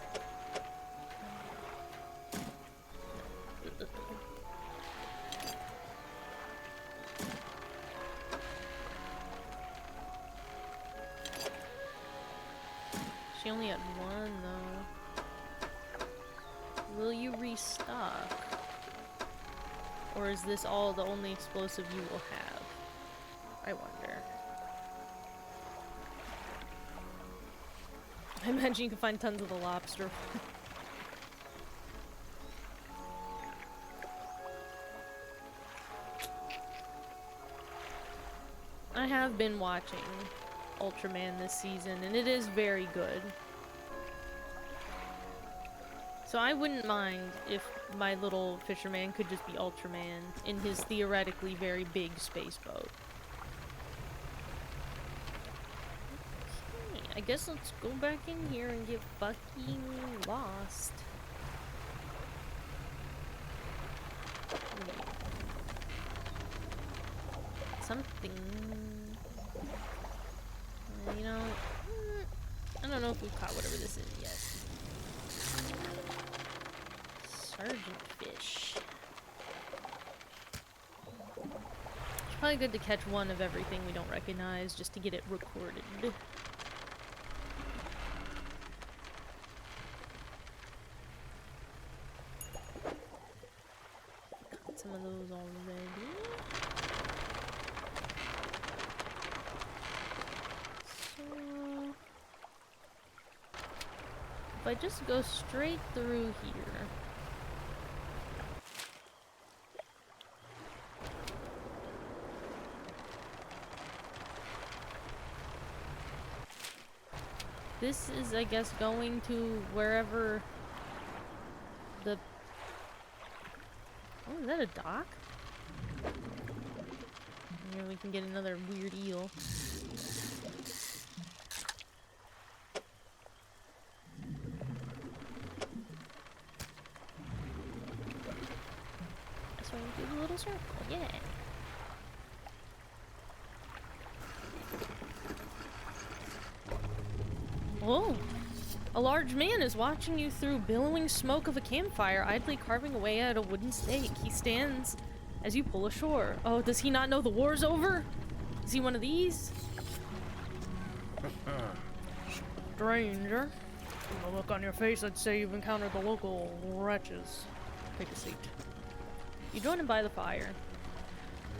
Speaker 2: She only had one, though. Will you restock? Or is this all the only explosive you will have? I wonder. I imagine you can find tons of the lobster. I have been watching Ultraman this season, and it is very good. So I wouldn't mind if my little fisherman could just be Ultraman in his theoretically very big space boat. Okay, I guess let's go back in here and get fucking lost. Wait. Something... you know, I don't know if we've caught whatever this is yet. Sergeant fish. It's probably good to catch one of everything we don't recognize just to get it recorded. Got some of those already. If I just go straight through here. This is, I guess, going to wherever the... Oh, is that a dock? Here we can get another weird eel. Do a little circle, yeah. Oh! A large man is watching you through billowing smoke of a campfire, idly carving away at a wooden stake. He stands as you pull ashore. Oh, does he not know the war's over? Is he one of these?
Speaker 3: Stranger. From the look on your face, I'd say you've encountered the local wretches. Take a seat.
Speaker 2: You join him by the fire.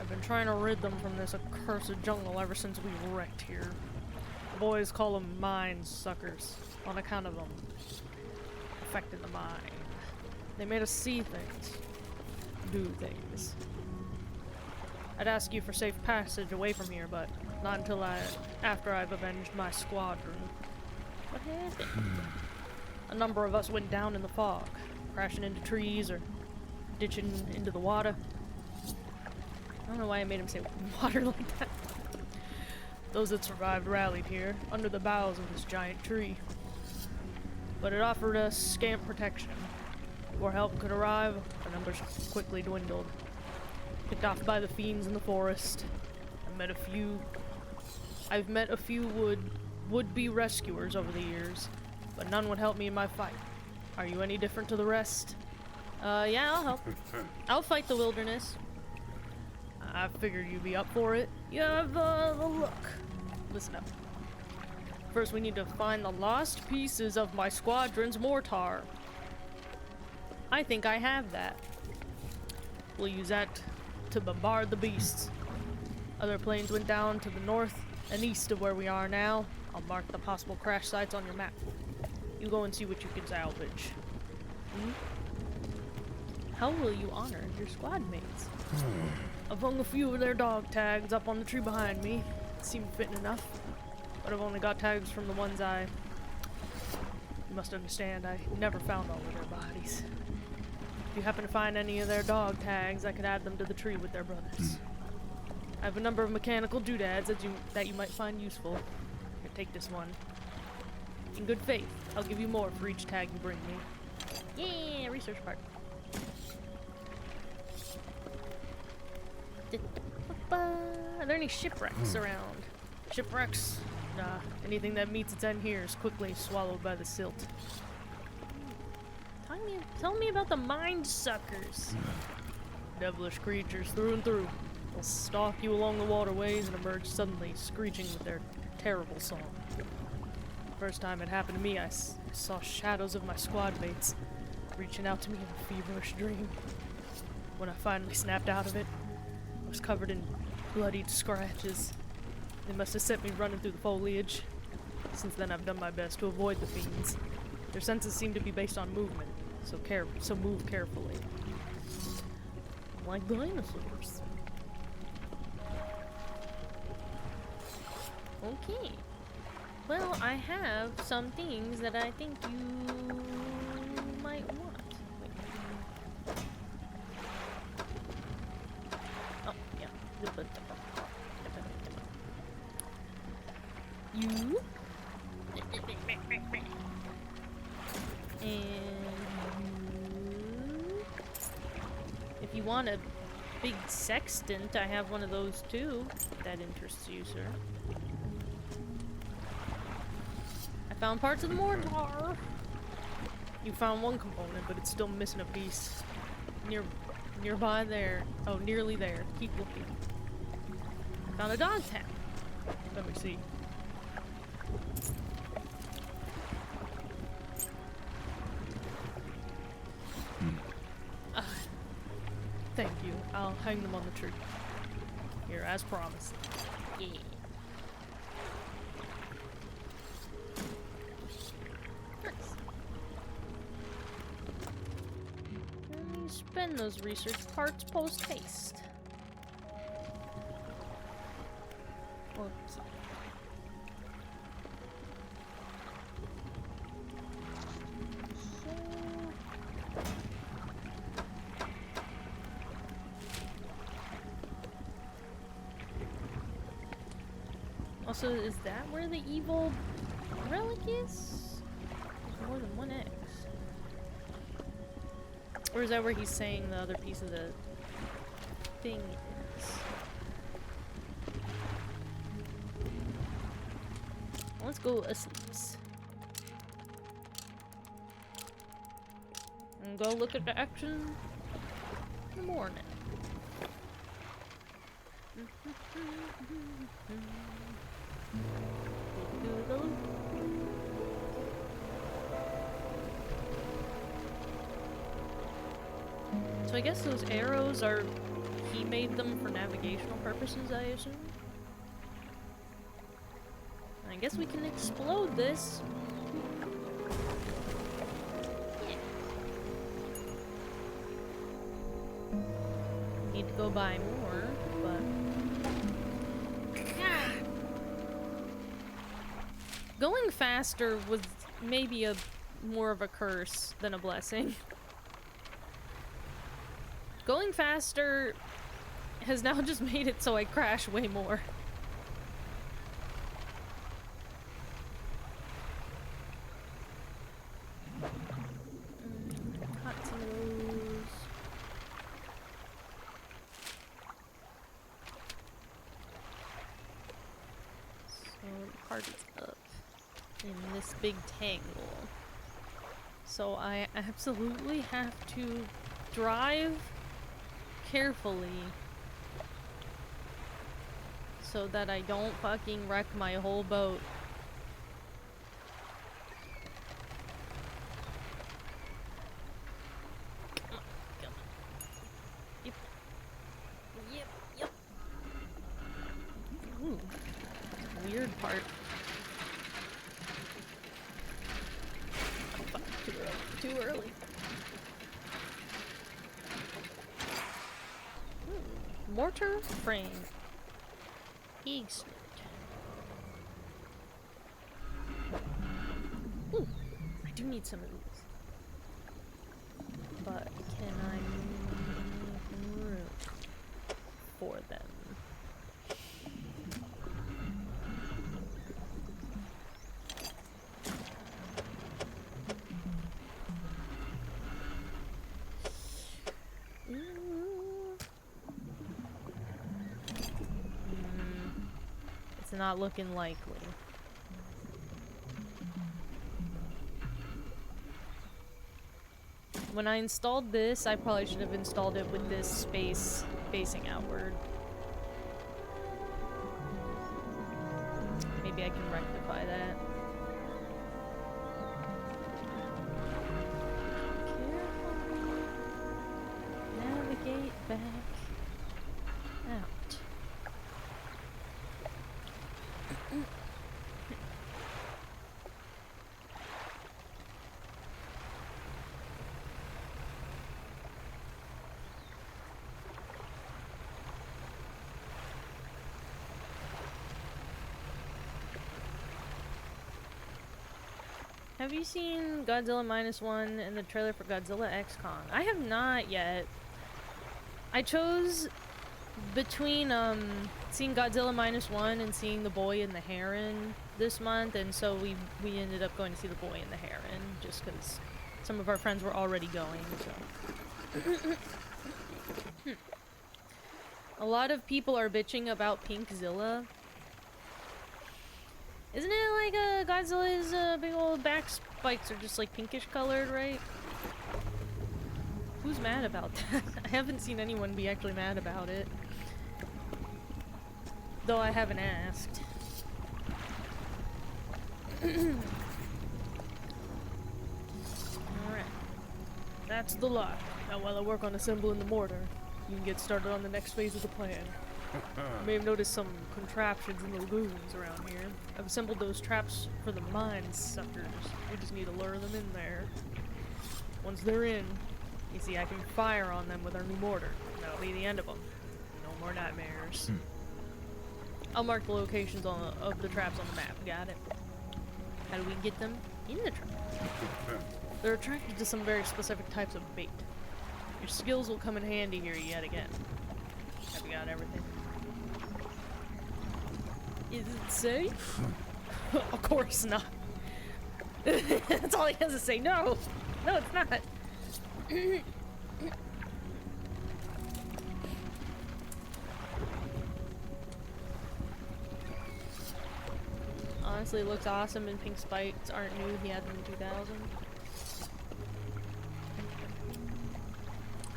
Speaker 3: I've been trying to rid them from this accursed jungle ever since we wrecked here. The boys call them mind suckers, on account of them affecting the mind. They made us see things, do things. I'd ask you for safe passage away from here, but not until after I've avenged my squadron.
Speaker 2: What happened?
Speaker 3: A number of us went down in the fog, crashing into trees or ditching into the water.
Speaker 2: I don't know why I made him say water like that.
Speaker 3: Those that survived rallied here, under the boughs of this giant tree. But it offered us scant protection. Before help could arrive, our numbers quickly dwindled. Picked off by the fiends in the forest. I've met a few would-be rescuers over the years, but none would help me in my fight. Are you any different to the rest?
Speaker 2: Yeah, I'll help. I'll fight the wilderness.
Speaker 3: I figured you'd be up for it. You have the look. Listen up. First, we need to find the lost pieces of my squadron's mortar.
Speaker 2: I think I have that.
Speaker 3: We'll use that to bombard the beasts. Other planes went down to the north and east of where we are now. I'll mark the possible crash sites on your map. You go and see what you can salvage.
Speaker 2: How will you honor your squad mates?
Speaker 3: I've hung a few of their dog tags up on the tree behind me. It seemed fitting enough. But I've only got tags from the ones You must understand, I never found all of their bodies. If you happen to find any of their dog tags, I could add them to the tree with their brothers. I have a number of mechanical doodads that you might find useful. Here, take this one. In good faith, I'll give you more for each tag you bring me.
Speaker 2: Yeah, research part. Are there any shipwrecks around?
Speaker 3: Shipwrecks? Nah, anything that meets its end here is quickly swallowed by the silt.
Speaker 2: Tell me about the mind suckers.
Speaker 3: Devilish creatures through and through. They'll stalk you along the waterways and emerge suddenly, screeching with their terrible song. The first time it happened to me, I saw shadows of my squad mates reaching out to me in a feverish dream. When I finally snapped out of it, I was covered in bloodied scratches. They must have sent me running through the foliage. Since then, I've done my best to avoid the fiends. Their senses seem to be based on movement, so move carefully.
Speaker 2: Like dinosaurs. Okay. Well, I have some things that I think you might want. Wait. Oh, yeah. You. And you. If you want a big sextant, I have one of those too. If that interests you, sir. I found parts of the mortar.
Speaker 3: You found one component, but it's still missing a piece. Nearby there. Oh, nearly there. Keep looking.
Speaker 2: Found a dog tag.
Speaker 3: Let me see. Thank you. I'll hang them on the tree. Here, as promised.
Speaker 2: Yeah. Nice. Let me spend those research parts post haste. Oops. Also, is that where the evil relic is? There's more than one X. Or is that where he's saying the other piece of the thing is? Let's go asleep. And go look at the action in the morning. So I guess those arrows are... he made them for navigational purposes, I assume? I guess we can explode this. Yeah. Need to go buy more, but... Going faster was maybe more of a curse than a blessing. Going faster has now just made it so I crash way more. Cut some of those. So the party's up in this big tangle. So I absolutely have to drive carefully so that I don't fucking wreck my whole boat. Come on, come on. Yep. Yep, yep. Ooh. Weird part. Oh, fuck. Too early. Too early. Mortar frame. Excellent. Ooh, I do need some of these. But can I make room for them? Not looking likely. When I installed this, I probably should have installed it with this space facing outward. Maybe I can rectify that. Carefully navigate back out. Have you seen Godzilla -1 and the trailer for Godzilla X Kong? I have not yet. I chose between seeing Godzilla -1 and seeing The Boy and the Heron this month, and so we ended up going to see The Boy and the Heron just because some of our friends were already going. So a lot of people are bitching about Pinkzilla. Isn't it like Godzilla's big old back spikes are just like pinkish colored, right? Who's mad about that? I haven't seen anyone be actually mad about it. Though I haven't asked. Alright. That's the lot. Now while I work on assembling the mortar, you can get started on the next phase of the plan. You may have noticed some contraptions in the lagoons around here. I've assembled those traps for the mine suckers. We just need to lure them in there. Once they're in, you see I can fire on them with our new mortar. That'll be the end of them. No more nightmares. I'll mark the locations of the traps on the map. Got it. How do we get them in the trap? They're attracted to some very specific types of bait. Your skills will come in handy here yet again. Have we got everything? Is it safe? Of course not. That's all he has to say. No! No, it's not. Honestly, it looks awesome, and pink spikes aren't new. He had them in 2000.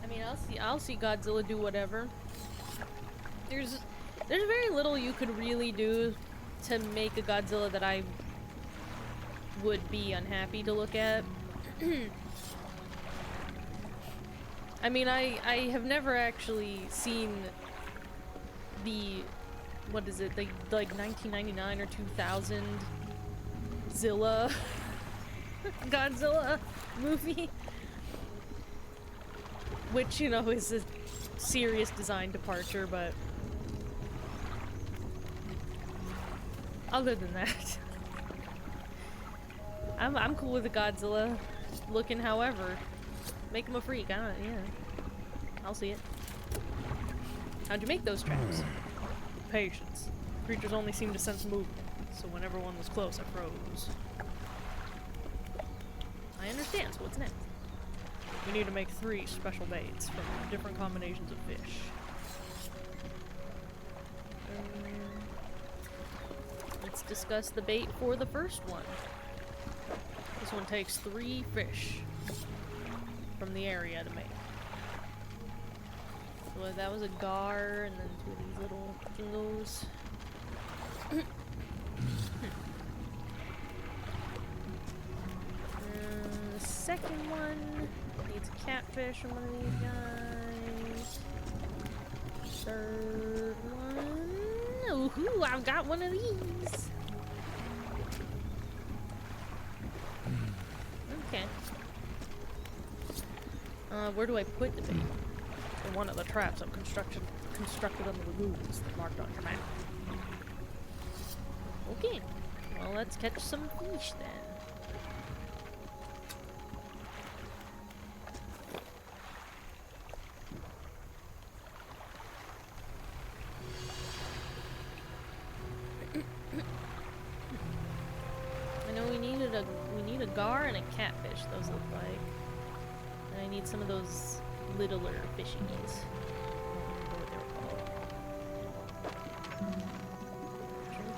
Speaker 2: I mean, I'll see Godzilla do whatever. There's very little you could really do to make a Godzilla that I would be unhappy to look at. I mean, I have never actually seen the, what is it, the, like, 1999 or 2000 Zilla Godzilla movie, which, you know, is a serious design departure, but other than that, I'm cool with the Godzilla looking however. Make him a freak, yeah. I'll see it. How'd you make those traps? Patience. Creatures only seem to sense movement, so whenever one was close, I froze. I understand, so what's next? We need to make 3 special baits from different combinations of fish. Let's discuss the bait for the first one. This one takes 3 fish from the area to make. So that was a gar, and then 2 of these little jingles. The second one needs a catfish from one of these guys. Third one, ooh, I've got one of these. Okay. Where do I put the bait? In one of the traps I've constructed on the lagoons that marked on your map. Okay. Well, let's catch some fish then. I know we need a gar and a catfish, those look like. And I need some of those littler fishies. I don't know what they're called.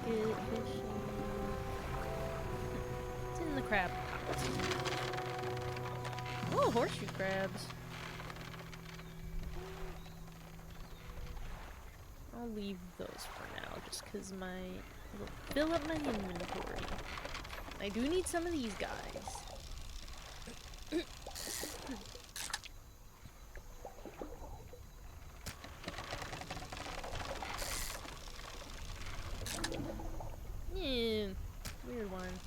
Speaker 2: Trinket fishing. It's in the crab pot. Oh, horseshoe crabs. I'll leave those for now, just because it'll fill up my inventory. I do need some of these guys. Yeah, weird one.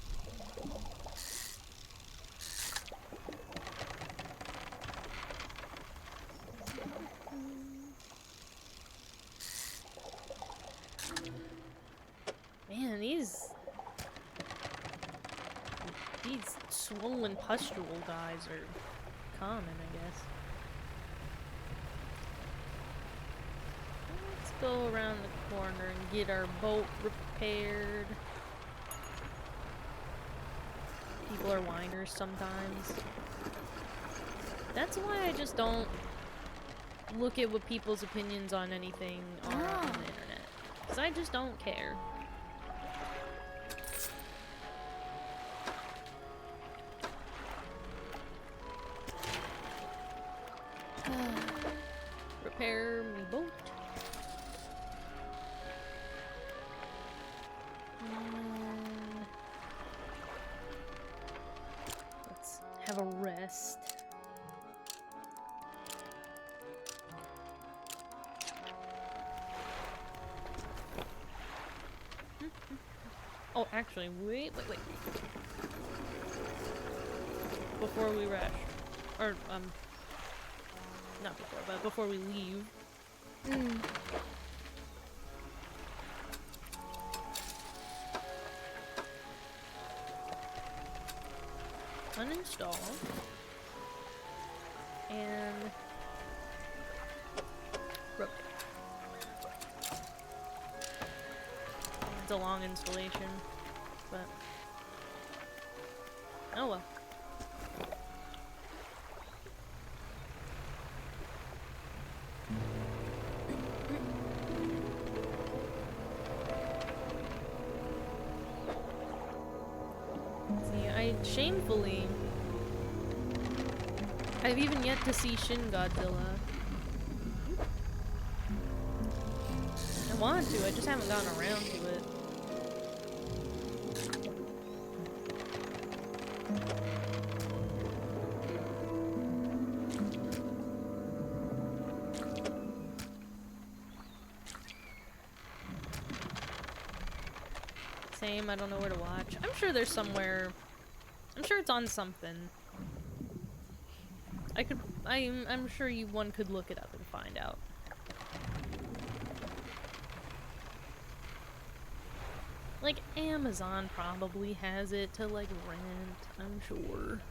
Speaker 2: Man, these swollen pustule guys are common, I guess. Let's go around the corner and get our boat repaired. People are whiners sometimes. That's why I just don't look at what people's opinions on anything are on the internet. Because I just don't care. Repair me boat. Let's have a rest. Oh, actually, wait. Before we rush. Or, not before, but before we leave. Uninstall. And rotate. It's a long installation, but oh well. Shamefully, I've even yet to see Shin Godzilla. I want to, I just haven't gotten around to it. Same, I don't know where to watch. I'm sure there's somewhere. I'm sure it's on something. I'm sure one could look it up and find out. Like, Amazon probably has it to, like, rent, I'm sure.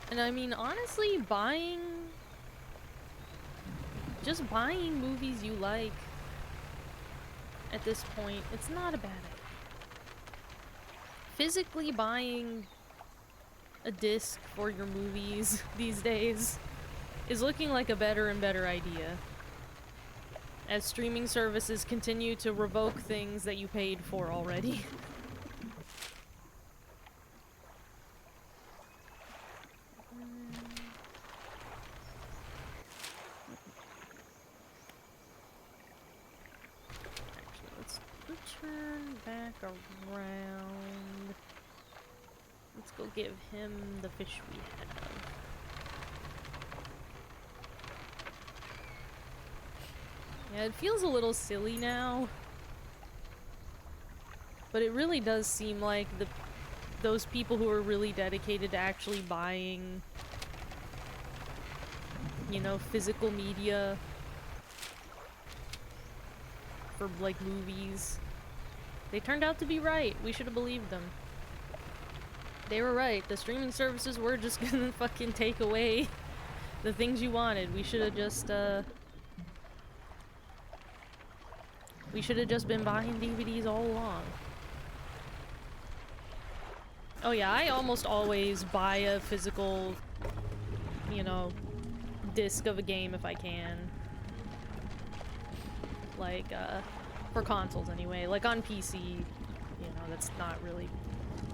Speaker 2: And I mean, honestly, just buying movies you like at this point, it's not a bad idea. Physically buying a disc for your movies these days is looking like a better and better idea. As streaming services continue to revoke things that you paid for already. Around. Let's go give him the fish we have. Yeah, it feels a little silly now. But it really does seem like those people who are really dedicated to actually buying, you know, physical media for, like, movies. They turned out to be right. We should have believed them. They were right. The streaming services were just gonna fucking take away the things you wanted. We should have just, we should have just been buying DVDs all along. Oh yeah, I almost always buy a physical, you know, disc of a game if I can. Like, for consoles anyway. Like on PC, you know, that's not really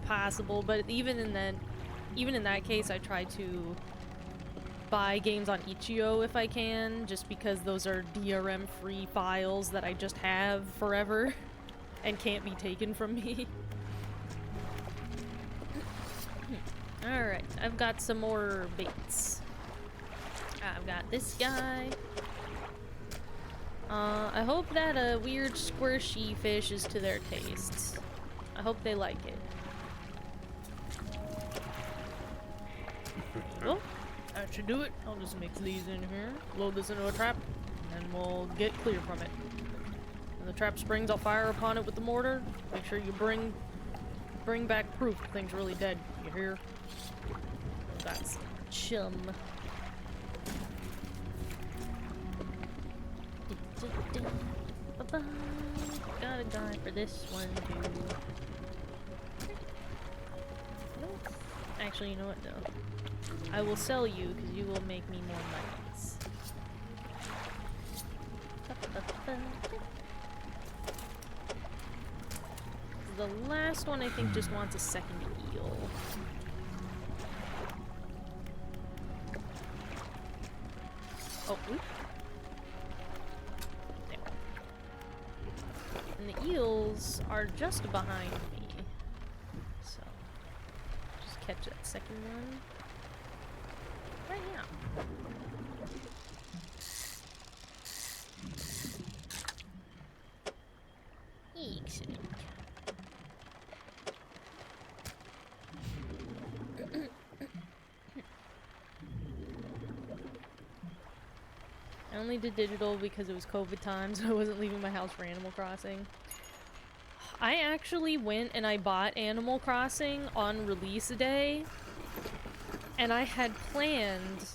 Speaker 2: possible, but even in that case, I try to buy games on itch.io if I can, just because those are DRM-free files that I just have forever and can't be taken from me. Alright, I've got some more baits. I've got this guy. I hope that weird squishy fish is to their tastes. I hope they like it. Well, that should do it. I'll just mix these in here, load this into a trap, and then we'll get clear from it. When the trap springs, I'll fire upon it with the mortar. Make sure you bring back proof the thing's really dead. You hear? That's chum. Bye-bye. Got a guy for this one too. Nope. Actually, you know what? No. I will sell you because you will make me more monies. The last one I think just wants a second eel. Oh, oops. And the eels are just behind me. So, just catch that second one. Right now. Excellent. I only did digital because it was COVID times, so I wasn't leaving my house for Animal Crossing. I actually went and I bought Animal Crossing on release day, and I had planned,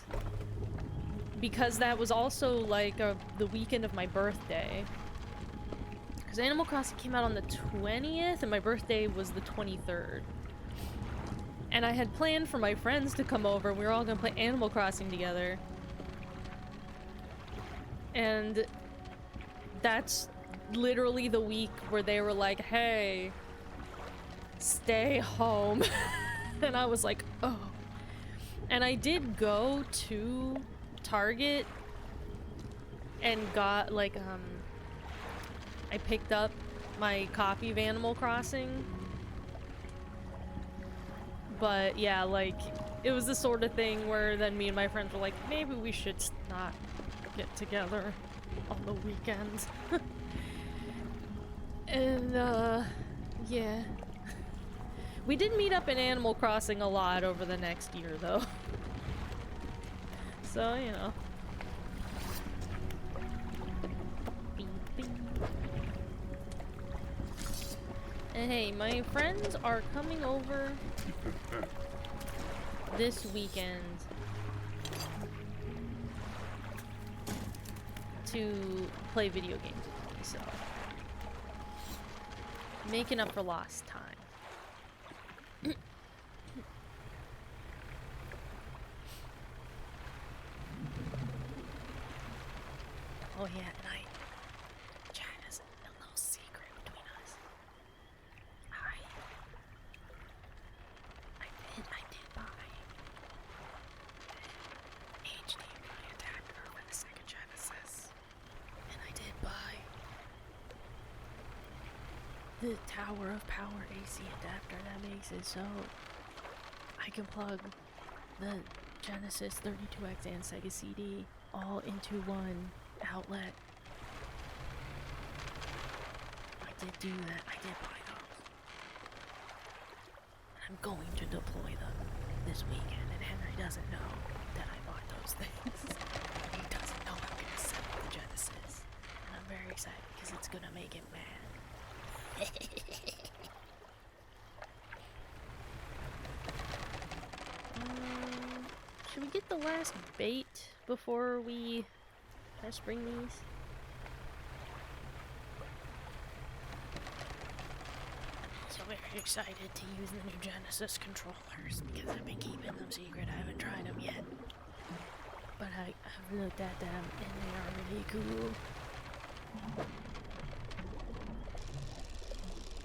Speaker 2: because that was also like the weekend of my birthday, because Animal Crossing came out on the 20th and my birthday was the 23rd. And I had planned for my friends to come over and we were all gonna play Animal Crossing together. And that's literally the week where they were like, hey, stay home. And I was like, oh. And I did go to Target and got like I picked up my copy of Animal Crossing. But yeah, like it was the sort of thing where then me and my friends were like, maybe we should not get together on the weekends. And yeah. We did meet up in Animal Crossing a lot over the next year though. So, you know. And hey, my friends are coming over this weekend to play video games with me, so making up for lost time. Oh yeah, and China's a little secret between us. I did buy HDMI adapter for the second Genesis. And I did buy the Tower of Power AC adapter that makes it so I can plug the Genesis 32X and Sega CD all into one outlet. I did do that. I did buy those. And I'm going to deploy them this weekend, and Henry doesn't know that I bought those things. He doesn't know I'm gonna set up the Genesis. And I'm very excited because it's gonna make him mad. Should we get the last bait before we test bring these? So very excited to use the new Genesis controllers because I've been keeping them secret. I haven't tried them yet, but I've looked at them and they are really cool.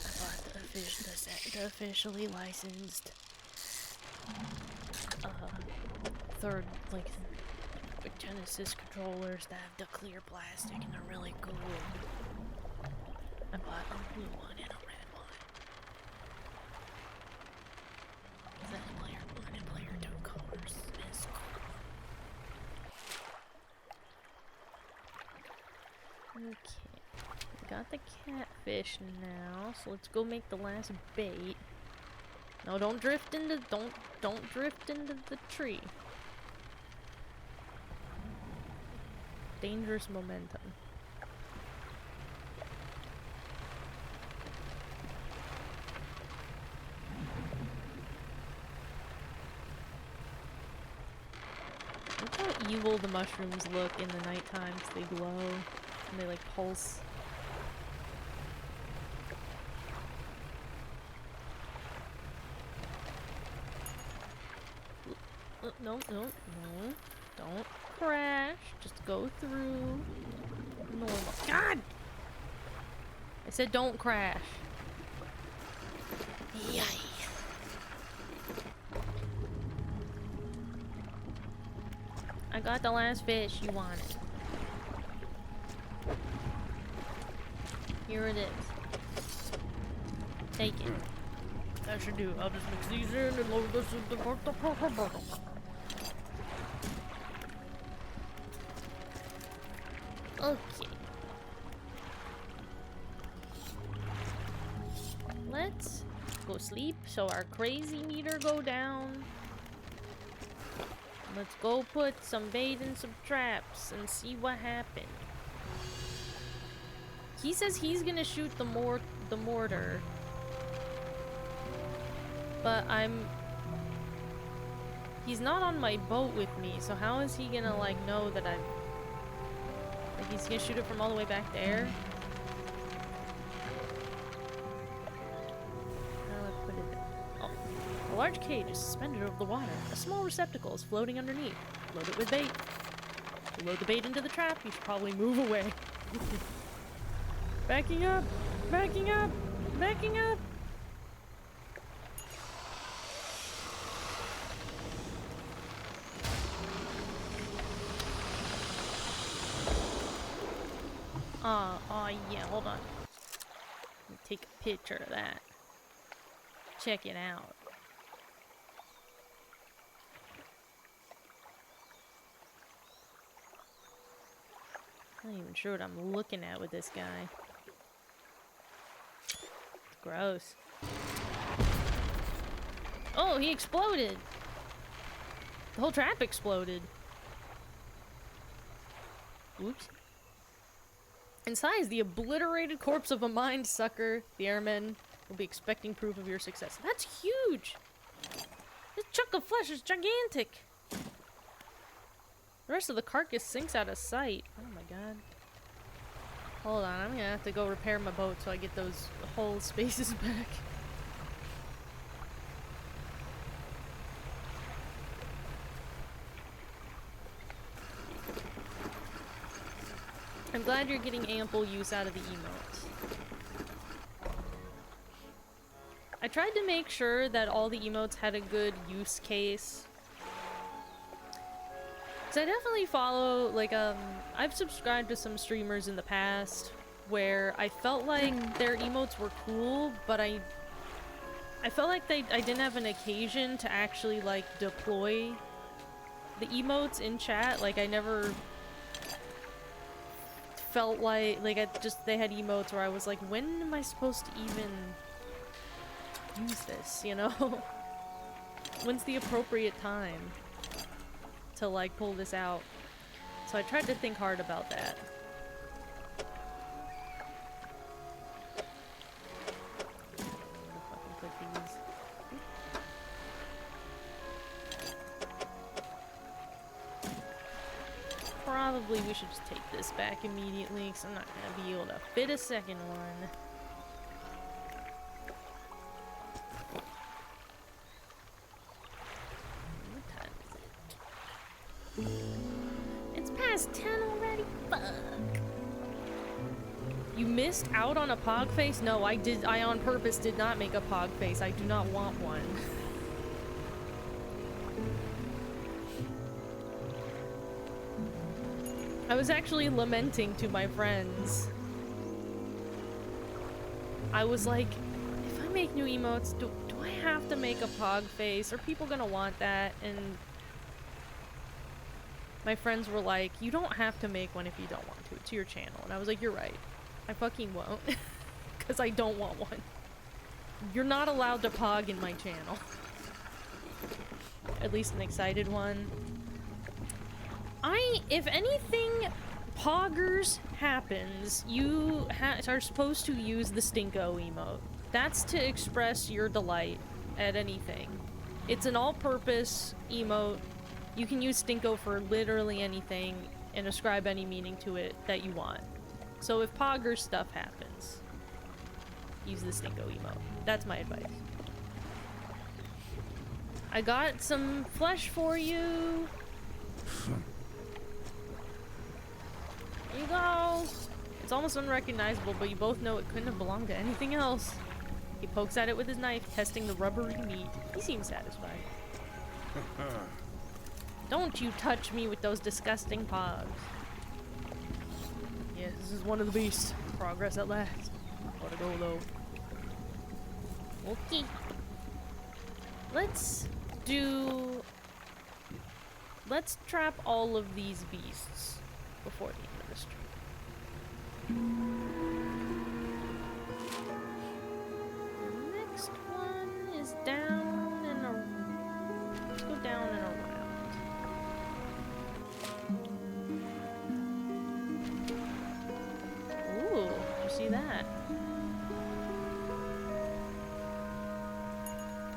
Speaker 2: I bought the officially licensed third, like, Genesis controllers that have the clear plastic and they're really cool. I bought a blue one and a red one. Then player 1 and player 2 colors is cool. Okay. We got the catfish now, so let's go make the last bait. No, don't drift into the tree. Dangerous momentum. Look how evil the mushrooms look in the nighttime because they glow and they like pulse. No, don't crash. Just go through normal. God! I said don't crash. Yay. I got the last fish you wanted. Here it is. Take it. That should do. I'll just mix these in and load this in the bottle. Okay. Let's go sleep so our crazy meter go down. Let's go put some bait and some traps and see what happens. He says he's gonna shoot the mortar. But he's not on my boat with me, so how is he gonna like know that I'm like he's gonna shoot it from all the way back there? How do I put it? Oh. A large cage is suspended over the water. A small receptacle is floating underneath. Load it with bait. To load the bait into the trap, you should probably move away. Backing up! Backing up! Backing up! Oh yeah, hold on. Let me take a picture of that. Check it out. I'm not even sure what I'm looking at with this guy. It's gross. Oh, he exploded! The whole trap exploded. Whoops. Inside is the obliterated corpse of a mind sucker. The airmen will be expecting proof of your success. That's huge! This chunk of flesh is gigantic! The rest of the carcass sinks out of sight. Oh my god. Hold on, I'm gonna have to go repair my boat so I get those whole spaces back. I'm glad you're getting ample use out of the emotes. I tried to make sure that all the emotes had a good use case. Cause I definitely follow, like, I've subscribed to some streamers in the past where I felt like their emotes were cool, but I felt like I didn't have an occasion to actually, like, deploy the emotes in chat. Like, I never felt like they had emotes where I was like, when am I supposed to even use this, you know? When's the appropriate time to, like, pull this out? So I tried to think hard about that. Probably we should just take this back immediately, because I'm not going to be able to fit a second one. What time is it? It's past 10 already? Fuck. You missed out on a pog face? No, I on purpose did not make a pog face. I do not want one. I was actually lamenting to my friends. I was like, if I make new emotes, do I have to make a pog face? Are people gonna want that? And my friends were like, you don't have to make one if you don't want to. It's your channel. And I was like, you're right. I fucking won't. Because I don't want one. You're not allowed to pog in my channel. At least an excited one. If anything poggers happens, you are supposed to use the Stinko emote. That's to express your delight at anything. It's an all-purpose emote. You can use Stinko for literally anything and ascribe any meaning to it that you want. So if pogger stuff happens, use the Stinko emote. That's my advice. I got some flesh for you. Here you go! It's almost unrecognizable, but you both know it couldn't have belonged to anything else. He pokes at it with his knife, testing the rubbery meat. He seems satisfied. Don't you touch me with those disgusting pogs. Yeah, this is one of the beasts. Progress at last. Gotta go though. Okay. Let's trap all of these beasts before the end of the stream. The next one is down and around. Let's go down and around. Ooh, did you see that?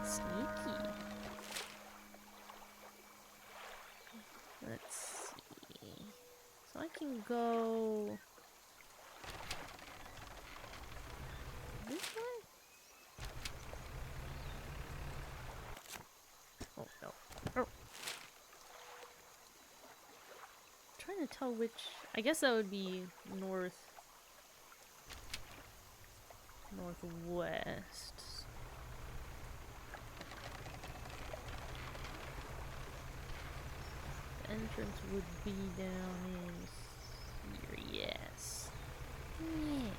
Speaker 2: Sneaky. Let's see. So I can go this way? Oh no. Oh. I'm trying to tell which. I guess that would be northwest. The entrance would be down in here, yes. Yes.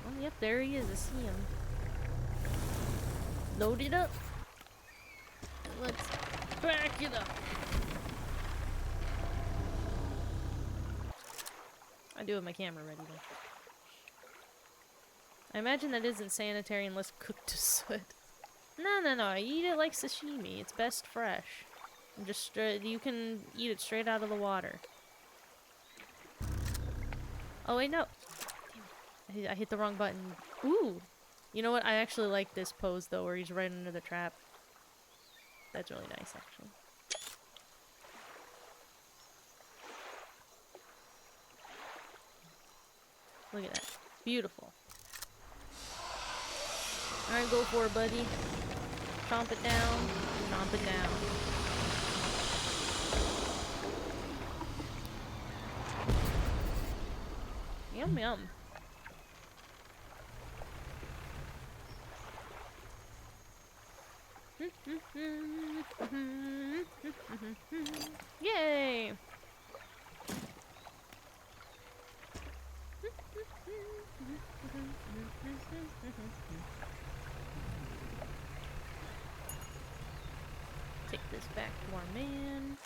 Speaker 2: Oh, yep, there he is. I see him. Load it up. Let's back it up. I do have my camera ready though. I imagine that isn't sanitary unless cooked to soot. No. I eat it like sashimi. It's best fresh. And just straight. You can eat it straight out of the water. Oh wait, no. I hit the wrong button. Ooh. You know what? I actually like this pose though, where he's right under the trap. That's really nice, actually. Look at that. Beautiful. Alright, go for it, buddy. Chomp it down. Chomp it down. Yum yum. Yay! Take this back to our man.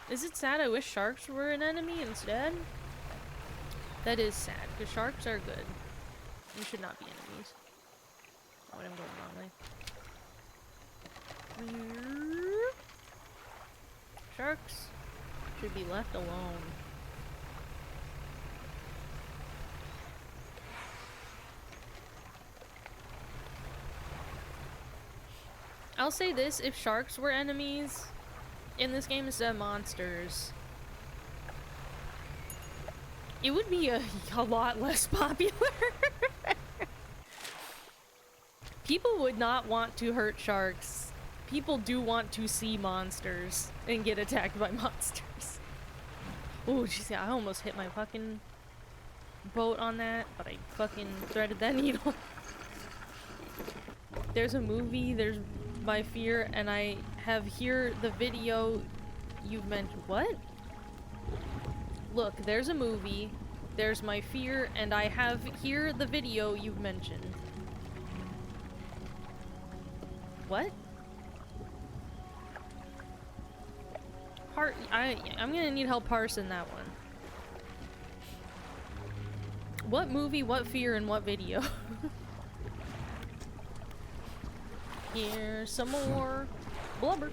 Speaker 2: Is it sad I wish sharks were an enemy instead? That is sad, because sharks are good. We should not be enemies. Oh, I'm going the wrong way. Sharks should be left alone. I'll say this, if sharks were enemies in this game instead of monsters, it would be a lot less popular. People would not want to hurt sharks. People do want to see monsters and get attacked by monsters. Oh, jeez, I almost hit my fucking boat on that, but I fucking threaded that needle. There's a movie, there's My Fear, and I have here the video you've mentioned. What? Look, there's a movie, there's My Fear, and I have here the video you've mentioned. What? I'm gonna need help parsing that one. What movie, what fear, and what video? Here's some more blubber.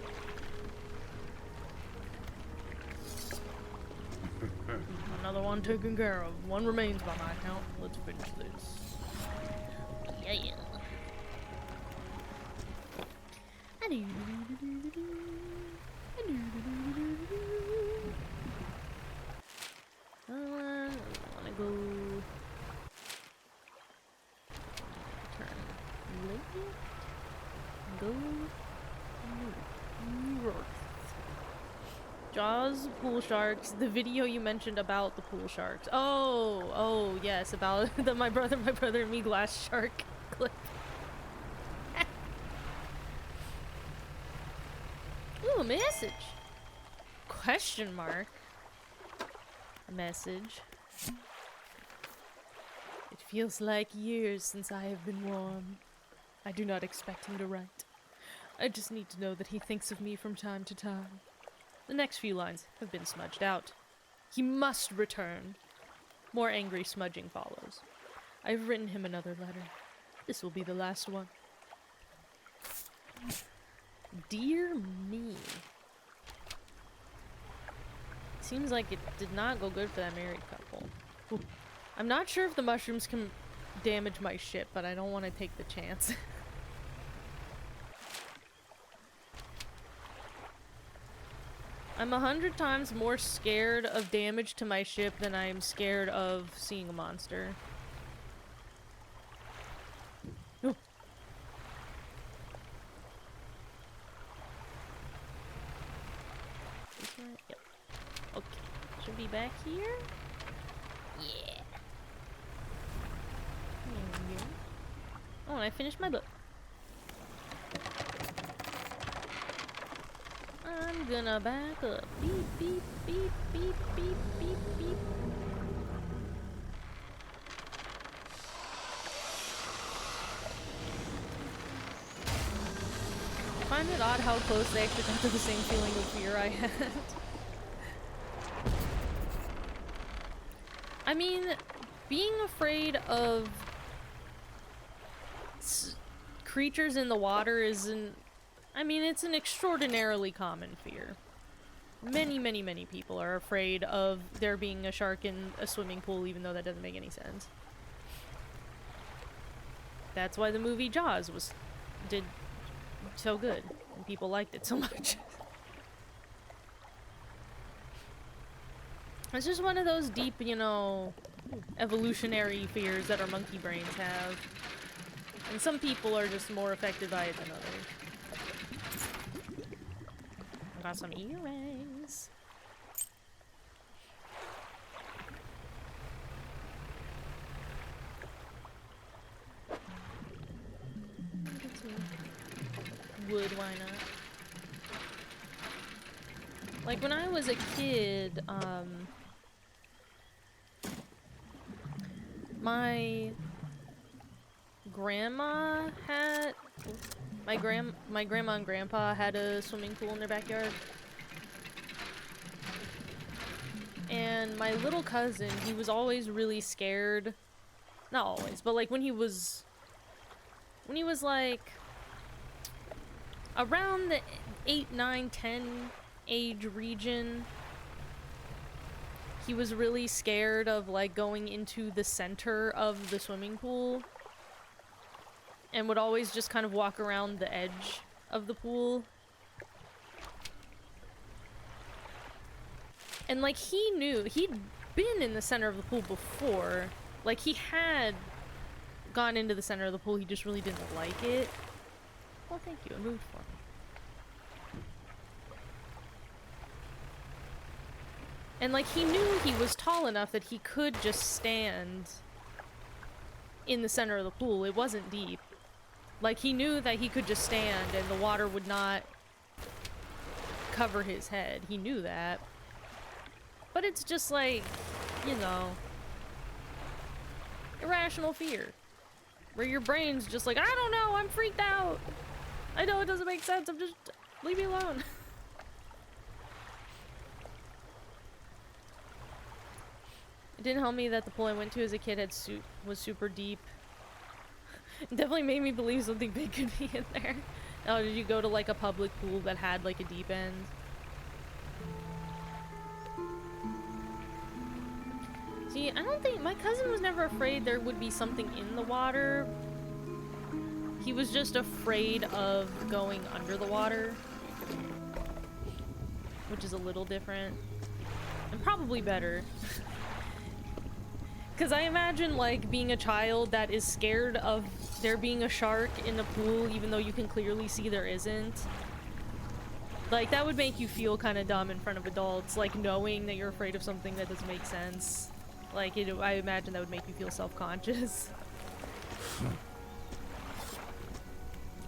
Speaker 2: Another one taken care of. One remains by my count. Let's finish this. Yeah. I wanna go turn left. Go north. Jaws, pool sharks. The video you mentioned about the pool sharks. Oh yes, about the my brother and me glass shark clip. Ooh, a message. Question mark. A message. It feels like years since I have been warm. I do not expect him to write. I just need to know that he thinks of me from time to time. The next few lines have been smudged out. He must return. More angry smudging follows. I've written him another letter. This will be the last one. Dear me. Seems like it did not go good for that married couple. Ooh. I'm not sure if the mushrooms can damage my ship, but I don't want to take the chance. I'm 100 times more scared of damage to my ship than I am scared of seeing a monster. Oh. This way? Yep. Okay. should be back here. Yeah. There we go. Oh, and I finished my book. I'm gonna back up. Beep, beep, beep, beep, beep, beep, beep. I find it odd how close they actually got to the same feeling of fear I had. I mean, being afraid of creatures in the water isn't... I mean, it's an extraordinarily common fear. Many, many, many people are afraid of there being a shark in a swimming pool, even though that doesn't make any sense. That's why the movie Jaws did so good, and people liked it so much. It's just one of those deep, you know, evolutionary fears that our monkey brains have. And some people are just more affected by it than others. I got some earrings. Wood, why not? Like when I was a kid, my grandma had my grandma and grandpa had a swimming pool in their backyard. And my little cousin, he was always really scared. Not always, but like when he was like around the 8, 9, 10 age region, he was really scared of like going into the center of the swimming pool and would always just kind of walk around the edge of the pool. And like he knew, he'd been in the center of the pool before. Like he had gone into the center of the pool, he just really didn't like it. Well, thank you, it moved for me. And like he knew he was tall enough that he could just stand in the center of the pool. It wasn't deep. Like he knew that he could just stand and the water would not cover his head. He knew that. But it's just like, you know, irrational fear. Where your brain's just like, I don't know, I'm freaked out. I know it doesn't make sense, I'm just, leave me alone. It didn't help me that the pool I went to as a kid was super deep. It definitely made me believe something big could be in there. Oh, did you go to like a public pool that had like a deep end? See, I don't think... my cousin was never afraid there would be something in the water. He was just afraid of going under the water. Which is a little different. And probably better. Because I imagine, like, being a child that is scared of there being a shark in the pool, even though you can clearly see there isn't. Like, that would make you feel kind of dumb in front of adults, like, knowing that you're afraid of something that doesn't make sense. Like, I imagine that would make you feel self-conscious.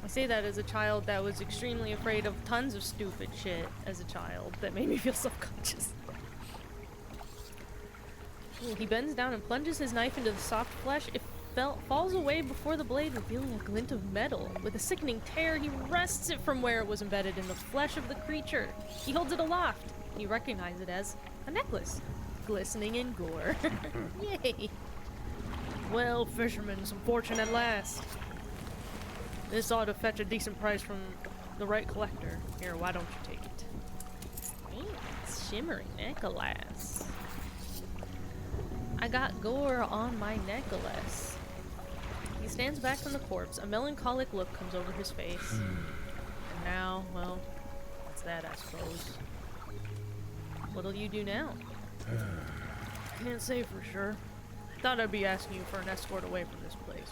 Speaker 2: I say that as a child that was extremely afraid of tons of stupid shit as a child that made me feel self-conscious. He bends down and plunges his knife into the soft flesh. It falls away before the blade, revealing a glint of metal. With a sickening tear, he wrests it from where it was embedded in the flesh of the creature. He holds it aloft, and you recognize it as a necklace, glistening in gore. Yay! Well, fisherman, some fortune at last. This ought to fetch a decent price from the right collector. Here, why don't you take it? It's shimmering necklace. I got gore on my necklace. He stands back from the corpse. A melancholic look comes over his face. And now, well, that's that, I suppose. What'll you do now? Can't say for sure. Thought I'd be asking you for an escort away from this place.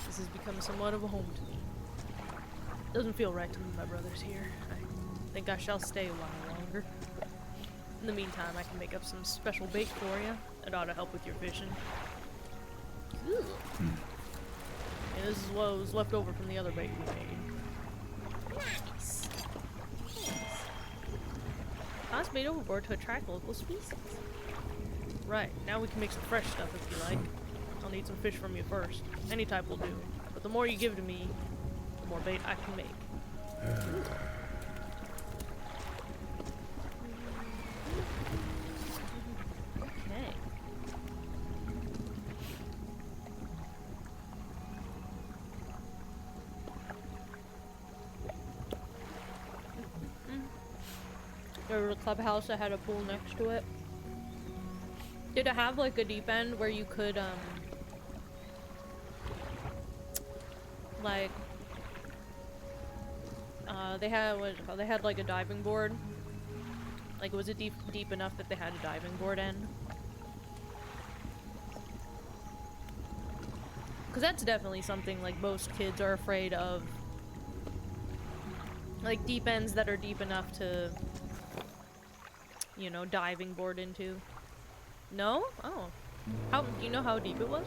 Speaker 2: This has become somewhat of a home to me. Doesn't feel right to leave my brothers here. I think I shall stay a while longer. In the meantime, I can make up some special bait for you. It ought to help with your fishing. Ooh. Yeah, this is what was left over from the other bait we made. Nice. Toss bait overboard to attract local species. Right, now we can make some fresh stuff if you like. I'll need some fish from you first. Any type will do. But the more you give to me, the more bait I can make. Ooh. Okay. Remember the clubhouse that had a pool next to it? Did it have like a deep end where you could like they had what is it called? They had like a diving board. Like was it deep enough that they had a diving board in? Cause that's definitely something like most kids are afraid of. Like deep ends that are deep enough to, you know, diving board into. No? Oh. How do you know how deep it was?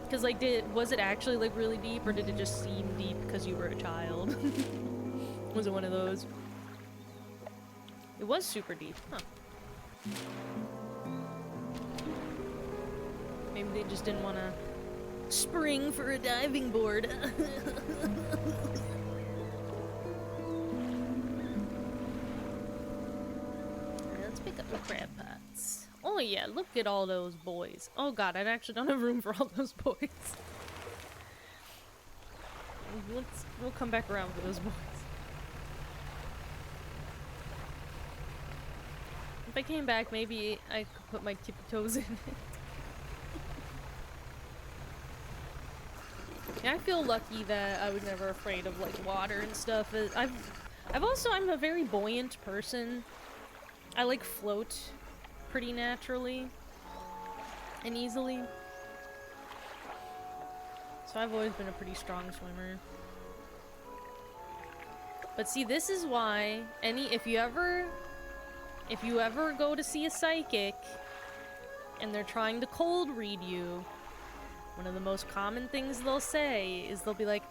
Speaker 2: Cause like was it actually like really deep or did it just seem deep because you were a child? Was it one of those? It was super deep, huh? Maybe they just didn't want to spring for a diving board. Let's pick up the crab pots. Oh yeah, look at all those boys. Oh god, I actually don't have room for all those boys. We'll come back around for those boys. If I came back, maybe I could put my tippy toes in it. Yeah, I feel lucky that I was never afraid of like water and stuff. I'm a very buoyant person. I like float pretty naturally and easily. So I've always been a pretty strong swimmer. But see, this is why if you ever go to see a psychic and they're trying to cold read you, one of the most common things they'll say is they'll be like,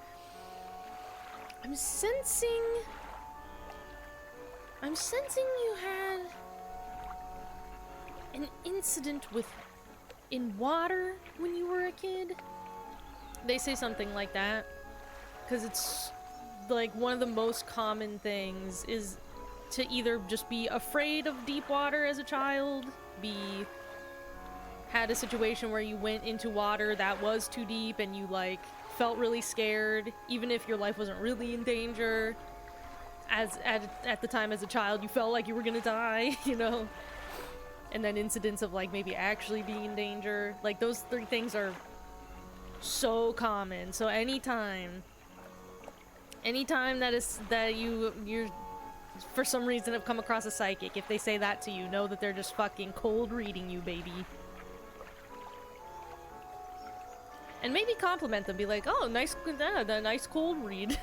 Speaker 2: I'm sensing you had an incident in water when you were a kid. They say something like that because it's like one of the most common things is to either just be afraid of deep water as a child, had a situation where you went into water that was too deep and you like felt really scared even if your life wasn't really in danger. At the time as a child you felt like you were gonna die, you know, and then incidents of like maybe actually being in danger. Like those three things are so common. So anytime that you're for some reason have come across a psychic, if they say that to you, know that they're just fucking cold reading you, baby. And maybe compliment them, be like, oh, nice cold read.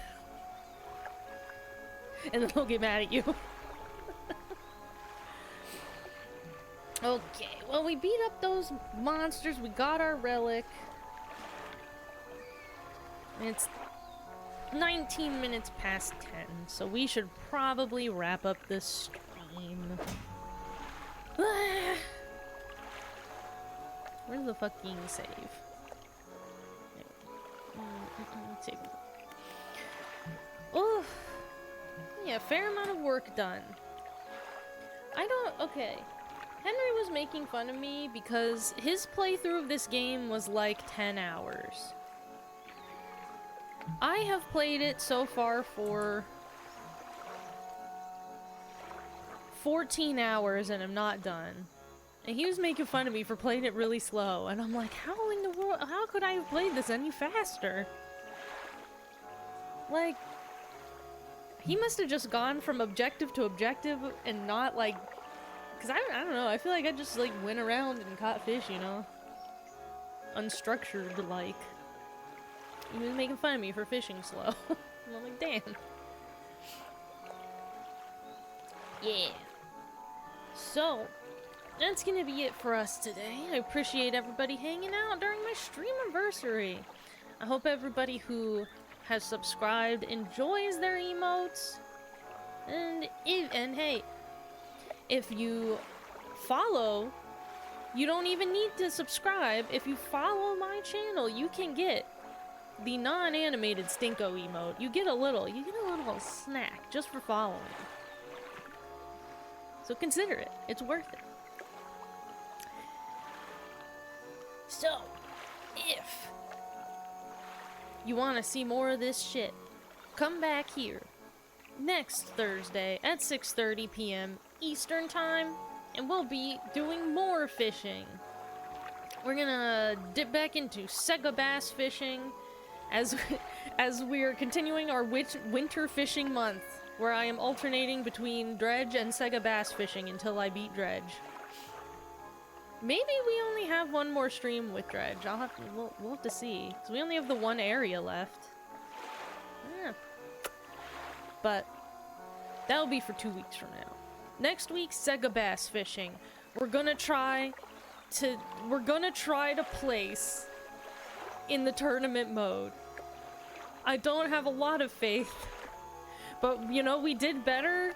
Speaker 2: And then they'll get mad at you. Okay, well, we beat up those monsters, we got our relic. It's 19 minutes past 10, so we should probably wrap up this stream. Where's the fucking save? Save. Oh, yeah, fair amount of work done. Okay. Henry was making fun of me because his playthrough of this game was like 10 hours. I have played it so far for 14 hours and I'm not done. And he was making fun of me for playing it really slow. And I'm like, how in the world, how could I have played this any faster? Like, he must have just gone from objective to objective and not like, because I don't know, I feel like I just like went around and caught fish, you know? Unstructured like. He was making fun of me for fishing slow. And I'm like, damn. Yeah. So, that's gonna be it for us today. I appreciate everybody hanging out during my Streamerversary. I hope everybody who has subscribed enjoys their emotes. And hey, if you follow, you don't even need to subscribe. If you follow my channel, you can get the non-animated Stinko emote. You get a little snack just for following. So consider it. It's worth it. So, if you want to see more of this shit, come back here next Thursday at 6:30 p.m. Eastern Time, and we'll be doing more fishing. We're gonna dip back into Sega bass fishing as we're continuing our winter fishing month, where I am alternating between dredge and Sega bass fishing until I beat dredge. Maybe we only have one more stream with dredge. We'll have to see. So we only have the one area left. Yeah. But that'll be for 2 weeks from now. Next week, Sega bass fishing. We're gonna try to place in the tournament mode. I don't have a lot of faith, but you know, we did better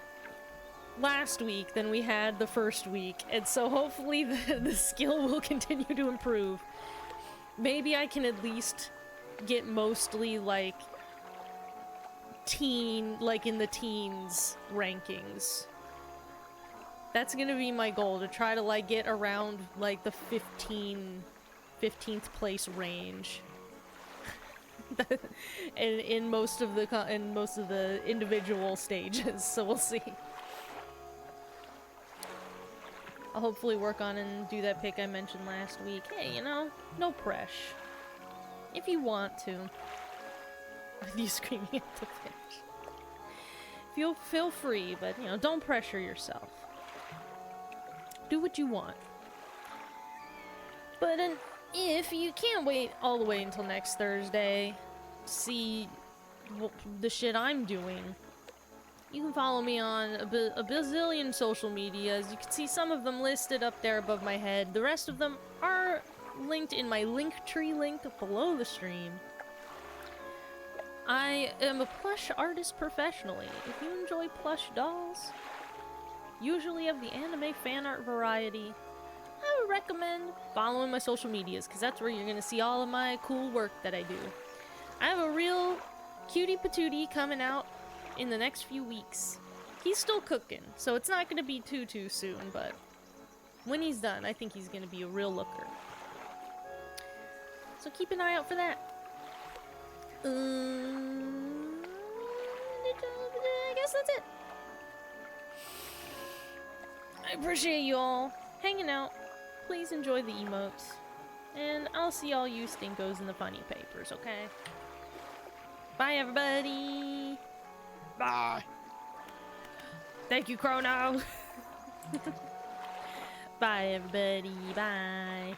Speaker 2: last week than we had the first week, and so hopefully the skill will continue to improve. Maybe I can at least get mostly like in the teens rankings. That's gonna be my goal, to try to like get around like the 15th place range. in most of the individual stages, so we'll see. I'll hopefully work on and do that pick I mentioned last week. Hey, you know, no pressure. If you want to. With you screaming at the fish. Feel free, but you know, don't pressure yourself. Do what you want. But if you can't wait all the way until next Thursday to see the shit I'm doing, you can follow me on a bazillion social medias. You can see some of them listed up there above my head. The rest of them are linked in my Linktree link below the stream. I am a plush artist professionally. If you enjoy plush dolls, usually of the anime fan art variety, I would recommend following my social medias, because that's where you're going to see all of my cool work that I do. I have a real cutie patootie coming out in the next few weeks. He's still cooking, so it's not going to be too soon, but when he's done, I think he's going to be a real looker. So keep an eye out for that. I guess that's it. I appreciate you all hanging out. Please enjoy the emotes. And I'll see all you stinkos in the funny papers, okay? Bye, everybody!
Speaker 5: Bye.
Speaker 2: Thank you, Chrono! Bye, everybody. Bye.